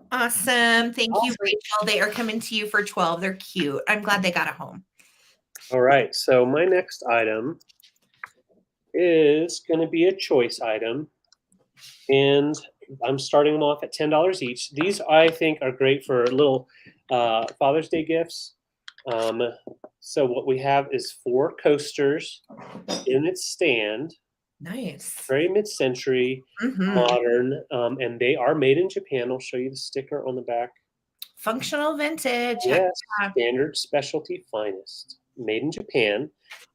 Awesome. Thank you, Rachel. They are coming to you for 12. They're cute. I'm glad they got a home. All right, so my next item is going to be a choice item, and I'm starting them off at $10 each. These I think are great for little Father's Day gifts. So what we have is 4 coasters in its stand, Nice. very mid-century, modern, and they are made in Japan. I'll show you the sticker on the back. Functional vintage. Yes, standard specialty finest, made in Japan.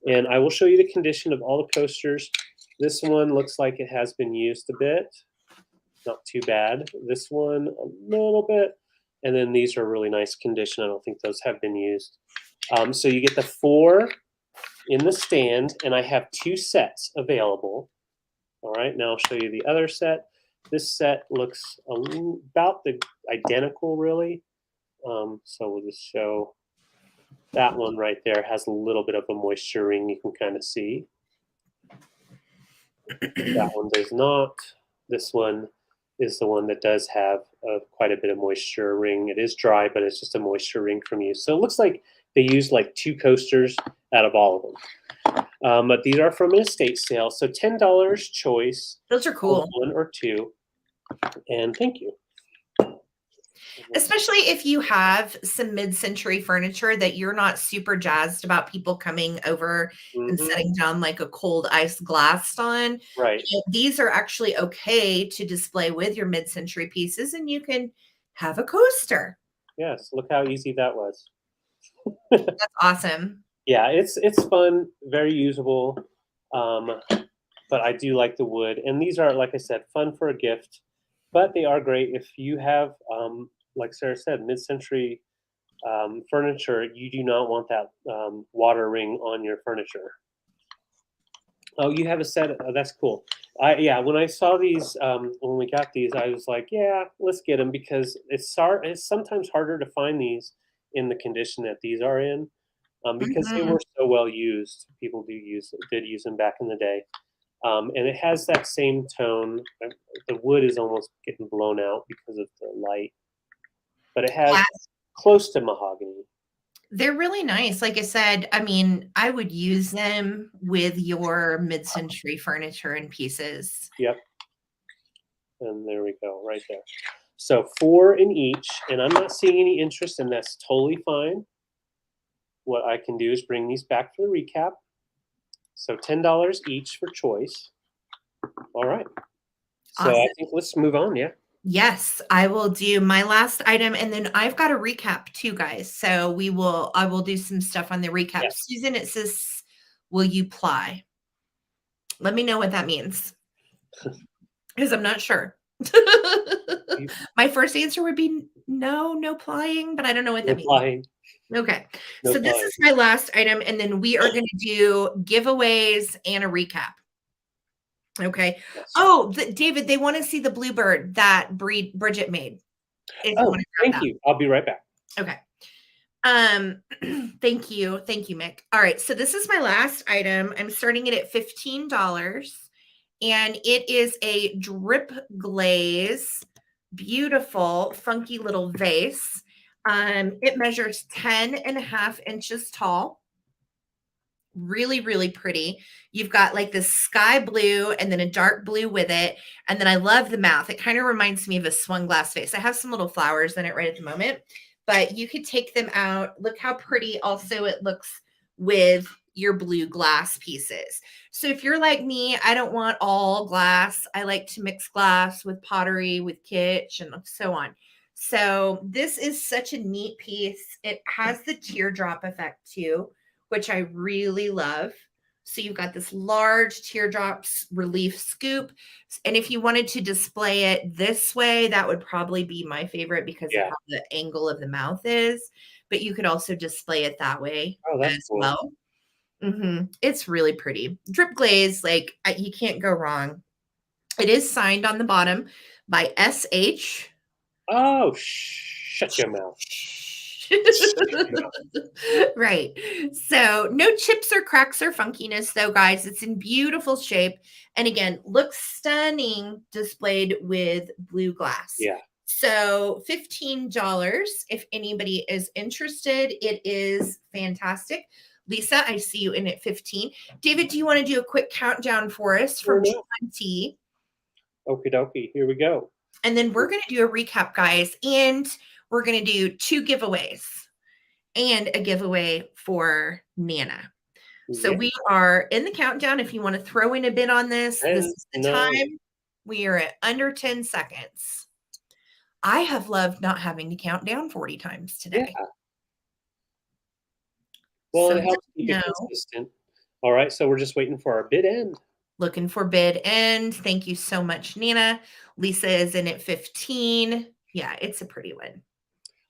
And I will show you the condition of all the coasters. This one looks like it has been used a bit. Not too bad. This one, a little bit. And then these are really nice condition. I don't think those have been used. So you get the 4 in the stand, and I have 2 sets available. All right, now I'll show you the other set. This set looks about the identical, really. So we'll just show that one right there. Has a little bit of a moisture ring, you can kind of see. That one does not. This one is the one that does have quite a bit of moisture ring. It is dry, but it's just a moisture ring from use. So it looks like they used like 2 coasters out of all of them. But these are from an estate sale. So $10 choice. Those are cool. 1 or 2. And thank you. Especially if you have some mid-century furniture that you're not super jazzed about people coming over and setting down like a cold ice glass on. Right. These are actually okay to display with your mid-century pieces, and you can have a coaster. Yes, look how easy that was. That's awesome. Yeah, it's fun, very usable, but I do like the wood. And these are, like I said, fun for a gift, but they are great if you have, like Sarah said, mid-century furniture. You do not want that water ring on your furniture. Oh, you have a set. That's cool. Yeah, when I saw these, when we got these, I was like, yeah, let's get them, because it's sometimes harder to find these in the condition that these are in, because they were so well used. People did use them back in the day, and it has that same tone. The wood is almost getting blown out because of the light, but it has close to mahogany. They're really nice. Like I said, I mean, I would use them with your mid-century furniture and pieces. Yep. And there we go, right there. So 4 in each, and I'm not seeing any interest, and that's totally fine. What I can do is bring these back for the recap. So $10 each for choice. All right. So awesome. I think let's move on, yeah? Yes, I will do my last item, and then I've got a recap too, guys. So I will do some stuff on the recap. Yes. Susan, it says, will you ply? Let me know what that means, because I'm not sure. My first answer would be no plying, but I don't know what that means. Okay, so this is my last item, and then we are going to do giveaways and a recap. Okay. Yes. Oh, David, they want to see the bluebird that Bridget made. Oh, thank you. I'll be right back. Okay. Thank you, Mick. All right, so this is my last item. I'm starting it at $15, and it is a drip glaze, beautiful, funky little vase. It measures 10.5 inches tall. Really, really pretty. You've got like this sky blue and then a dark blue with it. And then I love the mouth. It kind of reminds me of a swung glass vase. I have some little flowers in it right at the moment, but you could take them out. Look how pretty also it looks with your blue glass pieces. So if you're like me, I don't want all glass. I like to mix glass with pottery, with kitsch, and so on. So this is such a neat piece. It has the teardrop effect too, which I really love. So you've got this large teardrops relief scoop. And if you wanted to display it this way, that would probably be my favorite, because of how the angle of the mouth is. But you could also display it that way as cool. Well. It's really pretty. Drip glaze, like you can't go wrong. It is signed on the bottom by SH. Oh, shut your mouth. Right. So no chips or cracks or funkiness though, guys. It's in beautiful shape. And again, looks stunning displayed with blue glass. Yeah. So $15 if anybody is interested. It is fantastic. Lisa, I see you in at 15. David, do you want to do a quick countdown for us from 20? Okie dokie, here we go. And then we're going to do a recap, guys, and we're going to do 2 giveaways and a giveaway for Nana. So we are in the countdown. If you want to throw in a bid on this is the time. We are at under 10 seconds. I have loved not having to count down 40 times today. Yeah. Well, So it helps keep it consistent. All right, so we're just waiting for our bid end. Looking for bid end. Thank you so much, Nana. Lisa is in at 15. Yeah, it's a pretty one.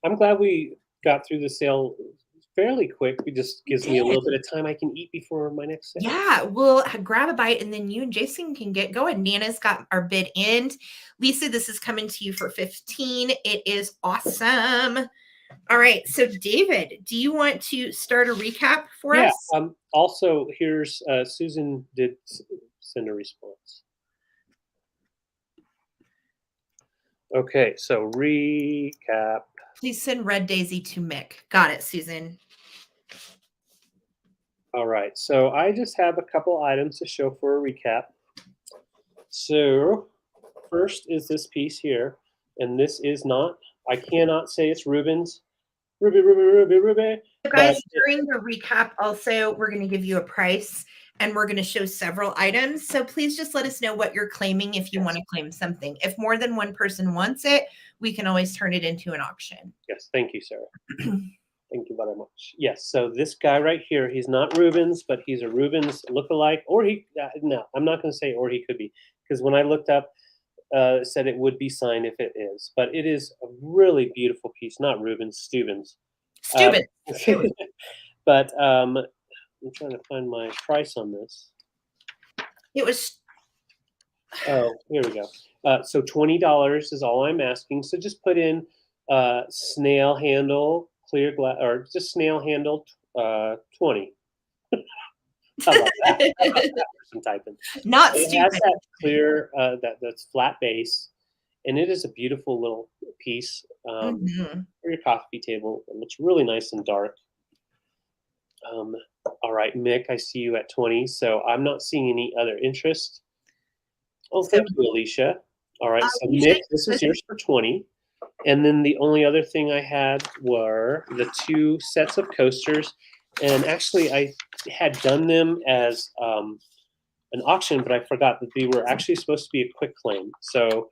I'm glad we got through the sale fairly quick. It just gives me a little bit of time I can eat before my next sale. Yeah, we'll grab a bite and then you and Jason can get going. Nana's got our bid end. Lisa, this is coming to you for 15. It is awesome. All right, so David, do you want to start a recap for us? Also, here's Susan did send a response. Okay, so recap. Please send Red Daisy to Mick. Got it, Susan. All right, so I just have a couple items to show for a recap. So first is this piece here, and this is not, I cannot say it's Rubens. Ruby. So guys, during the recap, also, we're going to give you a price, and we're going to show several items. So please just let us know what you're claiming if you want to claim something. If more than one person wants it, we can always turn it into an auction. Yes, thank you, Sarah. Thank you very much. Yes, so this guy right here, he's not Rubens, but he's a Rubens lookalike, or he, no, I'm not going to say or he could be, because when I looked up, it said it would be signed if it is, but it is a really beautiful piece, not Rubens, Steuben's. But I'm trying to find my price on this. It was. Oh, here we go. So $20 is all I'm asking. So just put in snail handle, clear glass, or just snail handle 20. How about that? How about that person typing? Not it stupid. has that clear, that's flat base, and it is a beautiful little piece for your coffee table. It looks really nice and dark. All right, Mick, I see you at 20, so I'm not seeing any other interest. Oh, thank you, Alicia. All right, so Mick, this is yours for 20. And then the only other thing I had were the 2 sets of coasters. And actually, I had done them as an auction, but I forgot that they were actually supposed to be a quick claim. So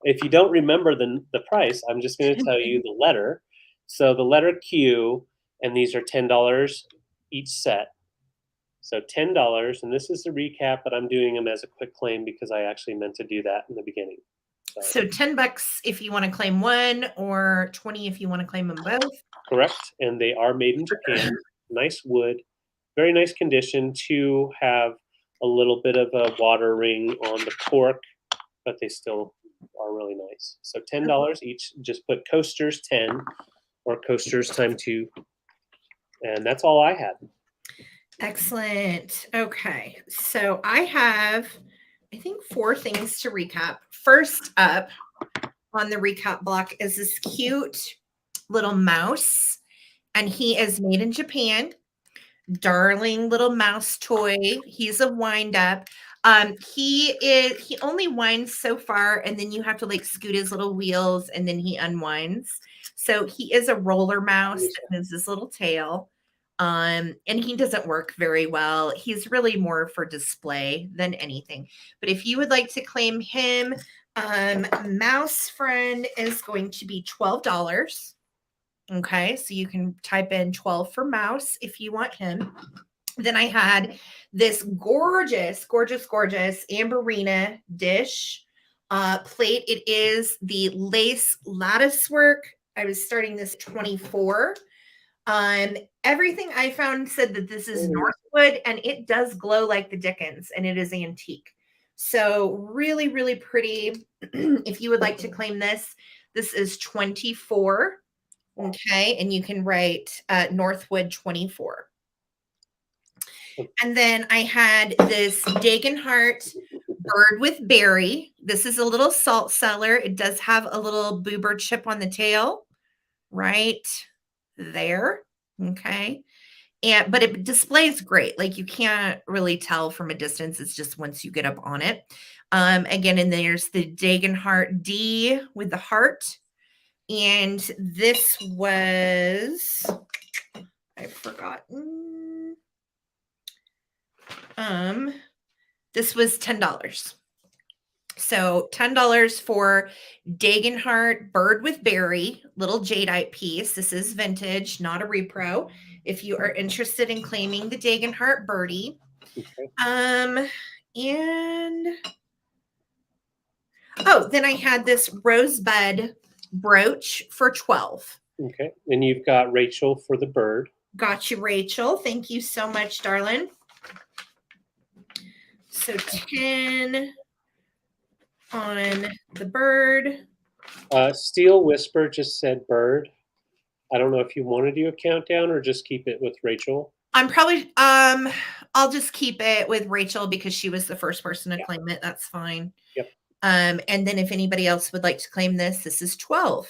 if you don't remember the price, I'm just going to tell you the letter. So the letter Q, and these are $10 each set. So $10, and this is the recap, but I'm doing them as a quick claim because I actually meant to do that in the beginning. So $10 if you want to claim one, or 20 if you want to claim them both. Correct, and they are made in Japan. Nice wood, very nice condition. 2 have a little bit of a water ring on the cork, but they still are really nice. So $10 each. Just put coasters 10 or coasters times 2, and that's all I had. Excellent. Okay, so I have, I think, 4 things to recap. First up on the recap block is this cute little mouse, and he is made in Japan. Darling little mouse toy. He's a wind up. He only winds so far, and then you have to like scoot his little wheels, and then he unwinds. So he is a roller mouse that moves his little tail. And he doesn't work very well. He's really more for display than anything. But if you would like to claim him, Mouse Friend is going to be $12. Okay, so you can type in 12 for mouse if you want him. Then I had this gorgeous Amberina dish plate. It is the lace lattice work. I was starting this 24. Everything I found said that this is Northwood, and it does glow like the Dickens, and it is antique. So really, really pretty. If you would like to claim this, this is 24. Okay, and you can write Northwood 24. And then I had this Dagenhart bird with berry. This is a little salt cellar. It does have a little boober chip on the tail right there. Okay. but it displays great. Like you can't really tell from a distance. It's just once you get up on it. Again, and there's the Dagenhart D with the heart. And this was, I've forgotten. This was $10. So $10 for Dagenhart Bird with Berry, little jadeite piece. This is vintage, not a repro. If you are interested in claiming the Dagenhart birdie. Okay. And oh, then I had this rosebud brooch for 12. Okay. And you've got Rachel for the bird. Got you, Rachel. Thank you so much, darling. So 10 on the bird. Steel Whisper just said bird. I don't know if you want to do a countdown or just keep it with Rachel. I'm probably I'll just keep it with Rachel because she was the first person to claim it. That's fine. Yep. And then if anybody else would like to claim this is 12.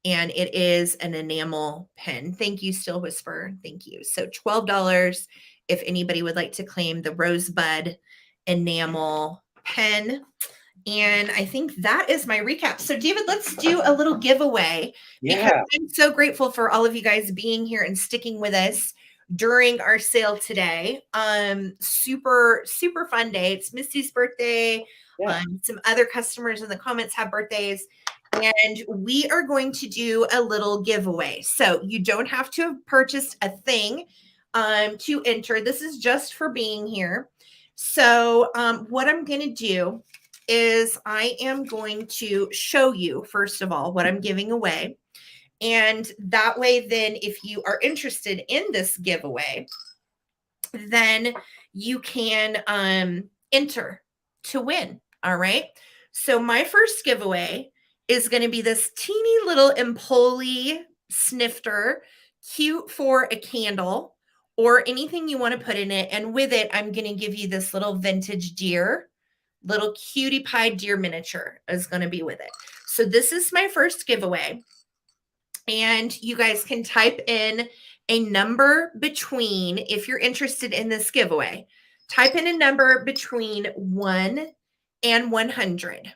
And it is an enamel pen. Thank you, Steel Whisper. Thank you. So $12 if anybody would like to claim the Rosebud enamel pen. And I think that is my recap. So David, let's do a little giveaway. Yeah. Because I'm so grateful for all of you guys being here and sticking with us during our sale today. Super, super fun day. It's Misty's birthday. Yeah. Some other customers in the comments have birthdays. And we are going to do a little giveaway. So you don't have to have purchased a thing to enter. This is just for being here. So what I'm going to do is I am going to show you, first of all, what I'm giving away. And that way, then if you are interested in this giveaway, then you can enter to win. All right. So my first giveaway is going to be this teeny little Empoli snifter, cute for a candle or anything you want to put in it. And with it, I'm going to give you this little vintage deer, little cutie pie deer miniature is going to be with it. So this is my first giveaway. And you guys can type in a number between, if you're interested in this giveaway, type in a number between 1 and 100.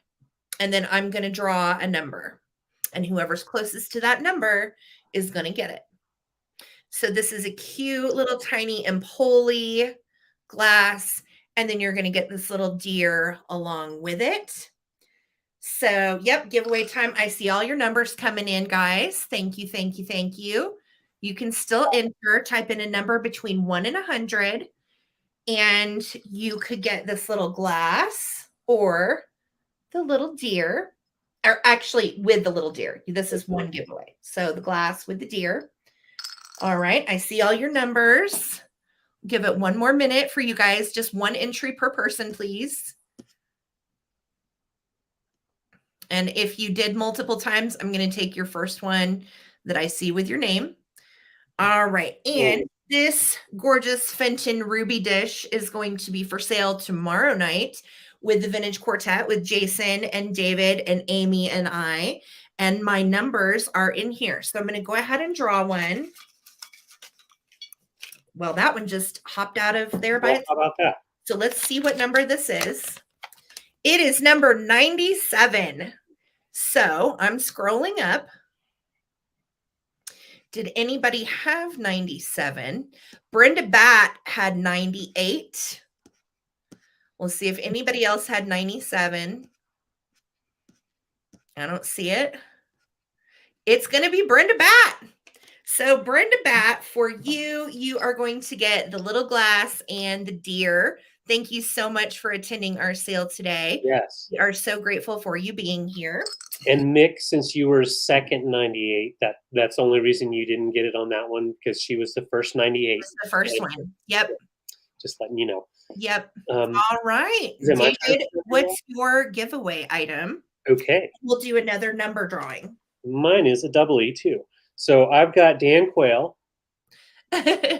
And then I'm going to draw a number. And whoever's closest to that number is going to get it. So this is a cute little tiny Empoli glass. And then you're going to get this little deer along with it. So, yep, giveaway time. I see all your numbers coming in, guys. Thank you, thank you, thank you. You can still enter, type in a number between 1 and 100. And you could get this little glass or the little deer, or actually with the little deer. This is one giveaway. So the glass with the deer. All right. I see all your numbers. Give it one more minute for you guys. Just one entry per person, please. And if you did multiple times, I'm going to take your first one that I see with your name. All right. And this gorgeous Fenton Ruby dish is going to be for sale tomorrow night with the Vintage Quartet with Jason and David and Amy and I. And my numbers are in here. So I'm going to go ahead and draw one. Well, that one just hopped out of there by itself. How about that? So let's see what number this is. It is number 97. So I'm scrolling up. Did anybody have 97? Brenda Batt had 98. We'll see if anybody else had 97. I don't see it. It's going to be Brenda Batt. So Brenda Batt, for you, you are going to get the little glass and the deer. Thank you so much for attending our sale today. Yes. We are so grateful for you being here. And Mick, since you were second 98, that's the only reason you didn't get it on that one, because she was the first 98. The first one. Yep. Just letting you know. Yep. All right. David, what's your giveaway item? Okay. We'll do another number drawing. Mine is a double E too. So I've got Dan Quayle,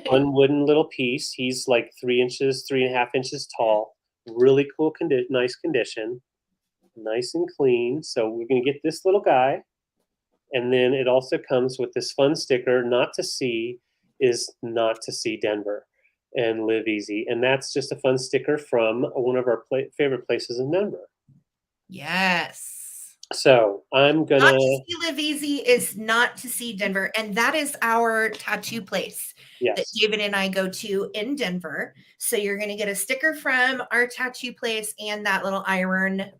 one wooden little piece. He's like 3.5 inches tall. Really cool nice condition. Nice and clean. So we're going to get this little guy. And then it also comes with this fun sticker, not to see. is not to see Denver and live easy. And that's just a fun sticker from one of our favorite places in Denver. Yes. So I'm going Not to see live easy is not to see Denver. And that is our tattoo place that David and I go to in Denver. So you're going to get a sticker from our tattoo place and that little ironwood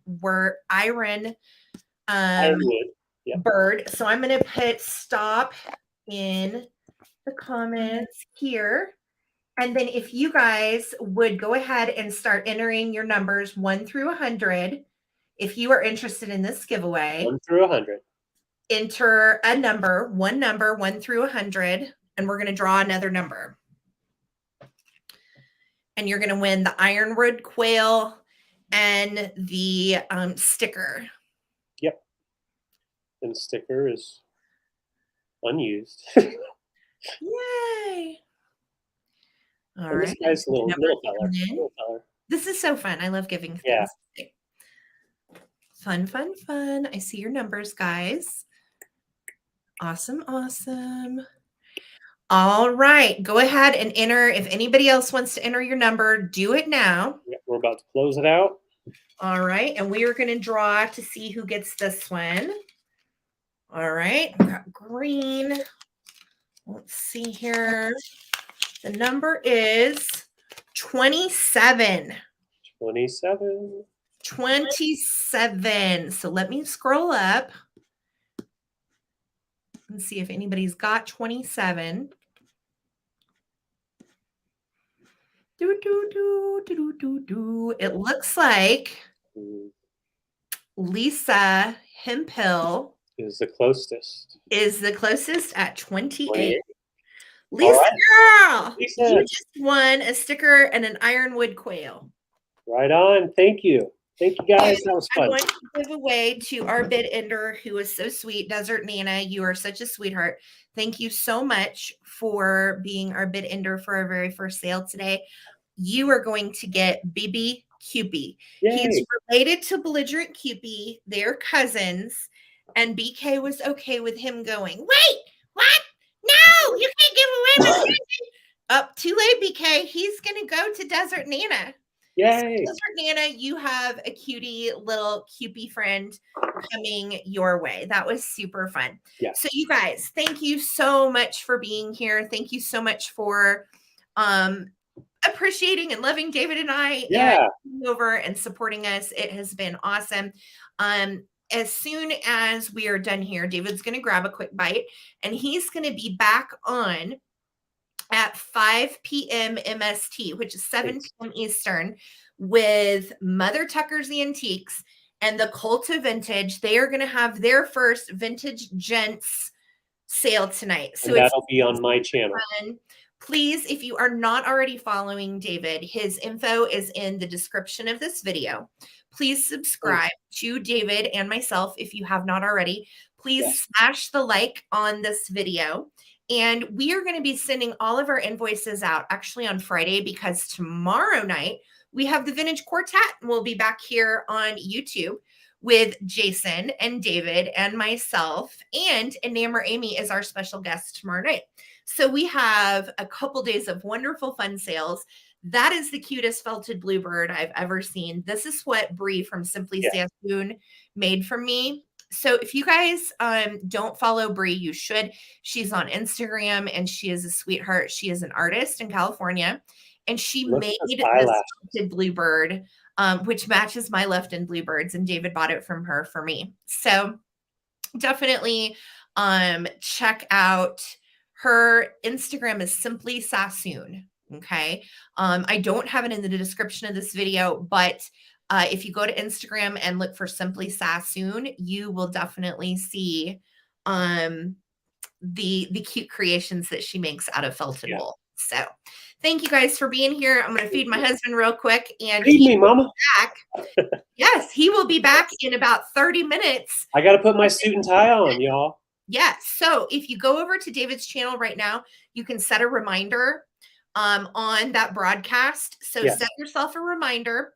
bird. So I'm going to put stop in the comments here. And then if you guys would go ahead and start entering your numbers 1 through 100, if you are interested in this giveaway. 1 through 100. Enter a number 1 through 100, and we're going to draw another number. And you're going to win the ironwood quail and the sticker. Yep. And the sticker is unused. Yay. All right. This guy's little feller. This is so fun. I love giving things. Yeah. Fun, fun, fun. I see your numbers, guys. Awesome, awesome. All right. Go ahead and enter. If anybody else wants to enter your number, do it now. Yeah, we're about to close it out. All right. And we are going to draw to see who gets this one. All right. We got green. Let's see here. The number is 27. 27. 27. So let me scroll up and see if anybody's got 27. It looks like Lisa Hemphill is the closest. At 28. 28. Lisa, right. Girl, you just won a sticker and an ironwood quail. Right on. Thank you. Thank you, guys. That was fun. I want to give away to our bid ender who is so sweet, Desert Nana. You are such a sweetheart. Thank you so much for being our bid ender for our very first sale today. You are going to get BB Cupie. He's related to Belligerent Cupie. They're cousins. And BK was okay with him going, wait, what? No, you can't give away my cousin. Up too late, BK. He's going to go to Desert Nana. Yay. So Desert Nana, you have a cutie little Cupie friend coming your way. That was super fun. Yeah. So you guys, thank you so much for being here. Thank you so much for appreciating and loving David and I and coming over and supporting us. It has been awesome. As soon as we are done here, David's going to grab a quick bite and he's going to be back on at 5 p.m. MST, which is 7 p.m. Eastern, with Mother Tucker's Antiques and the Cult of Vintage. They are going to have their first Vintage Gents sale tonight. So that'll be on my channel. Fun. Please, if you are not already following David, his info is in the description of this video. Please subscribe to David and myself if you have not already. Please smash the like on this video. And we are going to be sending all of our invoices out actually on Friday because tomorrow night we have the Vintage Quartet and we'll be back here on YouTube with Jason and David and myself, and Enamel Amy is our special guest tomorrow night. So we have a couple days of wonderful fun sales. That is the cutest felted bluebird I've ever seen. This is what Bree from Simply Sassoon made for me. So if you guys don't follow Bree, you should. She's on Instagram and she is a sweetheart. She is an artist in California and she made this felted bluebird, which matches my left-end bluebirds, and David bought it from her for me. So definitely check out her Instagram is Simply Sassoon. Okay. I don't have it in the description of this video, but if you go to Instagram and look for Simply Sassoon, you will definitely see the cute creations that she makes out of felted wool. So thank you guys for being here. I'm going to feed my husband real quick and feed me, Mama. Back. Yes, he will be back in about 30 minutes. I got to put my suit and tie on, y'all. Yeah. So if you go over to David's channel right now, you can set a reminder on that broadcast. So set yourself a reminder.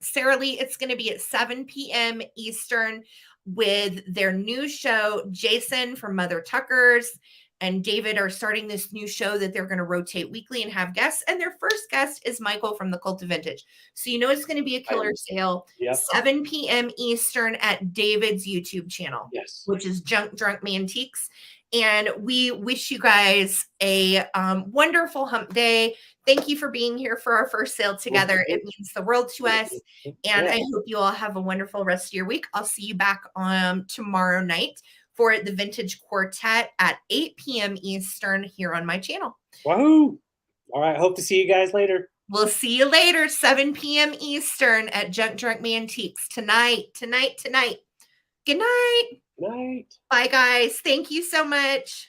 Sarah Lee, it's going to be at 7 p.m. Eastern with their new show, Jason from Mother Tucker's and David are starting this new show that they're going to rotate weekly and have guests. And their first guest is Michael from the Cult of Vintage. So you know it's going to be a killer sale. Yep. 7 p.m. Eastern at David's YouTube channel, Yes. which is Drunk Mantiques. And we wish you guys a wonderful hump day. Thank you for being here for our first sale together. It means the world to us. And I hope you all have a wonderful rest of your week. I'll see you back tomorrow night for the Vintage Quartet at 8 p.m. Eastern here on my channel. Wahoo! All right. Hope to see you guys later. We'll see you later, 7 p.m. Eastern at Drunk Mantiques tonight. Good night. Good night. Bye, guys. Thank you so much.